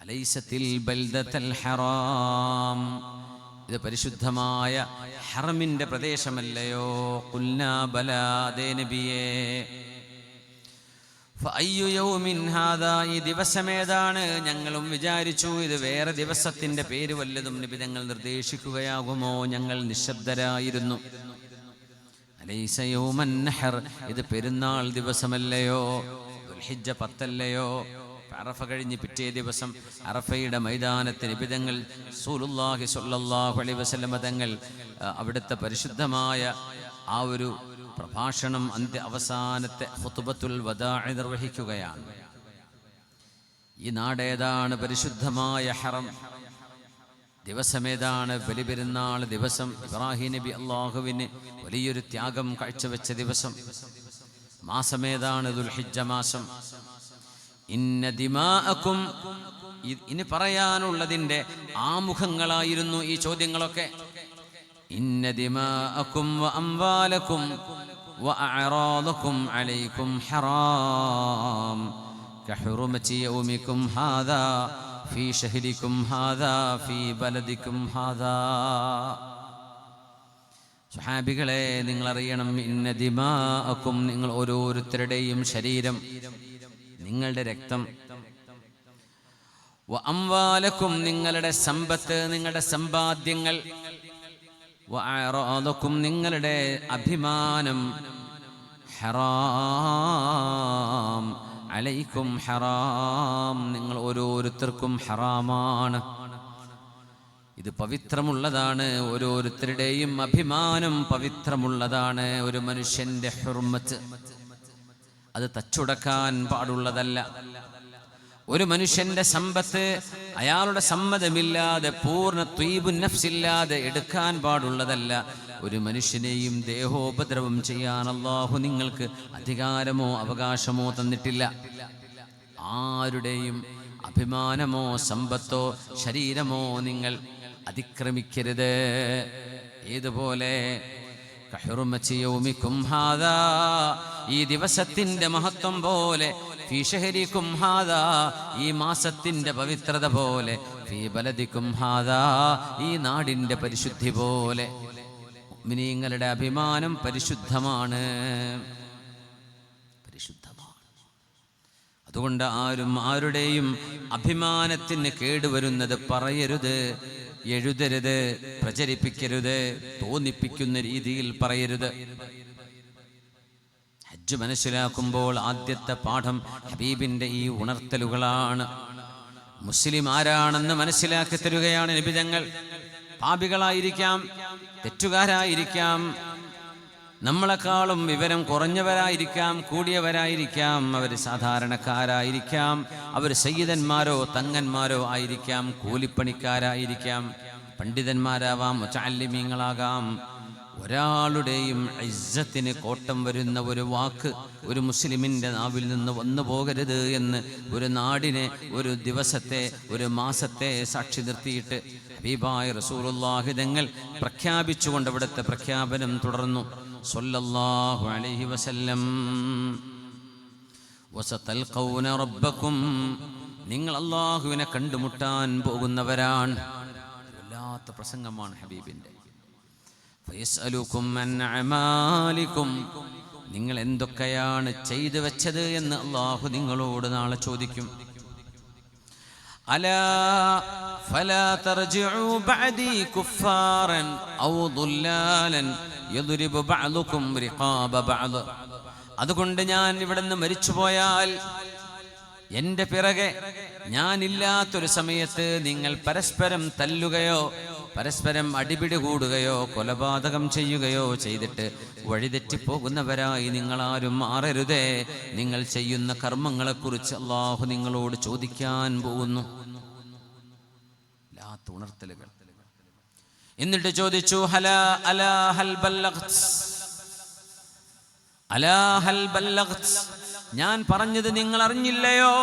അലൈസത്തിൽ ബൽദത്തൽ ഹറാം, ഇത് പരിശുദ്ധമായ ഹറമിൻ്റെ പ്രദേശമല്ലയോ? ഖുൽനാ ബലാ, അതേ നബിയേ. ഫഅയ്യു യൗമിൻ ഹാദാ, ഈ ദിവസമേതാണ്? ഞങ്ങളും വിചാരിച്ചു ഇത് വേറെ ദിവസത്തിൻ്റെ പേര് വല്ലതും നബി തങ്ങൾ നിർദ്ദേശിക്കുകയാകുമോ? ഞങ്ങൾ നിശബ്ദരായിരുന്നു. അലൈസ യൗമൻ നഹർ, ഇത് പെരുന്നാൾ ദിവസമല്ലയോ? ദുൽഹിജ്ജ 10 അല്ലയോ? അറഫ കഴിഞ്ഞ് പിറ്റേ ദിവസം അറഫയുടെ മൈതാനത്തിന് നബി തങ്ങൾ റസൂലുള്ളാഹി സ്വല്ലല്ലാഹു അലൈഹി വസല്ലം തങ്ങൾ അവിടുത്തെ പരിശുദ്ധമായ ആ ഒരു പ്രഭാഷണം അവസാനത്തെ ഖുതുബത്തുൽ വദാഇ നിർവഹിക്കുകയാണ്. ഈ നാടേതാണ്? പരിശുദ്ധമായ ഹറം. ദിവസമേതാണ്? ബലിപെരുന്നാൾ ദിവസം. ഇബ്രാഹിം നബി അല്ലാഹുവിന് വലിയൊരു ത്യാഗം കാഴ്ചവെച്ച ദിവസം. മാസമേതാണ്? ദുൽഹിജ്ജ മാസം. ഇന്ന ദിമാഅക്കും, ഇനി പറയാനുള്ളതിൻ്റെ ആമുഖങ്ങളായിരുന്നു ഈ ചോദ്യങ്ങളൊക്കെ. ഇന്ന ദിമാഅക്കും വ അംവാലക്കും വ അഅറാദക്കും അലൈക്കും ഹറാം കഹുറുമതി യൗമിക്കും ഹാദാ ഫീ ഷഹരിക്കും ഹാദാ ഫീ ബലദിക്കും ഹാദാ. സ്വഹാബികളെ, നിങ്ങളറിയണം, ഇന്ന ദിമാഅക്കും, നിങ്ങൾ ഓരോരുത്തരുടെയും ശരീരം, നിങ്ങളുടെ രക്തം, വ അംവാലക്കും, നിങ്ങളുടെ സമ്പത്ത്, നിങ്ങളുടെ സമ്പാദ്യങ്ങൾ, വ അഅറാദക്കും, നിങ്ങളുടെ അഭിമാനം, ഹറാം അലൈക്കും ഹറാം, നിങ്ങൾ ഓരോരുത്തർക്കും ഹറാമാണ്. ഇത് പവിത്രമുള്ളതാണ്. ഓരോരുത്തരുടെയും അഭിമാനം പവിത്രമുള്ളതാണ്. ഒരു മനുഷ്യന്റെ ഹുർമത്ത് അത് തച്ചുടക്കാൻ പാടുള്ളതല്ല. ഒരു മനുഷ്യന്റെ സമ്പത്ത് അയാളുടെ സമ്മതമില്ലാതെ, പൂർണ്ണ ത്വീബുൻ നഫ്സില്ലാതെ എടുക്കാൻ പാടുള്ളതല്ല. ഒരു മനുഷ്യനെയും ദേഹോപദ്രവം ചെയ്യാൻ അല്ലാഹു നിങ്ങൾക്ക് അധികാരമോ അവകാശമോ തന്നിട്ടില്ല. ആരുടെയും അഭിമാനമോ സമ്പത്തോ ശരീരമോ നിങ്ങൾ അതിക്രമിക്കരുത്. ഏതുപോലെ കഹുറുമതി യൗമിക്കും ഹാദാ, ഈ ദിവസത്തിന്റെ മഹത്വം പോലെ, ഫീ ഷഹരിക്കും ഹാദാ, ഈ മാസത്തിന്റെ പവിത്രത പോലെ, ഫീ ബലദിക്കും ഹാദാ, ഈ നാടിന്റെ പരിശുദ്ധി പോലെ. മുഅ്മിനീങ്ങളുടെ അഭിമാനം പരിശുദ്ധമാണ്, പരിശുദ്ധമാണ്. അതുകൊണ്ട് ആരും ആരുടെയും അഭിമാനത്തിന് കേടുവരുന്നത് പറയരുത്, എഴുതരുത്, പ്രചരിപ്പിക്കരുത്, തോന്നിപ്പിക്കുന്ന രീതിയിൽ പറയരുത്. ഹജ്ജ് മനസ്സിലാക്കുമ്പോൾ ആദ്യത്തെ പാഠം ഹബീബിന്റെ ഈ ഉണർത്തലുകളാണ്. മുസ്ലിം ആരാണെന്ന് മനസ്സിലാക്കി തരികയാണ് നബി തങ്ങൾ. പാപികളായിരിക്കാം, തെറ്റുകാരായിരിക്കാം, നമ്മളെക്കാളും വിവരം കുറഞ്ഞവരായിരിക്കാം, കൂടിയവരായിരിക്കാം, അവർ സാധാരണക്കാരായിരിക്കാം, അവർ സയ്യിദന്മാരോ തങ്ങന്മാരോ ആയിരിക്കാം, കൂലിപ്പണിക്കാരായിരിക്കാം, പണ്ഡിതന്മാരാവാം, മുതഅല്ലിമീങ്ങളാകാം. ഒരാളുടെയും ഇസ്സത്തിന് കോട്ടം വരുന്ന ഒരു വാക്ക് ഒരു മുസ്ലിമിൻ്റെ നാവിൽ നിന്ന് വന്നു പോകരുത് എന്ന് ഒരു നാടിനെ, ഒരു ദിവസത്തെ, ഒരു മാസത്തെ സാക്ഷി നിർത്തിയിട്ട് ഹബീബായ റസൂലുള്ളാഹി തങ്ങൾ പ്രഖ്യാപിച്ചുകൊണ്ട് അവിടുത്തെ പ്രഖ്യാപനം തുടർന്നു. സ്വല്ലല്ലാഹു അലൈഹി വസല്ലം, വസതൽഖൗന റബ്ബക്കും, നിങ്ങൾ അല്ലാഹുവിനെ കണ്ടുമുട്ടാൻ പോകുന്നവരാണ്. വല്ലാത്ത പ്രസംഗമാണ് ഹബീബിൻ്റെ. ഫയസ്അലുക്കും അൻ അമാലിക്കും, നിങ്ങൾ എന്തൊക്കെയാണ് ചെയ്തു വെച്ചത് എന്ന് അല്ലാഹു നിങ്ങളോട് നാളെ ചോദിക്കും. അലാ ഫലാ തർജിഉ ബഅദി കുഫാറൻ ഔ ദുല്ലാലൻ യദ്രിബു ബഅദുകും റിഖാബ ബഅദ്. അതുകൊണ്ട് ഞാൻ ഇവിടുന്ന് മരിച്ചുപോയാൽ എൻ്റെ പിറകെ ഞാനില്ലാത്തൊരു സമയത്ത് നിങ്ങൾ പരസ്പരം തല്ലുകയോ പരസ്പരം അടിപിടി കൂടുകയോ കൊലപാതകം ചെയ്യുകയോ ചെയ്തിട്ട് വഴിതെറ്റിപ്പോകുന്നവരായി നിങ്ങളാരും മാറരുതേ. നിങ്ങൾ ചെയ്യുന്ന കർമ്മങ്ങളെക്കുറിച്ച് അല്ലാഹു നിങ്ങളോട് ചോദിക്കാൻ പോകുന്നു. ഉണർത്തലുകൾ. എന്നിട്ട് ചോദിച്ചു, ഞാൻ പറഞ്ഞത് നിങ്ങൾ അറിഞ്ഞില്ലയോ?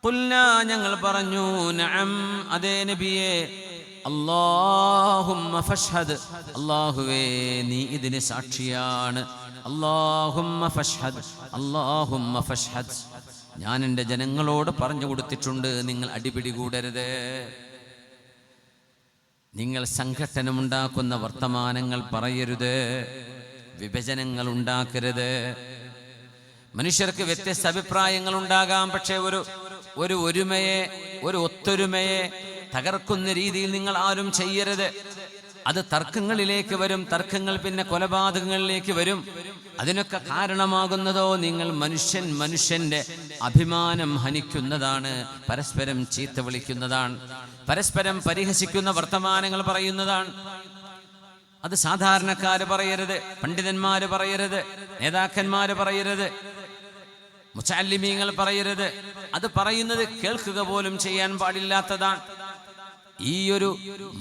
ഖുൽനാ, ഞങ്ങൾ പറഞ്ഞു, നഅം, അതേ നബിയേ. അല്ലാഹുമ്മ ഫഷ്ഹദ്, അല്ലാഹുവേ നീ ഇതിന് സാക്ഷിയാണ്. അല്ലാഹുമ്മ ഫഷ്ഹദ്, അല്ലാഹുമ്മ ഫഷ്ഹദ്. ഞാൻ എൻ്റെ ജനങ്ങളോട് പറഞ്ഞു കൊടുത്തിട്ടുണ്ട്, നിങ്ങൾ അടിപിടി കൂടരുത്, നിങ്ങൾ സംഘട്ടനമുണ്ടാക്കുന്ന വർത്തമാനങ്ങൾ പറയരുത്, വിഭജനങ്ങൾ ഉണ്ടാക്കരുത്. മനുഷ്യർക്ക് വ്യത്യസ്ത അഭിപ്രായങ്ങൾ ഉണ്ടാകാം, പക്ഷേ ഒരു ഒരുമയെ, ഒരു ഒത്തൊരുമയെ തകർക്കുന്ന രീതിയിൽ നിങ്ങൾ ആരും ചെയ്യരുത്. അത് തർക്കങ്ങളിലേക്ക് വരും, തർക്കങ്ങൾ പിന്നെ കൊലപാതകങ്ങളിലേക്ക് വരും. അതിനൊക്കെ കാരണമാകുന്നതോ നിങ്ങൾ മനുഷ്യന്റെ അഭിമാനം ഹനിക്കുന്നതാണ്, പരസ്പരം ചീത്ത വിളിക്കുന്നതാണ്, പരസ്പരം പരിഹസിക്കുന്ന വർത്തമാനങ്ങൾ പറയുന്നതാണ്. അത് സാധാരണക്കാര് പറയരുത്, പണ്ഡിതന്മാര് പറയരുത്, നേതാക്കന്മാര് പറയരുത്, മുതഅല്ലിമീങ്ങൾ പറയരുത്. അത് പറയുന്നത് കേൾക്കുക പോലും ചെയ്യാൻ പാടില്ലാത്തതാണ്. ഈ ഒരു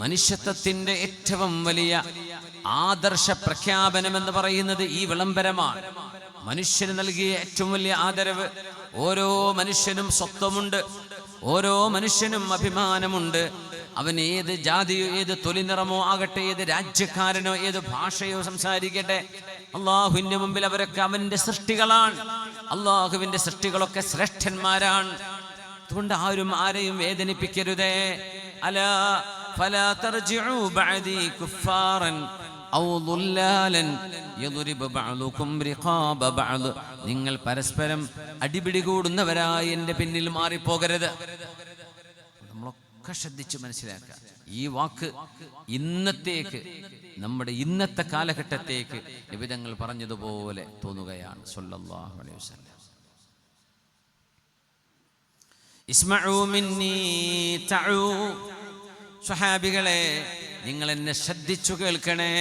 മനുഷ്യത്വത്തിന്റെ ഏറ്റവും വലിയ ആദർശ പ്രഖ്യാപനം എന്ന് പറയുന്നത് ഈ വിളംബരമാണ്. മനുഷ്യന് നൽകിയ ഏറ്റവും വലിയ ആദരവ്. ഓരോ മനുഷ്യനും സ്വത്വമുണ്ട്, ഓരോ മനുഷ്യനും അഭിമാനമുണ്ട്. അവൻ ഏത് ജാതിയോ ഏത് തൊലിനിറമോ ആകട്ടെ, ഏത് രാജ്യക്കാരനോ ഏത് ഭാഷയോ സംസാരിക്കട്ടെ, അള്ളാഹുവിന്റെ മുമ്പിൽ അവരൊക്കെ അവന്റെ സൃഷ്ടികളാണ്. അള്ളാഹുവിന്റെ സൃഷ്ടികളൊക്കെ ശ്രേഷ്ഠന്മാരാണ്. അതുകൊണ്ട് ആരെയും വേദനിപ്പിക്കരുതേ. അലാ ഫലാ തർജിഉ ബഅദി കുഫാറൻ ഔ ദുല്ലാലൻ യദ്രിബു ബഅദുകും റിഖാബ ബഅദ്. നിങ്ങൾ പരസ്പരം അടിപിടി കൂടുന്നവരായി എൻ്റെ പിന്നിൽ മാറിപ്പോകരുത്. നമ്മളൊക്കെ ശ്രദ്ധിച്ച് മനസ്സിലാക്കുക. ഈ വാക്ക് ഇന്നത്തേക്ക്, നമ്മുടെ ഇന്നത്തെ കാലഘട്ടത്തേക്ക് നബി തങ്ങൾ പറഞ്ഞതുപോലെ തോന്നുകയാണ് സല്ലല്ലാഹു അലൈഹി വസല്ലം. ഇസ്മഉ മിന്നി തഉ. സ്വഹാബികളെ, നിങ്ങൾ എന്നെ ശ്രദ്ധിച്ചു കേൾക്കണേ.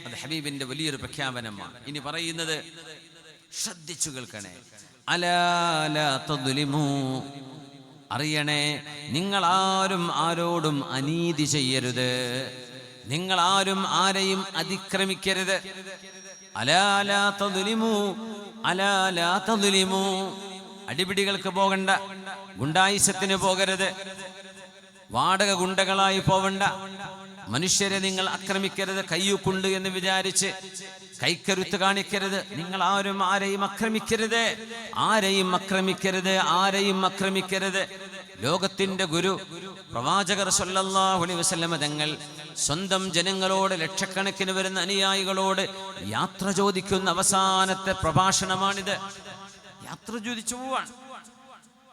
അത് ഹബീബിന്റെ വലിയൊരു പ്രഖ്യാപനമാണ്. ഇനി പറയുന്നത് ശ്രദ്ധിച്ചു കേൾക്കണേ. അലാ ലാ തദ്ലിമു. അറിയണേ, നിങ്ങളാരും ആരോടും അനീതി ചെയ്യരുത്, നിങ്ങളാരും ആരെയും അതിക്രമിക്കരുത്. അലാ ലാ തദ്ലിമു, അലാ ലാ തദ്ലിമു. അടിപിടികൾക്ക് പോകണ്ട, ഗുണ്ടായിസത്തിന് പോകരുത്, വാടക ഗുണ്ടകളായി പോവണ്ട. മനുഷ്യരെ നിങ്ങൾ ആക്രമിക്കരുത്, കയ്യൂക്കുണ്ട് എന്ന് വിചാരിച്ച് കൈക്കരുത്ത് കാണിക്കരുത്. നിങ്ങൾ ആരെയും ആക്രമിക്കരുത്, ആരെയും ആക്രമിക്കരുത്, ആരെയും ആക്രമിക്കരുത്. ലോകത്തിന്റെ ഗുരു പ്രവാചകർ സല്ലല്ലാഹു അലൈഹി വസല്ലം തങ്ങൾ സ്വന്തം ജനങ്ങളോട്, ലക്ഷക്കണക്കിന് വരുന്ന അനുയായികളോട് യാത്ര ചോദിക്കുന്ന അവസാനത്തെ പ്രഭാഷണമാണിത്. യാത്ര ചോദിച്ചു പോവാണ്.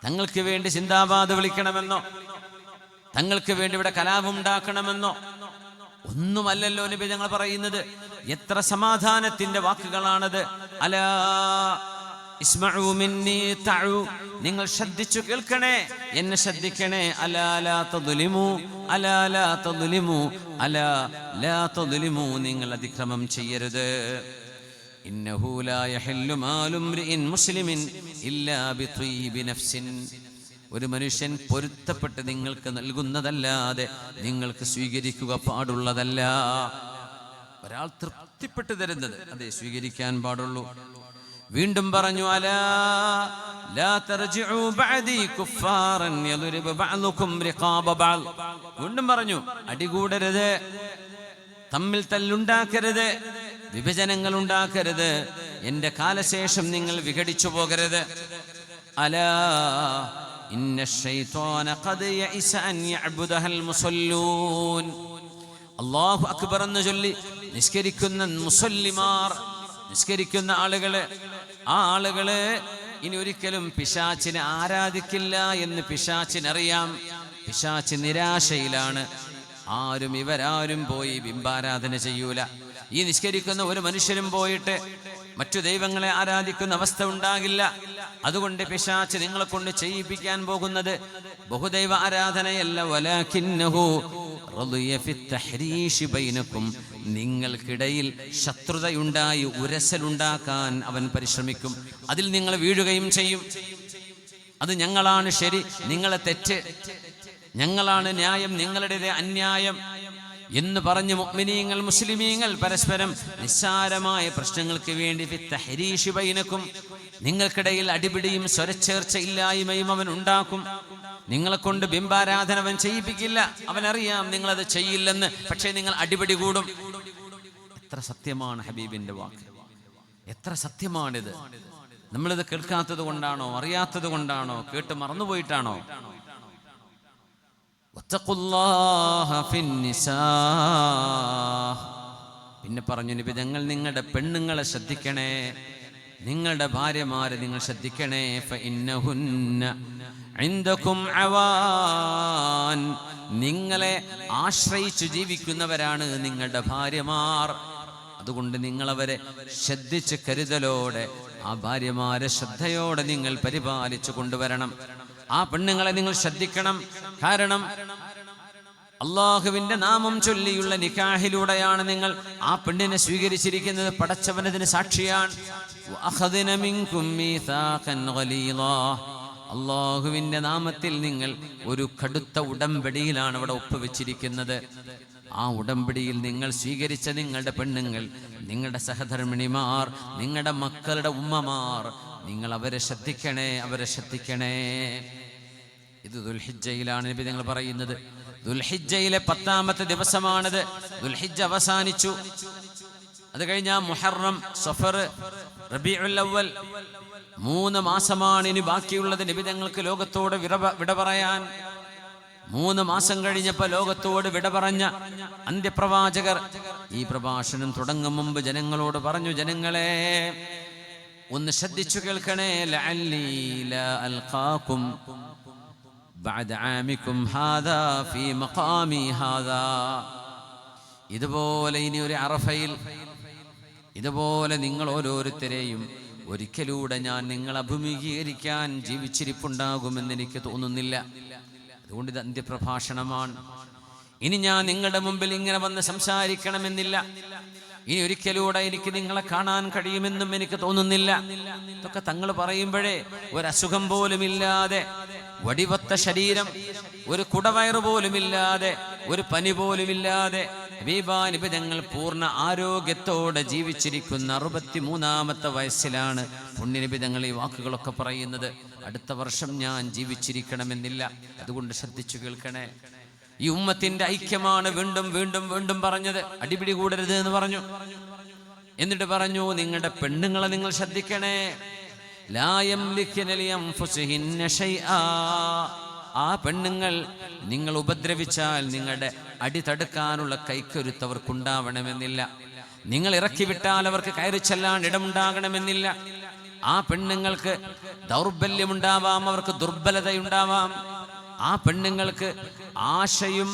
തങ്ങൾക്ക് വേണ്ടി സിന്ദാബാദ് വിളിക്കണമെന്നോ, തങ്ങൾക്ക് വേണ്ടി ഇവിടെ കലാപം ഉണ്ടാക്കണമെന്നോ ഒന്നുമല്ലല്ലോ നബി ഞങ്ങൾ പറയുന്നത്. എത്ര സമാധാനത്തിന്റെ വാക്കുകളാണത്. അലാ ഇസ്മഉ മിന്നി തഉ, നിങ്ങൾ ശ്രദ്ധിച്ചു കേൾക്കണേ, എന്നെ ശ്രദ്ധിക്കണേ. അലാ ലാ തദ്ലിമു, അലാ ലാ തദ്ലിമു, അലാ ലാ തദ്ലിമു, നിങ്ങൾ അതിക്രമം ചെയ്യരുത്. ഇന്നഹു ലാ യഹില്ലു മാലു ഇംറിഇൻ മുസ്ലിമിൻ ഇല്ലാ ബിത്വീബി നഫ്സിൻ, ഒരു മനുഷ്യൻ പൊരുത്തപ്പെട്ട് നിങ്ങൾക്ക് നൽകുന്നതല്ലാതെ നിങ്ങൾക്ക് സ്വീകരിക്കുക പാടുള്ളതല്ല. ഒരാൾ തൃപ്തിപ്പെട്ട് തരുന്നത് അതേ സ്വീകരിക്കാൻ പാടുള്ളൂ. വീണ്ടും പറഞ്ഞു, അലാ ലാ തർജിഉ ബഅദി കുഫാറൻ യദ്രിബു ബഅദുകും റിഖാബ ബഅദ്. വീണ്ടും പറഞ്ഞു, അടികൂടരുത്, തമ്മിൽ തല്ലുണ്ടാക്കരുത്, വിഭജനങ്ങൾ ഉണ്ടാക്കരുത്, എന്റെ കാലശേഷം നിങ്ങൾ വിഘടിച്ചു പോകരുത്. അലാ ഇന്ന ശൈത്വാന ഖദ് യഇസ അൻ യഅബുദഹൽ മുസല്ലൂൻ. അല്ലാഹു അക്ബർ എന്ന് ചൊല്ലി നിസ്കരിക്കുന്ന മുസല്ലിമാർ, നിസ്കരിക്കുന്ന ആളുകള്, ആ ആളുകള് ഇനി ഒരിക്കലും പിശാചിനെ ആരാധിക്കില്ല എന്ന് പിശാചിനറിയാം. പിശാച് നിരാശയിലാണ്. ഇവരാരും പോയി ബിംബാരാധന ചെയ്യൂല. ഈ നിസ്കരിക്കുന്ന ഒരു മനുഷ്യരും പോയിട്ട് മറ്റു ദൈവങ്ങളെ ആരാധിക്കുന്ന അവസ്ഥ ഉണ്ടാകില്ല. അതുകൊണ്ട് പിശാച് നിങ്ങളെ കൊണ്ട് ചെയ്യിപ്പിക്കാൻ പോകുന്നത് ബഹുദൈവ ആരാധനയല്ല. വലാകിന്നഹു റളിയ ഫിത്തഹ്രീശി ബൈനകും, നിങ്ങൾക്കിടയിൽ ശത്രുതയുണ്ടായി ഉരസലുണ്ടാക്കാൻ അവൻ പരിശ്രമിക്കും. അതിൽ നിങ്ങൾ വീഴുകയും ചെയ്യും. അത് ഞങ്ങളാണ് ശരി, നിങ്ങളെ തെറ്റ്, ഞങ്ങളാണ് ന്യായം, നിങ്ങളുടേത് അന്യായം എന്ന് പറഞ്ഞ് മുഅ്മിനീങ്ങൾ മുസ്ലിമീങ്ങൾ പരസ്പരം നിസ്സാരമായ പ്രശ്നങ്ങൾക്ക് വേണ്ടി ഫിത്തഹ്രീശി ബൈനകും, നിങ്ങൾക്കിടയിൽ അടിപിടിയും സ്വരച്ചേർച്ച ഇല്ലായ്മയും അവൻ ഉണ്ടാക്കും. നിങ്ങളെ കൊണ്ട് ബിംബാരാധന അവൻ ചെയ്യിപ്പിക്കില്ല. അവനറിയാം നിങ്ങളത് ചെയ്യില്ലെന്ന്, പക്ഷേ നിങ്ങൾ അടിപിടി കൂടും. എത്ര സത്യമാണ് ഹബീബിന്റെ വാക്ക്, എത്ര സത്യമാണിത്. നമ്മളിത് കേൾക്കാത്തത് കൊണ്ടാണോ, അറിയാത്തത് കൊണ്ടാണോ, കേട്ട് മറന്നുപോയിട്ടാണോ? പിന്നെ പറഞ്ഞു നബി തങ്ങൾ, നിങ്ങളുടെ പെണ്ണുങ്ങളെ ശ്രദ്ധിക്കണേ, നിങ്ങളുടെ ഭാര്യമാരെ നിങ്ങൾ ശ്രദ്ധിക്കണേ. ഫഇന്നഹുന്ന ഇൻദകും അവാൻ, നിങ്ങളെ ആശ്രയിച്ചു ജീവിക്കുന്നവരാണ് നിങ്ങളുടെ ഭാര്യമാർ. അതുകൊണ്ട് നിങ്ങളവരെ ശ്രദ്ധിച്ച് കരുതലോടെ ആ ഭാര്യമാരെ ശ്രദ്ധയോടെ നിങ്ങൾ പരിപാലിച്ചു കൊണ്ടുവരണം. ആ പെണ്ണുങ്ങളെ നിങ്ങൾ ശ്രദ്ധിക്കണം. കാരണം അള്ളാഹുവിന്റെ നാമം ചൊല്ലിയുള്ള നിക്കാഹിലൂടെയാണ് നിങ്ങൾ ആ പെണ്ണിനെ സ്വീകരിച്ചിരിക്കുന്നത്. പടച്ചവനതിന് സാക്ഷിയാണ്. അള്ളാഹുവിന്റെ നാമത്തിൽ നിങ്ങൾ ഒരു കടുത്ത ഉടമ്പടിയിലാണ് അവിടെ ഒപ്പുവെച്ചിരിക്കുന്നത്. ആ ഉടമ്പടിയിൽ നിങ്ങൾ സ്വീകരിച്ച നിങ്ങളുടെ പെണ്ണുങ്ങൾ, നിങ്ങളുടെ സഹധർമ്മിണിമാർ, നിങ്ങളുടെ മക്കളുടെ ഉമ്മമാർ, നിങ്ങൾ അവരെ ശ്രദ്ധിക്കണേ, അവരെ ശ്രദ്ധിക്കണേ. ഇത് ദുൽഹിജ്ജയിലാണ് നബി നിങ്ങൾ പറയുന്നത്. ദുൽഹിജ്ജയിലെ 10ാമത്തെ ദിവസമാണിത്. ദുൽഹിജ്ജ അവസാനിച്ചു. അത് കഴിഞ്ഞാൽ മുഹറം, സഫർ, റബീഉൽ അവ്വൽ, 3 മാസമാണ് ഇനി ബാക്കിയുള്ളത് നബി തങ്ങൾക്ക് ലോകത്തോട് വിട പറയാൻ. 3 മാസം കഴിഞ്ഞപ്പോൾ ലോകത്തോട് വിട പറഞ്ഞ അന്ത്യപ്രവാചകർ ഈ പ്രഭാഷണം തുടങ്ങും മുമ്പ് ജനങ്ങളോട് പറഞ്ഞു, ജനങ്ങളെ ഒന്ന് ശ്രദ്ധിച്ചു കേൾക്കണേ. ലഅല്ലി ലാ അൽഖാകും ബഅദ ആമികും ഹാദാ ഫീ മഖാമി ഹാദാ. ഇതുപോലെ ഇനി ഒരു അറഫയിൽ ഇതുപോലെ നിങ്ങൾ ഓരോരുത്തരെയും ഒരിക്കലൂടെ ഞാൻ നിങ്ങൾ അഭിമുഖീകരിക്കാൻ ജീവിച്ചിരിപ്പുണ്ടാകുമെന്ന് എനിക്ക് തോന്നുന്നില്ല. അതുകൊണ്ട് ഇത് അന്ത്യപ്രഭാഷണമാണ്. ഇനി ഞാൻ നിങ്ങളുടെ മുമ്പിൽ ഇങ്ങനെ വന്ന് സംസാരിക്കണമെന്നില്ല. ഇനി ഒരിക്കലൂടെ എനിക്ക് നിങ്ങളെ കാണാൻ കഴിയുമെന്നും എനിക്ക് തോന്നുന്നില്ല. ഇതൊക്കെ തങ്ങൾ പറയുമ്പോഴേ ഒരസുഖം പോലുമില്ലാതെ, വടിവത്ത ശരീരം, ഒരു കുടവയറ് പോലുമില്ലാതെ, ഒരു പനി പോലുമില്ലാതെ ഹബീബാനബി തങ്ങൾ പൂർണ്ണ ആരോഗ്യത്തോടെ ജീവിച്ചിരിക്കുന്ന 63ാമത്തെ വയസ്സിലാണ് പുണ്യനബി തങ്ങൾ ഈ വാക്കുകളൊക്കെ പറയുന്നത്. അടുത്ത വർഷം ഞാൻ ജീവിച്ചിരിക്കണമെന്നില്ല. അതുകൊണ്ട് ശ്രദ്ധിച്ചു കേൾക്കണേ. ഈ ഉമ്മത്തിന്റെ ഐക്യമാണ് വീണ്ടും വീണ്ടും വീണ്ടും പറഞ്ഞത്. അടിപിടി കൂടരുത് എന്ന് പറഞ്ഞു. എന്നിട്ട് പറഞ്ഞു, നിങ്ങളുടെ പെണ്ണുങ്ങളെ നിങ്ങൾ ശ്രദ്ധിക്കണേ. ലാ യംലികുന ലിഅൻഫുസിഹിന്ന ശൈആ. ആ പെണ്ണുങ്ങൾ നിങ്ങൾ ഉപദ്രവിച്ചാൽ നിങ്ങളുടെ അടി തടുക്കാനുള്ള കൈക്കരുത്തവർക്കുണ്ടാവണമെന്നില്ല. നിങ്ങൾ ഇറക്കി വിട്ടാൽ അവർക്ക് കയറി ചെല്ലാൻ ഇടമുണ്ടാകണമെന്നില്ല. ആ പെണ്ണുങ്ങൾക്ക് ദൗർബല്യമുണ്ടാവാം, അവർക്ക് ദുർബലതയുണ്ടാവാം. ആ പെണ്ണുങ്ങൾക്ക് ആശയും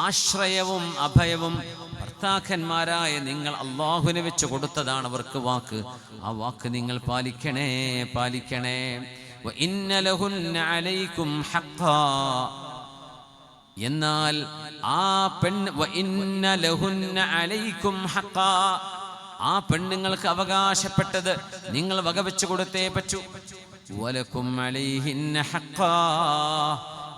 ആശ്രയവും അഭയവും ഭർത്താക്കന്മാരായ നിങ്ങൾ അള്ളാഹുവിനെ വെച്ച് കൊടുത്തതാണ് അവർക്ക് വാക്ക്. ആ വാക്ക് നിങ്ങൾ പാലിക്കണേ, പാലിക്കണേ. വഇന്ന ലഹുന്ന അലൈക്കും ഹഖ്ഖാ, എന്നാൽ ആ പെണ്ണ് വഇന്ന ലഹുന്ന അലൈക്കും ഹഖ്ഖാ, ആ പെണ്ണുങ്ങൾക്ക് അവകാശപ്പെട്ടത് നിങ്ങൾ വകവെച്ചു കൊടുത്തേ പറ്റൂ. വലക്കും അലൈഹിന്ന ഹഖ്ഖാ,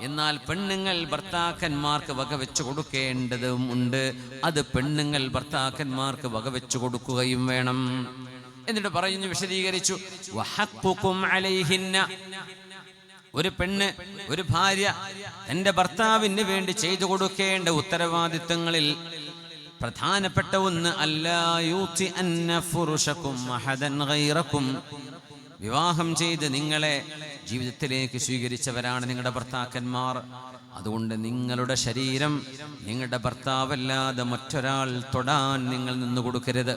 എന്നാൽ പെണ്ണുങ്ങൾ ഭർത്താക്കന്മാർക്ക് വകവെച്ചു കൊടുക്കേണ്ടതും ഉണ്ട്. അത് പെണ്ണുങ്ങൾ ഭർത്താക്കന്മാർക്ക് വകവെച്ചു കൊടുക്കുകയും വേണം. എന്നിട്ട് പറയുന്നു, വിശദീകരിച്ചു, വഹഖ്ഖുകും അലൈഹിന്ന, ഒരു പെണ്ണ്, ഒരു ഭാര്യ തന്റെ ഭർത്താവിന് വേണ്ടി ചെയ്തു കൊടുക്കേണ്ട ഉത്തരവാദിത്തങ്ങളിൽ പ്രധാനപ്പെട്ട ഒന്ന് അല്ലാ യൂതി അന്ന ഫുറുഷകും അഹദൻ ഗൈറകും, വിവാഹം ചെയ്ത് നിങ്ങളെ ജീവിതത്തിലേക്ക് സ്വീകരിച്ചവരാണ് നിങ്ങളുടെ ഭർത്താക്കന്മാർ. അതുകൊണ്ട് നിങ്ങളുടെ ശരീരം നിങ്ങളുടെ ഭർത്താവല്ലാതെ മറ്റൊരാൾ തൊടാൻ നിങ്ങൾ നിന്നു കൊടുക്കരുത്.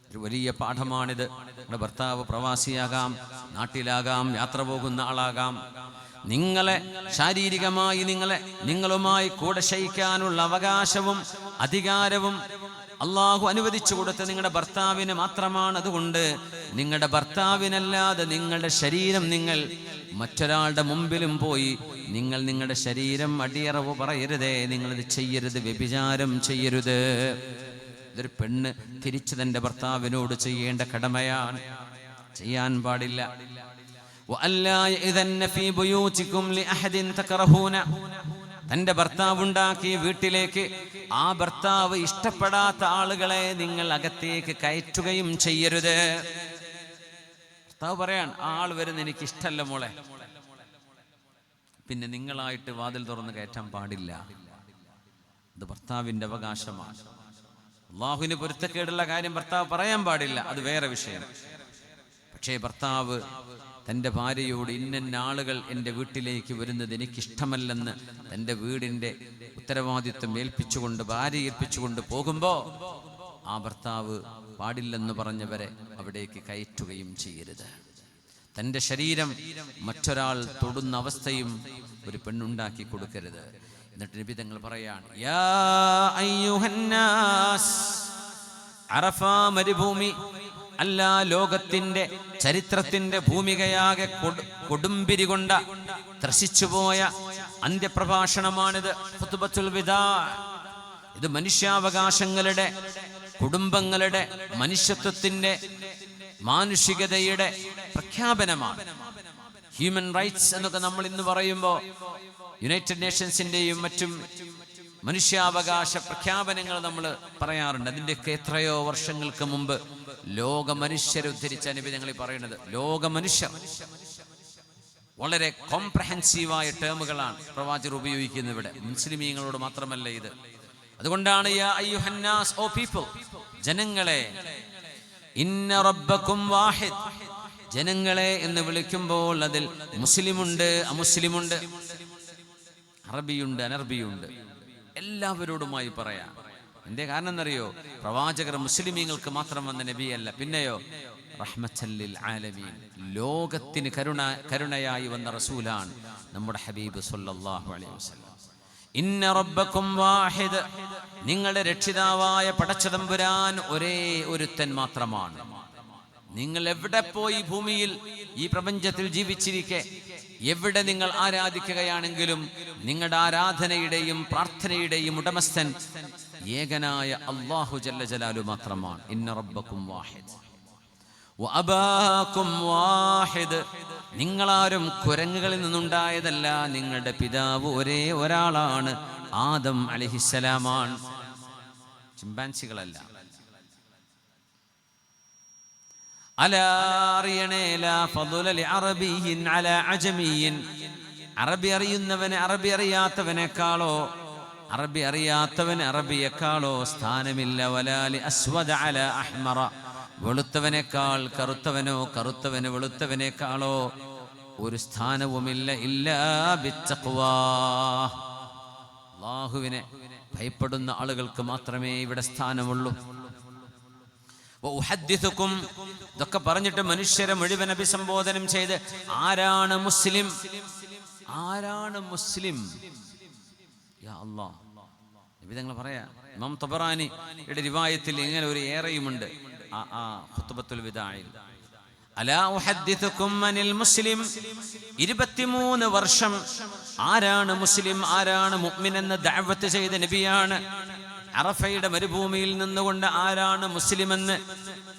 ഒരു വലിയ പാഠമാണിത്. നിങ്ങളുടെ ഭർത്താവ് പ്രവാസിയാകാം, നാട്ടിലാകാം, യാത്ര പോകുന്ന ആളാകാം. നിങ്ങളെ ശാരീരികമായി നിങ്ങളുമായി കൂടെ ശയിക്കാനുള്ള അവകാശവും അധികാരവും അള്ളാഹു അനുവദിച്ചു കൊടുത്ത നിങ്ങളുടെ ഭർത്താവിന് മാത്രമാണ്. അതുകൊണ്ട് നിങ്ങളുടെ ഭർത്താവിനല്ലാതെ നിങ്ങളുടെ ശരീരം നിങ്ങൾ മറ്റൊരാളുടെ മുമ്പിലും പോയി നിങ്ങളുടെ ശരീരം അടിയറവ് പറയരുതേ, നിങ്ങളിത് ചെയ്യരുത്, വ്യഭിചാരം ചെയ്യരുത്. ഇതൊരു പെണ്ണ് തിരിച്ചു തന്റെ ഭർത്താവിനോട് ചെയ്യേണ്ട കടമയാണ്, ചെയ്യാൻ പാടില്ല. തന്റെ ഭർത്താവ് ഉണ്ടാക്കിയ വീട്ടിലേക്ക് ആ ഭർത്താവ് ഇഷ്ടപ്പെടാത്ത ആളുകളെ നിങ്ങൾ അകത്തേക്ക് കയറ്റുകയും ചെയ്യരുത്. ഭർത്താവ് പറയാൻ, ആൾ വരുന്ന എനിക്ക് ഇഷ്ടമല്ല മോളെ, പിന്നെ നിങ്ങളായിട്ട് വാതിൽ തുറന്ന് കയറ്റാൻ പാടില്ല. അത് ഭർത്താവിന്റെ അവകാശമാണ്. അള്ളാഹുവിന് പൊരുത്തക്കേടുള്ള കാര്യം ഭർത്താവ് പറയാൻ പാടില്ല, അത് വേറെ വിഷയം. പക്ഷേ ഭർത്താവ് തൻ്റെ ഭാര്യയോട് ഇന്ന ആളുകൾ എൻ്റെ വീട്ടിലേക്ക് വരുന്നത് എനിക്കിഷ്ടമല്ലെന്ന് തൻ്റെ വീടിൻ്റെ ഉത്തരവാദിത്വം ഏൽപ്പിച്ചുകൊണ്ട്, ഭാര്യ ഏൽപ്പിച്ചുകൊണ്ട് പോകുമ്പോൾ ആ ഭർത്താവ് പാടില്ലെന്ന് പറഞ്ഞവരെ അവിടേക്ക് കയറ്റുകയും ചെയ്യരുത്. തൻ്റെ ശരീരം മറ്റൊരാൾ തൊടുന്ന അവസ്ഥയും ഒരു പെണ്ണുണ്ടാക്കി കൊടുക്കരുത്. എന്നിട്ട് നബി തങ്ങൾ പറയാണ്, യാ അയ്യുഹന്നാസ്, അറഫാ മരുഭൂമി അല്ല, ലോകത്തിന്റെ ചരിത്രത്തിന്റെ ഭൂമികയാകെ കൊടുമ്പിരി കൊണ്ട ത്രസിച്ചുപോയ അന്ത്യപ്രഭാഷണമാണിത്. ഖുത്ബത്തുൽ വിദാ. ഇത് മനുഷ്യാവകാശങ്ങളുടെ, കുടുംബങ്ങളുടെ, മനുഷ്യത്വത്തിന്റെ, മാനുഷികതയുടെ പ്രഖ്യാപനമാണ്. ഹ്യൂമൻ റൈറ്റ്സ് എന്നൊക്കെ നമ്മൾ ഇന്ന് പറയുമ്പോൾ യുണൈറ്റഡ് നേഷൻസിന്റെയും മറ്റും മനുഷ്യാവകാശ പ്രഖ്യാപനങ്ങൾ നമ്മൾ പറയാറുണ്ട്. അതിൻ്റെയൊക്കെ എത്രയോ വർഷങ്ങൾക്ക് മുമ്പ് ലോക മനുഷ്യരെ ഉദ്ധരിച്ച നബി ഞങ്ങൾ പറയുന്നത്, ലോക മനുഷ്യർ, വളരെ കോംപ്രഹെൻസീവായ ടേമുകളാണ് പ്രവാചകർ ഉപയോഗിക്കുന്നത് ഇവിടെ. മുസ്ലിമീങ്ങളോട് മാത്രമല്ല ഇത്. അതുകൊണ്ടാണ് യാ അയ്യുഹന്നാസ്, ഓ പീപ്പിൾ, ജനങ്ങളെ, ഇന്ന റബ്ബക്കും വാഹിദ്, ജനങ്ങളെ എന്ന് വിളിക്കുമ്പോൾ അതിൽ മുസ്ലിമുണ്ട്, അമുസ്ലിമുണ്ട്, അറബിയുണ്ട്, അനർബിയുണ്ട്, എല്ലാവരോടുമായി പറയാം. എന്തേ കാരണം എന്നറിയോ? പ്രവാചകർ മുസ്ലിമീങ്ങൾക്ക് മാത്രം വന്ന നബിയല്ല, പിന്നെയോ റഹ്മത്തൽ ലിൽ ആലമീൻ, ലോകത്തിന് കരുണയായി വന്ന റസൂലാണ് നമ്മുടെ ഹബീബ് സല്ലല്ലാഹു അലൈഹി വസല്ലം. ഇന്ന റബ്ബക്കും വാഹിദ്, നിങ്ങളുടെ രക്ഷിതാവായ പടച്ചതമ്പുരാൻ ഒരേ ഒരുത്തൻ മാത്രമാണ്. നിങ്ങൾ എവിടെ പോയി ഭൂമിയിൽ ഈ പ്രപഞ്ചത്തിൽ ജീവിച്ചിരിക്കെ എവിടെ നിങ്ങൾ ആരാധിക്കുകയാണെങ്കിലും നിങ്ങളുടെ ആരാധനയുടെയും പ്രാർത്ഥനയുടെയും ഉടമസ്ഥൻ ഏകനായ അല്ലാഹു ജല്ല ജലാലു മാത്രമാണ്. ഇന്ന റബ്ബക്കും വാഹിദ് വഅബാകും വാഹിദ്, നിങ്ങളാരും കുരങ്ങുകളിൽ നിന്നുണ്ടായതല്ല, നിങ്ങളുടെ പിതാവ് ഒരേ ഒരാളാണ്, ആദം അലൈഹിസ്സലാമാണ്, ചിമ്പാൻസികളല്ല. അലാ അറിയണേ, ലാ ഫളുല ലിഅറബിയ്യിൻ അലാ അജമിയ്യിൻ, അറബി അറിയുന്നവന് അറബി അറിയാത്തവനേക്കാളോ, അറബി അറിയാത്തവന് അറബിയേക്കാളോ സ്ഥാനമില്ല. വലാ ലി അസ്വദ അലാ അഹ്മറ, വെളുത്തവനേക്കാൾ കറുത്തവനോ കറുത്തവന് വെളുത്തവനേക്കാളോ ഒരു സ്ഥാനവുമില്ല. ഇല്ലാ ബിത്തഖ്വാ, അല്ലാഹുവിനെ ഭയപ്പെടുന്ന ആളുകൾക്ക് മാത്രമേ ഇവിടെ സ്ഥാനമുള്ളൂ. ഇതൊക്കെ പറഞ്ഞിട്ട് മനുഷ്യരെ മുഴുവൻ അഭിസംബോധനം ചെയ്ത് ആരാണ് മുസ്ലിം, ആരാണ് മുസ്ലിം? യാ അല്ലാഹ്, നബി തങ്ങൾ പറയാ, ഇമാം തബറാനിയുടെ റിവായത്തിൽ ഇങ്ങനെ ഒരു ഏറെയുമുണ്ട് ആ ഖുത്ബത്തുൽ വിദാഇൽ. അലാ ഉഹദ്ദിഥുകും അനിൽ മുസ്ലിം. 23 വർഷം ആരാണ് മുസ്ലിം, ആരാണ് മുഅ്മിൻ എന്ന് ദഅവത്ത് ചെയ്ത നബിയാണ്. അറഫയുടെ മരുഭൂമിയിൽ നിന്നുകൊണ്ട് ആരാണ് മുസ്ലിം എന്ന്,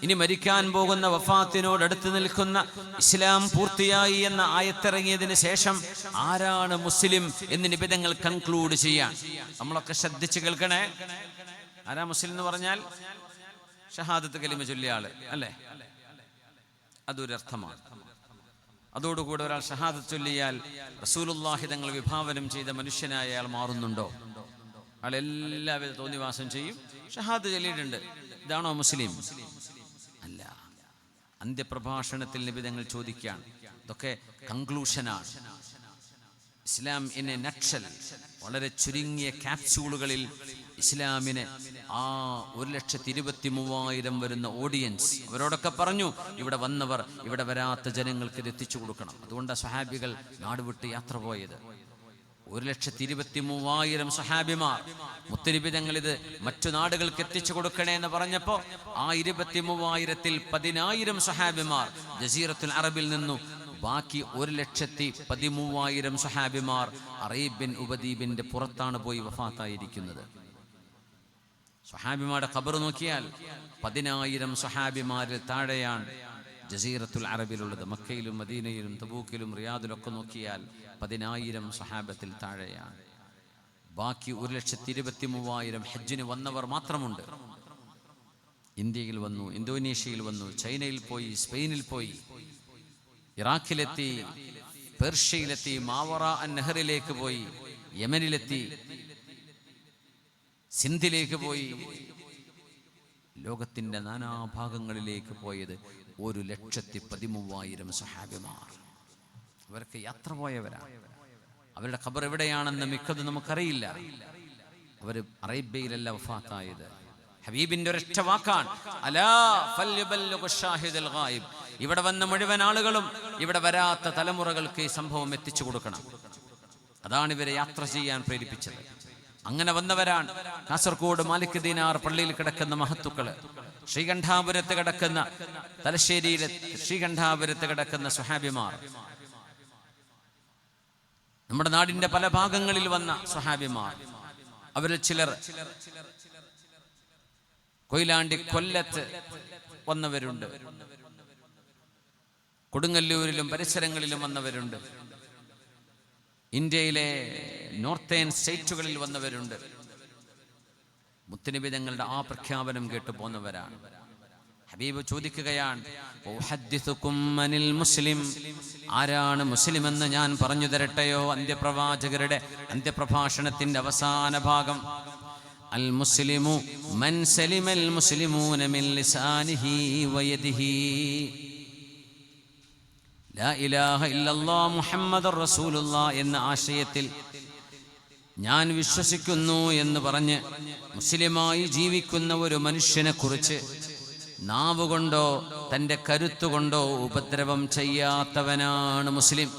ഇനി മരിക്കാൻ പോകുന്ന വഫാത്തിനോട് അടുത്ത് നിൽക്കുന്ന ഇസ്ലാം പൂർത്തിയായി എന്ന ആയത്തിറങ്ങിയതിന് ശേഷം ആരാണ് മുസ്ലിം എന്ന് നിബിധങ്ങൾ കൺക്ലൂഡ് ചെയ്യാൻ നമ്മളൊക്കെ ശ്രദ്ധിച്ച് കേൾക്കണേ. ആരാ മുസ്ലിം എന്ന് പറഞ്ഞാൽ ഷഹാദത്ത് കലിമ ചൊല്ലിയ ആള് അല്ലേ, അതൊരർത്ഥമാണ്. അതോടുകൂടെ ഒരാൾ ഷഹാദത്ത് ചൊല്ലിയാൽ റസൂലുള്ളാഹി തങ്ങൾ വിഭാവനം ചെയ്ത മനുഷ്യനായ അയാൾ മാറുന്നുണ്ടോ? അയാൾ എല്ലാവിധ തോന്നിവാസം ചെയ്യും, ഷഹാദത്ത് ചൊല്ലിയിട്ടുണ്ട്, ഇതാണോ മുസ്ലിം? അല്ല. അന്ത്യപ്രഭാഷണത്തിൽ നബി തങ്ങൾ ചോദിക്കുകയാണ്. ഇതൊക്കെ കൺക്ലൂഷനാണ്. ഇസ്ലാം ഇൻ എ നട്ട്ഷെൽ, വളരെ ചുരുങ്ങിയ ക്യാപ്സ്യൂളുകളിൽ ഇസ്ലാമിനെ ആ 1,23,000 വരുന്ന ഓഡിയൻസ്, അവരോടൊക്കെ പറഞ്ഞു ഇവിടെ വന്നവർ ഇവിടെ വരാത്ത ജനങ്ങൾക്ക് ഇത് എത്തിച്ചു കൊടുക്കണം. അതുകൊണ്ട് സ്വഹാബികൾ നാട് വിട്ട് യാത്ര പോയത്. 1,23,000 സ്വഹാബിമാർ. മുത്തനബി തങ്ങൾ ഇത് മറ്റു നാടുകൾക്ക് എത്തിച്ചു കൊടുക്കണേ എന്ന് പറഞ്ഞപ്പോ ആ 23,000-ൽ 10,000 സ്വഹാബിമാർ ജസീറത്തുൽ അറബിൽ നിന്നു. ബാക്കി 1,13,000 സ്വഹാബിമാർ അറേബ്യൻ ഉപദ്വീപിന്റെ പുറത്താണ് പോയി വഫാത്തായിരിക്കുന്നത്. സ്വഹാബിമാരുടെ ഖബർ നോക്കിയാൽ 10,000 സ്വഹാബിമാരിൽ താഴെയാണ് ജസീറത്തുൽ അറബിലുള്ളത്. മക്കയിലും മദീനയിലും തബൂക്കിലും റിയാദിലൊക്കെ നോക്കിയാൽ 10,000 സ്വഹാബത്തിൽ താഴെയാണ്. ബാക്കി 1,23,000 ഹജ്ജിന് വന്നവർ മാത്രമുണ്ട്. ഇന്ത്യയിൽ വന്നു, ഇന്തോനേഷ്യയിൽ വന്നു, ചൈനയിൽ പോയി, സ്പെയിനിൽ പോയി, ഇറാഖിലെത്തി, പേർഷ്യയിലെത്തി, മാവറ അൻ നെഹറിലേക്ക് പോയി, യമനിലെത്തി, സിന്ധിലേക്ക് പോയി, ലോകത്തിന്റെ നാനാഭാഗങ്ങളിലേക്ക് പോയത് 1,13,000 സ്വഹാബിമാർ. അവർക്ക് യാത്ര പോയവരാണ്. അവരുടെ ഖബർ എവിടെയാണെന്ന് മിക്കതും നമുക്കറിയില്ല. അവർ അറേബ്യയിലല്ല വഫാത്തായത്. ഹബീബിന്റെ ഒരൊറ്റ വാക്കാണ്, അലാ ഫൽയുബല്ലിഗു ഷാഹിദുൽ ഗായിബ്. ഇവിടെ വന്ന മുഴുവൻ ആളുകളും ഇവിടെ വരാത്ത തലമുറകൾക്ക് ഈ സംഭവം എത്തിച്ചു കൊടുക്കണം. അതാണ് ഇവരെ യാത്ര ചെയ്യാൻ പ്രേരിപ്പിച്ചത്. അങ്ങനെ വന്നവരാണ് കാസർഗോഡ് മാലിക് ദീനാർ പള്ളിയിൽ കിടക്കുന്ന മഹത്തുക്കള്, ശ്രീകണ്ഠാപുരത്ത് കിടക്കുന്ന, തലശ്ശേരിയിലെ ശ്രീകണ്ഠാപുരത്ത് കിടക്കുന്ന സ്വഹാബിമാർ, നമ്മുടെ നാടിന്റെ പല ഭാഗങ്ങളിൽ വന്ന സ്വഹാബിമാർ. അവരിൽ ചിലർ കൊയിലാണ്ടി കൊല്ലത്ത് വന്നവരുണ്ട്, കൊടുങ്ങല്ലൂരിലും പരിസരങ്ങളിലും വന്നവരുണ്ട്, ഇന്ത്യയിലെ നോർത്തേൺ സ്റ്റേറ്റുകളിൽ വന്നവരുണ്ട്. മുത്തുനബി തങ്ങളുടെ ആ പ്രഖ്യാപനം കേട്ട് പോന്നവരാണ്. ഹബീബ് ചോദിക്കുകയാണ്, മുസ്ലിം, ആരാണ് മുസ്ലിം എന്ന് ഞാൻ പറഞ്ഞു തരട്ടെയോ? അന്ത്യപ്രവാചകരുടെ അന്ത്യപ്രഭാഷണത്തിന്റെ അവസാന ഭാഗം, അൽ മുസ്ലിമു മൻ സലിമൽ മുസ്ലിമൂന മിൻ ലിസാനിഹി വയദിഹി ലാ ഇലാഹ ഇല്ലല്ലാഹ് മുഹമ്മദുർ റസൂലുള്ളാഹ് എന്ന ആശയത്തിൽ ഞാൻ വിശ്വസിക്കുന്നു എന്ന് പറഞ്ഞ് മുസ്ലിമായി ജീവിക്കുന്ന ഒരു മനുഷ്യനെ കുറിച്ച് നാവുകൊണ്ടോ തൻ്റെ കരുത്തുകൊണ്ടോ ഉപദ്രവം ചെയ്യാത്തവനാണ് മുസ്ലിം.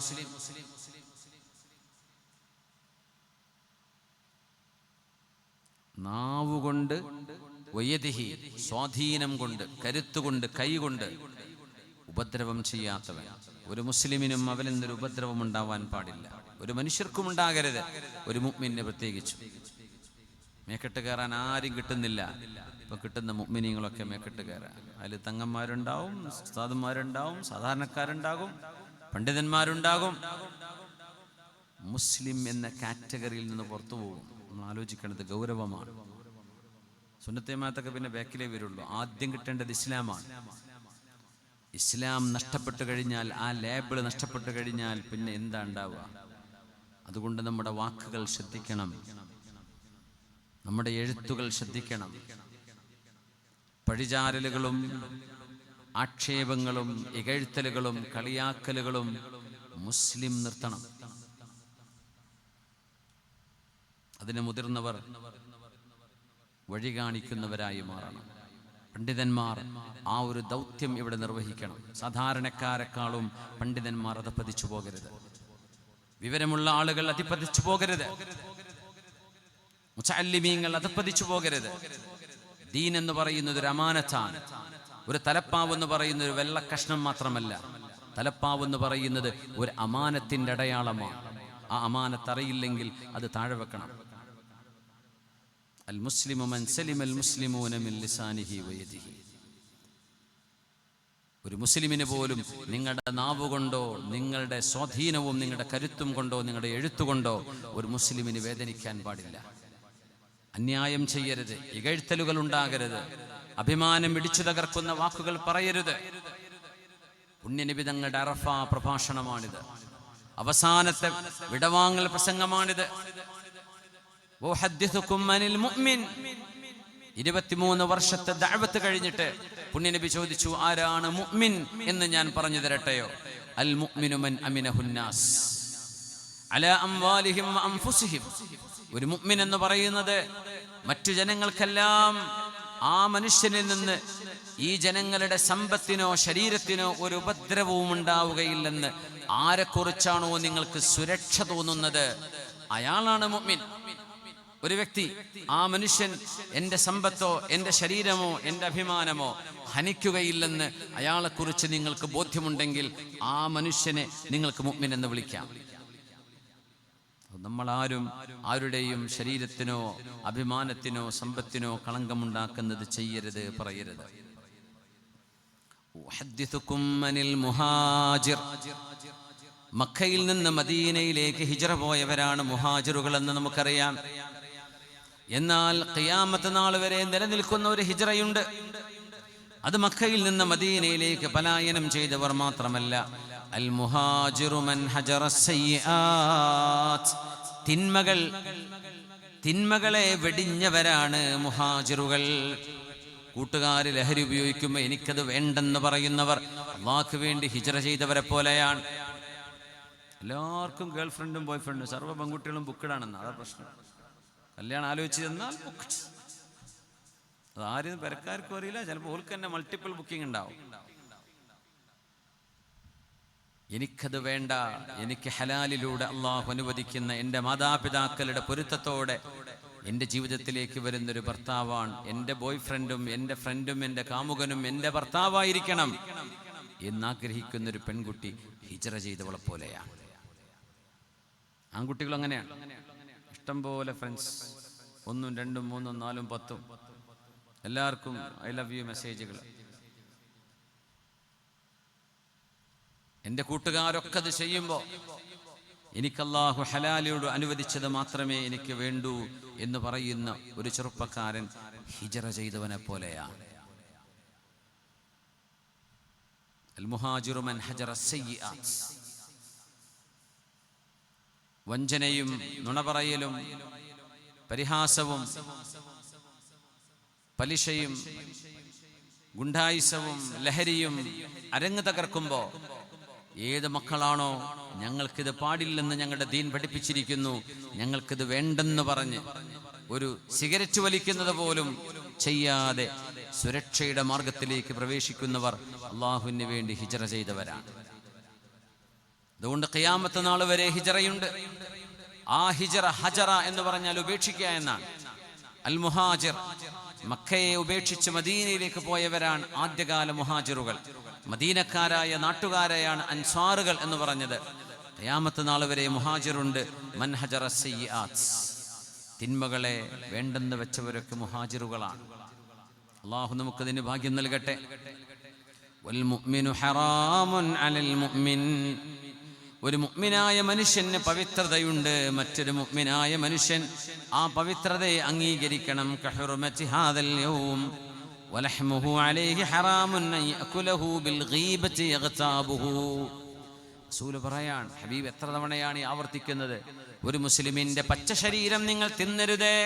നാവുകൊണ്ട്, വയദിഹി സ്വാധീനം കൊണ്ട്, കരുത്തുകൊണ്ട്, കൈകൊണ്ട് ഉപദ്രവം ചെയ്യാത്തവൻ. ഒരു മുസ്ലിമിനും അവനിൽ നിന്നൊരു ഉപദ്രവം ഉണ്ടാവാൻ പാടില്ല. ഒരു മനുഷ്യർക്കും ഉണ്ടാകരുത്, ഒരു മുഅ്മിനെ പ്രത്യേകിച്ചു. മേക്കെട്ട് കയറാൻ ആരും കിട്ടുന്നില്ല. ഇപ്പൊ കിട്ടുന്ന മുഅ്മിനീങ്ങളൊക്കെ മേക്കെട്ട് കയറാൻ, അതിൽ തങ്ങന്മാരുണ്ടാവും, ഉസ്താദുമാരുണ്ടാവും, സാധാരണക്കാരുണ്ടാകും, പണ്ഡിതന്മാരുണ്ടാകും. മുസ്ലിം എന്ന കാറ്റഗറിയിൽ നിന്ന് പുറത്തു പോകും. നമ്മൾ ആലോചിക്കേണ്ടത് ഗൗരവമാണ്. സുന്നത്തെ ജമാഅത്തൊക്കെ പിന്നെ ബാക്കിലേ വരുള്ളൂ. ആദ്യം കിട്ടേണ്ടത് ഇസ്ലാമാണ്. ഇസ്ലാം നഷ്ടപ്പെട്ടു കഴിഞ്ഞാൽ, ആ ലേബിൾ നഷ്ടപ്പെട്ടു കഴിഞ്ഞാൽ പിന്നെ എന്താ ഉണ്ടാവുക? അതുകൊണ്ട് നമ്മുടെ വാക്കുകൾ ശ്രദ്ധിക്കണം, നമ്മുടെ എഴുത്തുകൾ ശ്രദ്ധിക്കണം. പഴിചാരലുകളും ആക്ഷേപങ്ങളും ഇകഴ്ത്തലുകളും കളിയാക്കലുകളും മുസ്ലിം നിർത്തണം. അതിന് മുതിർന്നവർ വഴി കാണിക്കുന്നവരായി മാറണം. പണ്ഡിതന്മാർ ആ ഒരു ദൗത്യം ഇവിടെ നിർവഹിക്കണം. സാധാരണക്കാരെക്കാളും പണ്ഡിതന്മാർ അധപ്പതിച്ചു പോകരുത്. വിവരമുള്ള ആളുകൾ അധിപതിച്ചു പോകരുത്. മുതഅല്ലിമീങ്ങൾ അത് പതിച്ചു പോകരുത്. ദീൻ എന്ന് പറയുന്നത് ഒരു അമാനത്താണ്. ഒരു തലപ്പാവ് എന്ന് പറയുന്നത് ഒരു വെള്ള കഷ്ണം മാത്രമല്ല. തലപ്പാവ് എന്ന് പറയുന്നത് ഒരു അമാനത്തിന്റെ അടയാളമാണ്. ആ അമാനത്ത് അറിയില്ലെങ്കിൽ അത് താഴെ വെക്കണം. അൽ മുസ്ലിമു മൻ സലിമൽ മുസ്ലിമൂന മിൻ ലിസാനിഹി വയദിഹി. ഒരു മുസ്ലിമിന് പോലും നിങ്ങളുടെ നാവ് കൊണ്ടോ നിങ്ങളുടെ സ്വാധീനവും നിങ്ങളുടെ കരുത്തും കൊണ്ടോ നിങ്ങളുടെ എഴുത്തുകൊണ്ടോ ഒരു മുസ്ലിമിന് വേദനിക്കാൻ പാടില്ല. അന്യായം ചെയ്യരുത്, ഇകഴ്ത്തലുകൾ ഉണ്ടാകരുത്, അഭിമാനം ഇടിച്ചു തകർക്കുന്ന വാക്കുകൾ പറയരുത്. പുണ്യനബി തങ്ങളുടെ അറഫ പ്രഭാഷണമാണിത്. അവസാനത്തെ വിടവാങ്ങൽ പ്രസംഗമാണിത്. 23 വർഷത്തെ ദഅവത്ത് കഴിഞ്ഞിട്ട് പുണ്യനബി ചോദിച്ചു, ആരാണ് മുഅ്മിൻ എന്ന് ഞാൻ പറഞ്ഞു തരട്ടെയോ? അൽ മുഅ്മിനു മൻ അമിനഹുന്നാസ് അലാ അംവാലിഹിം വ അൻഫുസിഹിം. ഒരു മുഅ്മിൻ എന്ന് പറയുന്നത് മറ്റു ജനങ്ങൾക്കെല്ലാം ആ മനുഷ്യനിൽ നിന്ന് ഈ ജനങ്ങളുടെ സമ്പത്തിനോ ശരീരത്തിനോ ഒരു ഉപദ്രവവും ഉണ്ടാവുകയില്ലെന്ന് ആരെക്കുറിച്ചാണോ നിങ്ങൾക്ക് സുരക്ഷ തോന്നുന്നത്, അയാളാണ് മുഅ്മിൻ. ഒരു വ്യക്തി, ആ മനുഷ്യൻ എൻ്റെ സമ്പത്തോ എൻ്റെ ശരീരമോ എൻ്റെ അഭിമാനമോ ഹനിക്കുകയില്ലെന്ന് അയാളെക്കുറിച്ച് നിങ്ങൾക്ക് ബോധ്യമുണ്ടെങ്കിൽ ആ മനുഷ്യനെ നിങ്ങൾക്ക് മുഅ്മിൻ എന്ന് വിളിക്കാം. നമ്മളാരും ആരുടെയും ശരീരത്തിനോ അഭിമാനത്തിനോ സമ്പത്തിനോ കളങ്കമുണ്ടാക്കുന്നത് ചെയ്യരുത്, പറയരുത്. മക്കയിൽ നിന്ന് മദീനയിലേക്ക് ഹിജ്റ പോയവരാണ് മുഹാജിറുകൾ എന്ന് നമുക്കറിയാം. എന്നാൽ ഖിയാമത്ത് നാൾ വരെ നിലനിൽക്കുന്ന ഒരു ഹിജ്റയുണ്ട്. അത് മക്കയിൽ നിന്ന് മദീനയിലേക്ക് പലായനം ചെയ്തവർ മാത്രമല്ല. അൽ മുഹാജിറു മൻ ഹജറ സയ്യിആത്ത്. തിന്മകളെ വെടിഞ്ഞവരാണ് മുഹാജിറുകൾ. കൂട്ടുകാർ ലഹരി ഉപയോഗിക്കുമ്പോൾ എനിക്കത് വേണ്ടെന്ന് പറയുന്നവർ അല്ലാഹുവിന് വേണ്ടി ഹിജ്റ ചെയ്തവരെ പോലെയാണ്. എല്ലാവർക്കും ഗേൾ ഫ്രണ്ടും ബോയ് ഫ്രണ്ടും സർവ്വ പെൺകുട്ടികളും ബുക്കിടാണെന്ന്. അതാ പ്രശ്നം. കല്യാണം ആലോചിച്ച് തന്നാൽ ബുക്ക്. അതാരും പെരക്കാർക്കും അറിയില്ല. ചിലപ്പോൾ ഓൾക്ക് തന്നെ മൾട്ടിപ്പിൾ ബുക്കിംഗ് ഉണ്ടാവും. എനിക്കത് വേണ്ട, എനിക്ക് ഹലാലിലൂടെ അള്ളാഹു അനുവദിക്കുന്ന എൻ്റെ മാതാപിതാക്കളുടെ പൊരുത്തത്തോടെ എൻ്റെ ജീവിതത്തിലേക്ക് വരുന്നൊരു ഭർത്താവാണ് എൻ്റെ ബോയ് ഫ്രണ്ടും എൻ്റെ ഫ്രണ്ടും എൻ്റെ കാമുകനും എൻ്റെ ഭർത്താവായിരിക്കണം എന്നാഗ്രഹിക്കുന്നൊരു പെൺകുട്ടി ഹിജ്റ ചെയ്തവളെ പോലെയാണ്. ആൺകുട്ടികൾ അങ്ങനെയാണ്. ഇഷ്ടംപോലെ ഫ്രണ്ട്സ്, 1, 2, 3, 4, 10 എല്ലാവർക്കും ഐ ലവ് യു മെസ്സേജുകൾ. എൻ്റെ കൂട്ടുകാരൊക്കെ അത് ചെയ്യുമ്പോൾ എനിക്ക് അല്ലാഹു ഹലാലിയോട് അനുവദിച്ചത് മാത്രമേ എനിക്ക് വേണ്ടൂ എന്ന് പറയുന്ന ഒരു ചെറുപ്പക്കാരൻ ഹിജ്റ ചെയ്തവനെ പോലെയാണ്. അൽ മുഹാജിറു മൻ ഹജറ സയ്യിആത്ത്. വഞ്ചനയും നുണപറയലും പരിഹാസവും പലിശയും ഗുണ്ടായിസവും ലഹരിയും അരങ്ങ് തകർക്കുമ്പോൾ ഏത് മക്കളാണോ ഞങ്ങൾക്കിത് പാടില്ലെന്ന് ഞങ്ങളുടെ ദീൻ പഠിപ്പിച്ചിരിക്കുന്നു, ഞങ്ങൾക്കിത് വേണ്ടെന്ന് പറഞ്ഞ് ഒരു സിഗരറ്റ് വലിക്കുന്നത് പോലും ചെയ്യാതെ സുരക്ഷയുടെ മാർഗത്തിലേക്ക് പ്രവേശിക്കുന്നവർ അള്ളാഹുവിന് വേണ്ടി ഹിജ്റ ചെയ്തവരാണ്. അതുകൊണ്ട് ഖിയാമത്ത് നാൾ വരെ ഹിജ്റയുണ്ട്. ആ ഹിജ്റ, ഹജറ എന്ന് പറഞ്ഞാൽ ഉപേക്ഷിക്കുക എന്നാണ്. അൽ മുഹാജിർ, മക്കയെ ഉപേക്ഷിച്ച് മദീനയിലേക്ക് പോയവരാണ് ആദ്യകാല മുഹാജിറുകൾ. മദീനക്കാരായ നാട്ടുകാരെയാണ് അൻസാറുകൾ എന്ന് പറഞ്ഞത്. ഖിയാമത്ത് നാൾ വരെ മുഹാജിറുണ്ട്. മൻ ഹജറ സയ്യിആത്ത്. തിന്മകളെ വേണ്ടെന്ന് വെച്ചവരൊക്കെ മുഹാജിറുകളാണ്. അല്ലാഹു നമുക്കതിന് ഭാഗ്യം നൽകട്ടെ. വൽ മുഅ്മിനു ഹറാമുൻ അലൽ മുഅ്മിൻ. ഒരു മുഅ്മിനായ മനുഷ്യന് പവിത്രതയുണ്ട്. മറ്റൊരു മുഅ്മിനായ മനുഷ്യൻ ആ പവിത്രതയെ അംഗീകരിക്കണം. കഹുർമതി ഹാദൽ യൗം വലഹ്മുഹു അലൈഹി ഹറാമുൻ അൻ യഅകുലഹു ബിൽ ഗീബതി യഗ്താബുഹു. റസൂൽ പറയാൻ, ഹബീബ് എത്ര തവണയാണ് ഈ ആവർത്തിക്കുന്നത്? ഒരു മുസ്ലിമിന്റെ പച്ച ശരീരം നിങ്ങൾ തിന്നരുതേ.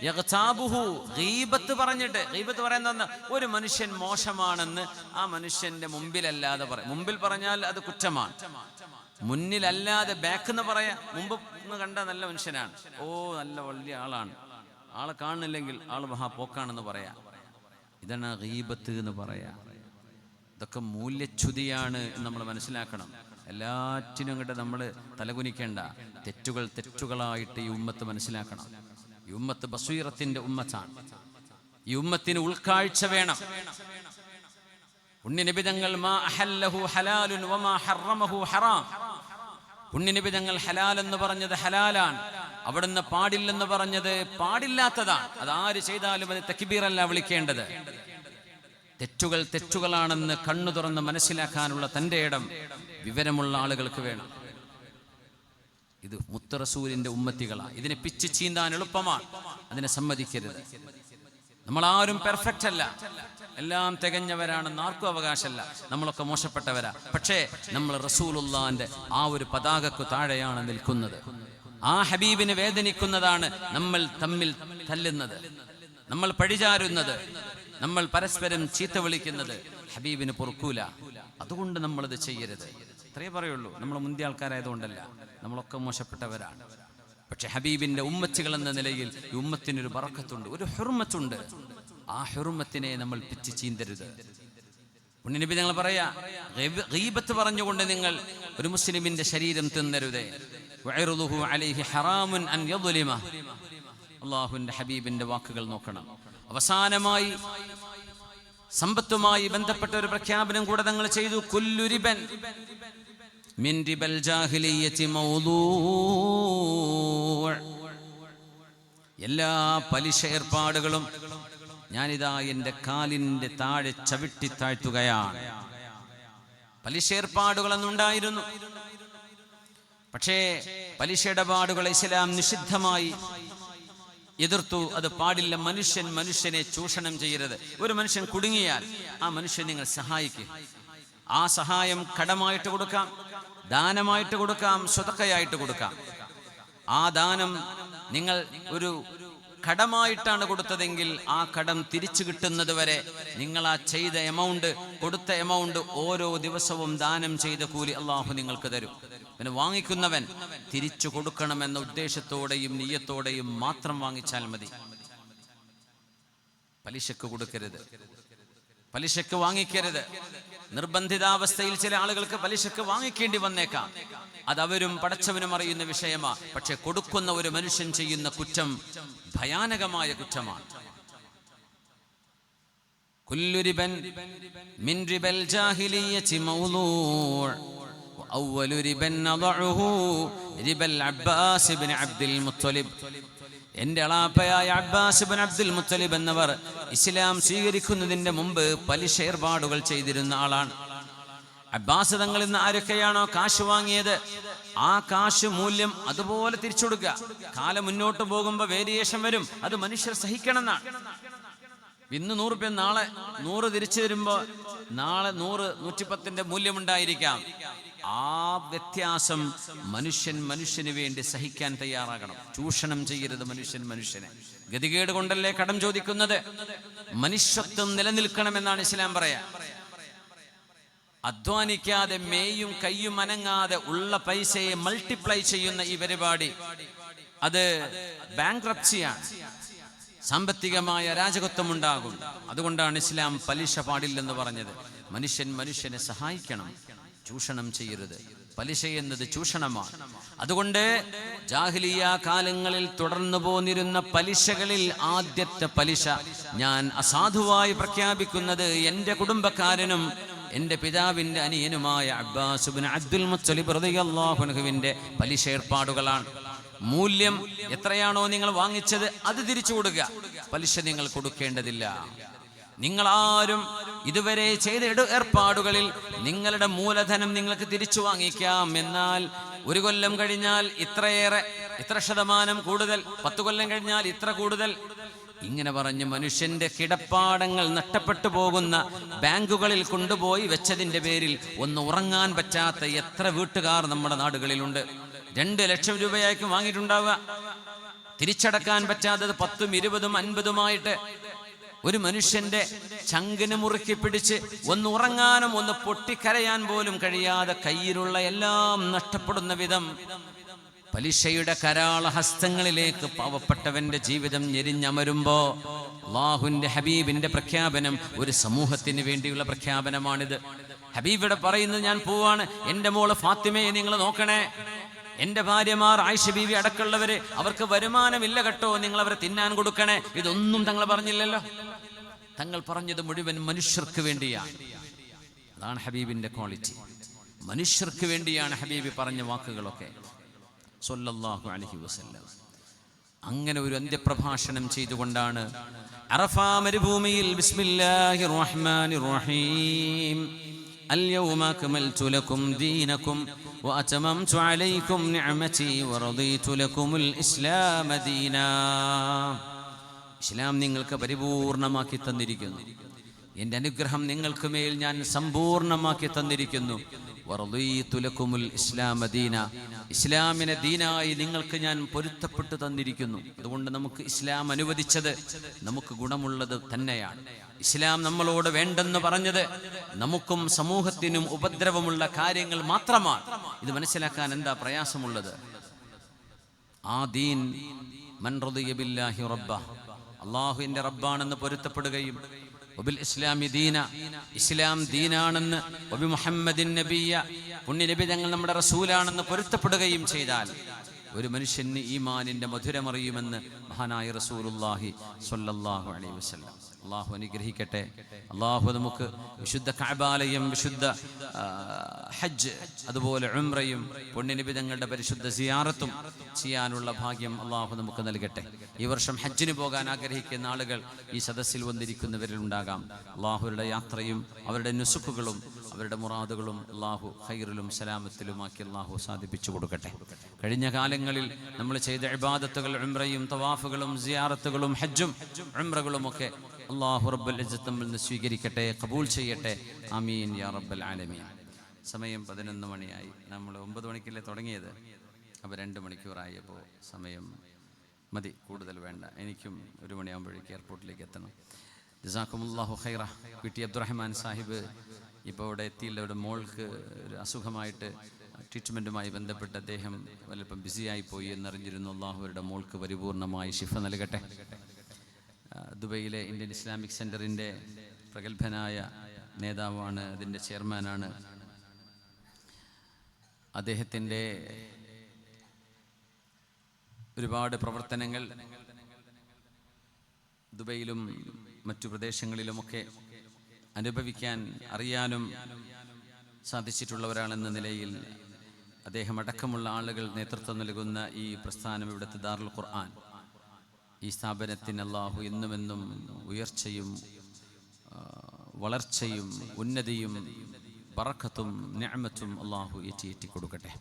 യഗ്താബുഹു, ഗീബത്ത് പറഞ്ഞിട്ട്. ഗീബത്ത് പറയുന്നത് ഒരു മനുഷ്യൻ മോശമാണെന്ന് ആ മനുഷ്യന്റെ മുമ്പിലല്ലാതെ പറയും. മുമ്പിൽ പറഞ്ഞാൽ അത് കുറ്റമാണ്. മുന്നിലല്ലാതെ ബാക്ക് എന്ന് പറയാം. മുമ്പ് കണ്ട നല്ല മനുഷ്യനാണ്, ഓ നല്ല വലിയ ആളാണ്, ആളെ കാണുന്നില്ലെങ്കിൽ ആൾ മഹാപോക്കാണെന്ന് പറയാം. ഇതാണ് ഗീബത്ത് എന്ന് പറയാം. ഇതൊക്കെ മൂല്യച്യുതിയാണ് എന്ന് നമ്മൾ മനസ്സിലാക്കണം. എല്ലാറ്റിനും അങ്ങോട്ട് നമ്മൾ തലകുനിക്കേണ്ട. തെറ്റുകളായിട്ട് ഈ ഉമ്മത്ത് മനസ്സിലാക്കണം. ഈ ഉമ്മത്ത് ബസീറത്തിന്റെ ഉമ്മത്താണ്. ഈ ഉമ്മത്തിന് ഉൾക്കാഴ്ച വേണം. പുണ്യനിബിതങ്ങൾ മാ അഹല്ലഹു ഹലാലുൻ വമാ ഹറമഹു ഹറാം. പുണ്യനിബിതങ്ങൾ ഹലാൽ എന്ന് പറഞ്ഞത് ഹലാലാണ്, അവിടുന്ന് പാടില്ലെന്ന് പറഞ്ഞത് പാടില്ലാത്തതാണ്. അതാര് ചെയ്താലും അത് തക്ബീറല്ല വിളിക്കേണ്ടത്. തെറ്റുകൾ തെറ്റുകളാണെന്ന് കണ്ണു തുറന്ന് മനസ്സിലാക്കാനുള്ള തൻ്റെ ഇടം വിവരമുള്ള ആളുകൾക്ക് വേണം. ഇത് മുത്ത് റസൂലിന്റെ ഉമ്മത്തികളാണ്. ഇതിനെ പിച്ച് ചീന്താൻ എളുപ്പമാണ്, അതിനെ സമ്മതിക്കരുത്. നമ്മളാരും പെർഫെക്റ്റ് അല്ല, എല്ലാം തികഞ്ഞവരാണെന്ന് ആർക്കും അവകാശമല്ല. നമ്മളൊക്കെ മോശപ്പെട്ടവരാ. പക്ഷേ നമ്മൾ റസൂലുള്ളാന്റെ ആ ഒരു പതാകക്കു താഴെയാണ് നിൽക്കുന്നത്. ആ ഹബീബിനെ വേദനിക്കുന്നതാണ് നമ്മൾ തമ്മിൽ തല്ലുന്നത്, നമ്മൾ പഴിചാരുന്നത്, നമ്മൾ പരസ്പരം ചീത്ത വിളിക്കുന്നത്. ഹബീബിന് പൊറുക്കൂല. അതുകൊണ്ട് നമ്മളത് ചെയ്യരുത്. അത്രയേ പറയുള്ളൂ. നമ്മൾ മുന്തിയ ആൾക്കാരായതുകൊണ്ടല്ല, നമ്മളൊക്കെ മോശപ്പെട്ടവരാണ്. പക്ഷെ ഹബീബിന്റെ ഉമ്മത്തികൾ എന്ന നിലയിൽ ഈ ഉമ്മത്തിനൊരു ബറക്കത്തുണ്ട്, ഒരു ഹുർമത്തുണ്ട്. ആ ഹുർമത്തിനെ നമ്മൾ പിച്ച് ചീന്തരുത്. പുണ്യനബി ഞങ്ങൾ പറയാ, ഗീബത്ത് പറഞ്ഞുകൊണ്ട് നിങ്ങൾ ഒരു മുസ്ലിമിന്റെ ശരീരം തിന്നരുതേ. വഅർളുഹു അലൈഹി ഹറാമുൻ അൻ യദ്ലിമ. അല്ലാഹുവിന്റെ ഹബീബിന്റെ വാക്കുകൾ നോക്കണം. അവസാനമായി സമ്പത്തുമായി ബന്ധപ്പെട്ട ഒരു പ്രഖ്യാപനം കൂടെ തങ്ങൾ ചെയ്തു. കുല്ലു റിബൻ മിൻ റിബൽ ജാഹിലിയ്യതി മൗദൂ. എല്ലാ പലിശ ഏർപ്പാടുകളും ഞാനിതാ എൻ്റെ കാലിൻ്റെ താഴെ ചവിട്ടി താഴ്ത്തുകയാണ്. പലിശ ഏർപ്പാടുകളെന്നുണ്ടായിരുന്നു, പക്ഷേ പലിശ ഇടപാടുകൾ ഇസ്ലാം നിഷിദ്ധമായി എതിർത്തു. അത് പാടില്ല. മനുഷ്യനെ ചൂഷണം ചെയ്യരുത്. ഒരു മനുഷ്യൻ കുടുങ്ങിയാൽ ആ മനുഷ്യൻ നിങ്ങൾ സഹായിക്കുക. ആ സഹായം കടമായിട്ട് കൊടുക്കാം, ദാനമായിട്ട് കൊടുക്കാം, സ്വതക്കയായിട്ട് കൊടുക്കാം. ആ ദാനം നിങ്ങൾ ഒരു കടമായിട്ടാണ് കൊടുത്തതെങ്കിൽ ആ കടം തിരിച്ചു കിട്ടുന്നത് വരെ നിങ്ങൾ ആ ചെയ്ത എമൗണ്ട്, കൊടുത്ത എമൗണ്ട് ഓരോ ദിവസവും ദാനം ചെയ്ത കൂലി അള്ളാഹു നിങ്ങൾക്ക് തരും. പിന്നെ വാങ്ങിക്കുന്നവൻ തിരിച്ചു കൊടുക്കണമെന്ന ഉദ്ദേശത്തോടെയും നിയ്യത്തോടെയും മാത്രം വാങ്ങിച്ചാൽ മതി. പലിശക്ക് കൊടുക്കരുത്, പലിശക്ക് വാങ്ങിക്കരുത്. നിർബന്ധിതാവസ്ഥയിൽ ചില ആളുകൾക്ക് പലിശക്ക് വാങ്ങിക്കേണ്ടി വന്നേക്കാം. അതവരും പടച്ചവനും അറിയുന്ന വിഷയമാ. പക്ഷെ കൊടുക്കുന്ന ഒരു മനുഷ്യൻ ചെയ്യുന്ന കുറ്റം ഭയാനകമായ കുറ്റമാണ്. കുല്ലു റിബൻ മിൻ റിബൽ ജാഹിലിയ്യതി മൗദൂ' വഅവ്വലു റിബൻ നദഉഹു റിബൽ അബ്ബാസ് ഇബ്നു അബ്ദുൽ മുത്തലിബ്. എൻ്റെ അളാപ്പയായ അബ്ബാസ് ഇബ്നു അബ്ദുൽ മുത്തലിബ് എന്നവർ ഇസ്ലാം സ്വീകരിക്കുന്നതിൻ്റെ മുമ്പ് പലിശ ഏർപ്പാടുകൾ ചെയ്തിരുന്ന ആളാണ്. അബ്ബാസ് തങ്ങളിൽ നിന്ന് ആരൊക്കെയാണോ കാശ് വാങ്ങിയത് ആ കാശ് മൂല്യം അതുപോലെ തിരിച്ചു കൊടുക്കുക. കാലം മുന്നോട്ട് പോകുമ്പോൾ വേരിയേഷൻ വരും, അത് മനുഷ്യർ സഹിക്കണം എന്നാണ്. ഇന്ന് 100 രൂപ, നാളെ 100 തിരിച്ചു വരുമ്പോൾ നാളെ 100, 110 മൂല്യമുണ്ടായിരിക്കാം. ആ വ്യത്യാസം മനുഷ്യന് വേണ്ടി സഹിക്കാൻ തയ്യാറാകണം. ചൂഷണം ചെയ്യരുത് മനുഷ്യനെ. ഗതികേട് കൊണ്ടല്ലേ കടം ചോദിക്കുന്നത്. മനുഷ്യത്വം നിലനിൽക്കണമെന്നാണ് ഇസ്ലാം പറയാ. അധ്വാനിക്കാതെ മേയും കയ്യും അനങ്ങാതെ ഉള്ള പൈസയെ മൾട്ടിപ്ലൈ ചെയ്യുന്ന ഈ പരിപാടി അത് ബാങ്ക്രപ്സിയാണ്. സാമ്പത്തികമായ അരാജകത്വം ഉണ്ടാകും. അതുകൊണ്ടാണ് ഇസ്ലാം പലിശ പാടില്ലെന്ന് പറഞ്ഞത്. മനുഷ്യനെ സഹായിക്കണം, ചൂഷണം ചെയ്യരുത്. പലിശ എന്നത് ചൂഷണമാണ്. അതുകൊണ്ട് ജാഹിലിയ കാലങ്ങളിൽ തുടർന്നു പോന്നിരുന്ന പലിശകളിൽ ആദ്യത്തെ പലിശ ഞാൻ അസാധുവായി പ്രഖ്യാപിക്കുന്നത് എൻ്റെ കുടുംബക്കാരനും എൻ്റെ പിതാവിൻ്റെ അനിയനുമായ അബ്ബാസ് ഇബ്നു അബ്ദുൽ മുത്തലിബ് റളിയല്ലാഹു അൻഹുവിൻ്റെ പലിശ ഏർപ്പാടുകളാണ്. മൂല്യം എത്രയാണോ നിങ്ങൾ വാങ്ങിച്ചത് അത് തിരിച്ചു കൊടുക്കുക. പലിശ നിങ്ങൾ കൊടുക്കേണ്ടതില്ല. നിങ്ങളാരും ഇതുവരെ ചെയ്ത ഏർപ്പാടുകളിൽ നിങ്ങളുടെ മൂലധനം നിങ്ങൾക്ക് തിരിച്ചു വാങ്ങിക്കാം. എന്നാൽ 1 കൊല്ലം കഴിഞ്ഞാൽ ഇത്ര ശതമാനം കൂടുതൽ, 10 കൊല്ലം കഴിഞ്ഞാൽ ഇത്ര കൂടുതൽ, ഇങ്ങനെ പറഞ്ഞ് മനുഷ്യന്റെ കിടപ്പാടങ്ങൾ നഷ്ടപ്പെട്ടു പോകുന്ന ബാങ്കുകളിൽ കൊണ്ടുപോയി വെച്ചതിന്റെ പേരിൽ ഒന്ന് ഉറങ്ങാൻ പറ്റാത്ത എത്ര വീട്ടുകാർ നമ്മുടെ നാടുകളിലുണ്ട്. 2 ലക്ഷം രൂപയായിരിക്കും വാങ്ങിയിട്ടുണ്ടാവുക. തിരിച്ചടക്കാൻ പറ്റാത്തത് 10ഉം 20ഉം 50ഉമായിട്ട് ഒരു മനുഷ്യന്റെ ചങ്കിന് മുറുക്കി പിടിച്ച് ഒന്ന് ഉറങ്ങാനും ഒന്ന് പൊട്ടിക്കരയാൻ പോലും കഴിയാതെ കയ്യിലുള്ള എല്ലാം നഷ്ടപ്പെടുന്ന വിധം പലിശയുടെ കരാള ഹസ്തങ്ങളിലേക്ക് പാവപ്പെട്ടവന്റെ ജീവിതം ഞെരിഞ്ഞമരുമ്പോ അല്ലാഹുവിന്റെ ഹബീബിന്റെ പ്രഖ്യാപനം ഒരു സമൂഹത്തിന് വേണ്ടിയുള്ള പ്രഖ്യാപനമാണിത്. ഹബീബിടെ പറയുന്നത്, ഞാൻ പോവാണ്, എൻ്റെ മോള് ഫാത്തിമയെ നിങ്ങൾ നോക്കണേ. എൻ്റെ ഭാര്യമാർ ആയിഷ ബീവി അടക്കമുള്ളവര് അവർക്ക് വരുമാനമില്ല കേട്ടോ, നിങ്ങൾ അവരെ തിന്നാൻ കൊടുക്കണേ, ഇതൊന്നും തങ്ങൾ പറഞ്ഞില്ലല്ലോ. തങ്ങൾ പറഞ്ഞത് മുഴുവൻ മനുഷ്യർക്ക് വേണ്ടിയാണ്. അതാണ് ഹബീബിന്റെ ക്വാളിറ്റി. മനുഷ്യർക്ക് വേണ്ടിയാണ് ഹബീബി പറഞ്ഞ വാക്കുകളൊക്കെ സ്വല്ലല്ലാഹു അലൈഹി വസല്ലം. അങ്ങനെ ഒരു അന്ത്യപ്രഭാഷണം ചെയ്തുകൊണ്ടാണ് അറഫാ മരുഭൂമിയിൽ ബിസ്മില്ലാഹിർ റഹ്മാനിർ റഹീം اليوم أكملت لكم دينكم وأتممت عليكم نعمتي ورضيت لكم الإسلام دينا. ഇസ്ലാം നിങ്ങൾക്ക് പരിപൂർണമാക്കി തന്നിരിക്കുന്നു, എൻ്റെ അനുഗ്രഹം നിങ്ങൾക്ക് മേൽ ഞാൻ സമ്പൂർണമാക്കി തന്നിരിക്കുന്നു. വറദീതു ലക്കുമുൽ ഇസ്ലാമ ദീന, ഇസ്ലാമിനെ ദീനായി നിങ്ങൾക്ക് ഞാൻ പൊരുത്തപ്പെട്ടു തന്നിരിക്കുന്നു. അതുകൊണ്ട് നമുക്ക് ഇസ്ലാം അനുവദിച്ചത് നമുക്ക് ഗുണമുള്ളത് തന്നെയാണ്. ഇസ്ലാം നമ്മളോട് വേണ്ടെന്ന് പറഞ്ഞത് നമുക്കും സമൂഹത്തിനും ഉപദ്രവമുള്ള കാര്യങ്ങൾ മാത്രമാണ്. ഇത് മനസ്സിലാക്കാൻ എന്താ പ്രയാസമുള്ളത്? ആ ദീൻ മൻ റദിയ ബില്ലാഹി റബ്ബ, അല്ലാഹുവിന്റെ റബ്ബാണെന്ന് പൊരുത്തപ്പെടുകയും വബിൽ ഇസ്ലാമി ദീന, ഇസ്ലാം ദീനാണെന്ന്, വബി മുഹമ്മദിൻ നബിയ, പുണ്യ നബി തങ്ങൾ നമ്മുടെ റസൂലാണെന്ന് പൊരുത്തപ്പെടുകയും ചെയ്താൽ ഒരു മനുഷ്യന് ഈമാനിന്റെ മധുരമറിയുമെന്ന് മഹാനായ റസൂലുള്ളാഹി സ്വല്ലല്ലാഹു അലൈഹി വസല്ലം. അള്ളാഹു അനുഗ്രഹിക്കട്ടെ. അള്ളാഹു നമുക്ക് വിശുദ്ധ കഅബാലയം, വിശുദ്ധ ഹജ്ജ്, അതുപോലെ ഉംറയും പുണ്യനബി തങ്ങളുടെ പരിശുദ്ധ സിയാറത്തും ചെയ്യാനുള്ള ഭാഗ്യം അള്ളാഹു നമുക്ക് നൽകട്ടെ. ഈ വർഷം ഹജ്ജിന് പോകാൻ ആഗ്രഹിക്കുന്ന ആളുകൾ ഈ സദസ്സിൽ വന്നിരിക്കുന്നവരിൽ ഉണ്ടാകാം. അള്ളാഹുരുടെ യാത്രയും അവരുടെ നുസുക്കുകളും അവരുടെ മുറാദുകളും അള്ളാഹു ഖൈറിലും സലാമത്തിലുമാക്കി അള്ളാഹു സാധിപ്പിച്ചു കൊടുക്കട്ടെ. കഴിഞ്ഞ കാലങ്ങളിൽ നമ്മൾ ചെയ്ത ഇബാദത്തുകൾ, ഉംറയും തവാഫുകളും സിയാറത്തുകളും ഹജ്ജും ഉംറകളും ഒക്കെ അല്ലാഹു റബ്ബുൽ ഇസ്സത്ത് നമ്മിൽ നിന്ന് സ്വീകരിക്കട്ടെ, ഖബൂൽ ചെയ്യട്ടെ. ആമീൻ യാ റബ്ബൽ ആലമീൻ. സമയം 11 മണിയായി. നമ്മൾ 9 മണിക്കല്ലേ തുടങ്ങിയത്, അപ്പോൾ 2 മണിക്കൂറായി. അപ്പോൾ സമയം മതി, കൂടുതൽ വേണ്ട. എനിക്കും 1 മണിയാകുമ്പോഴേക്ക് എയർപോർട്ടിലേക്ക് എത്തണം. ജസാക്കുമുല്ലാഹു ഖൈറ. പി ടി അബ്ദുറഹ്മാൻ സാഹിബ് ഇപ്പോൾ ഇവിടെ എത്തിയില്ല. ഇവിടെ മോൾക്ക് ഒരു അസുഖമായിട്ട് ട്രീറ്റ്മെൻറ്റുമായി ബന്ധപ്പെട്ട് അദ്ദേഹം വല്ലപ്പം ബിസിയായി പോയി എന്നറിഞ്ഞിരുന്നു. അള്ളാഹുവരുടെ മോൾക്ക് പരിപൂർണമായി ശിഫ നൽകട്ടെ. ദുബൈയിലെ ഇന്ത്യൻ ഇസ്ലാമിക് സെൻറ്ററിൻ്റെ പ്രഗത്ഭനായ നേതാവാണ്, അതിൻ്റെ ചെയർമാനാണ്. അദ്ദേഹത്തിൻ്റെ ഒരുപാട് പ്രവർത്തനങ്ങൾ ദുബൈയിലും മറ്റു പ്രദേശങ്ങളിലുമൊക്കെ അനുഭവിക്കാൻ അറിയാനും സാധിച്ചിട്ടുള്ള ഒരാളെന്ന നിലയിൽ അദ്ദേഹം അടക്കമുള്ള ആളുകൾ നേതൃത്വം നൽകുന്ന ഈ പ്രസ്ഥാനം, ഇവിടുത്തെ ദാറുൽ ഖുർആൻ, ഈ സ്ഥാപനത്തിന് അല്ലാഹു എന്നുമെന്നും ഉയർച്ചയും വളർച്ചയും ഉന്നതിയും ബറക്കത്തും നിഅമത്തും അല്ലാഹു ഏറ്റി കൊടുക്കട്ടെ.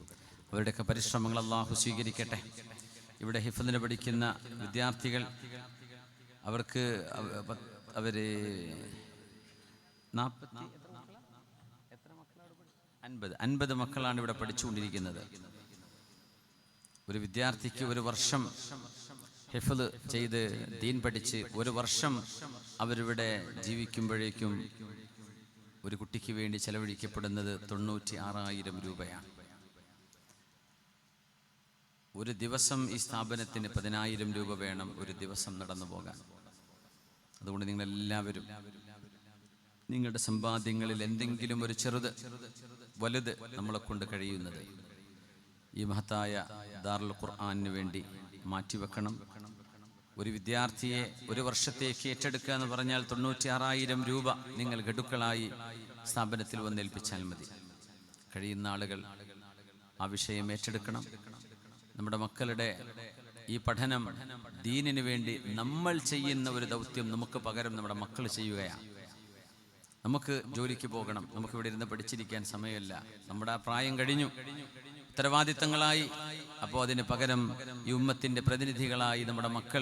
അവരുടെയൊക്കെ പരിശ്രമങ്ങൾ അല്ലാഹു സ്വീകരിക്കട്ടെ. ഇവിടെ ഹിഫ്ളിന് പഠിക്കുന്ന വിദ്യാർത്ഥികൾ, അവർക്ക് അവർ 50 മക്കളാണ് ഇവിടെ പഠിച്ചുകൊണ്ടിരിക്കുന്നത്. ഒരു വിദ്യാർത്ഥിക്ക് ഒരു വർഷം ഹിഫ്ള് ചെയ്ത് ദീൻ പഠിച്ച് ഒരു വർഷം അവരിവിടെ ജീവിക്കുമ്പോഴേക്കും ഒരു കുട്ടിക്ക് വേണ്ടി ചെലവഴിക്കപ്പെടുന്നത് 96,000 രൂപയാണ്. ഒരു ദിവസം ഈ സ്ഥാപനത്തിന് 10,000 രൂപ വേണം ഒരു ദിവസം നടന്നു പോകാൻ. അതുകൊണ്ട് നിങ്ങളെല്ലാവരും നിങ്ങളുടെ സമ്പാദ്യങ്ങളിൽ എന്തെങ്കിലും ഒരു ചെറുത് വലുത് നമ്മളെ കൊണ്ട് കഴിയുന്നത് ഈ മഹത്തായ ദാറുൽ ഖുർആനിന് വേണ്ടി മാറ്റിവെക്കണം. ഒരു വിദ്യാർത്ഥിയെ ഒരു വർഷത്തേക്ക് ഏറ്റെടുക്കുക എന്ന് പറഞ്ഞാൽ 96,000 രൂപ നിങ്ങൾ ഗഡുക്കളായി സ്ഥാപനത്തിൽ വന്നേൽപ്പിച്ചാൽ മതി. കഴിയുന്ന ആളുകൾ ആ വിഷയം ഏറ്റെടുക്കണം. നമ്മുടെ മക്കളുടെ ഈ പഠനം ദീനിന് വേണ്ടി നമ്മൾ ചെയ്യുന്ന ഒരു ദൗത്യം നമുക്ക് പകരം നമ്മുടെ മക്കൾ ചെയ്യുകയാണ്. നമുക്ക് ജോലിക്ക് പോകണം, നമുക്ക് ഇവിടെ ഇരുന്ന് പഠിച്ചിരിക്കാൻ സമയമില്ല, നമ്മുടെ ആ പ്രായം കഴിഞ്ഞു, ഉത്തരവാദിത്തങ്ങളായി. അപ്പോൾ അതിന് പകരം ഈ ഉമ്മത്തിൻ്റെ പ്രതിനിധികളായി നമ്മുടെ മക്കൾ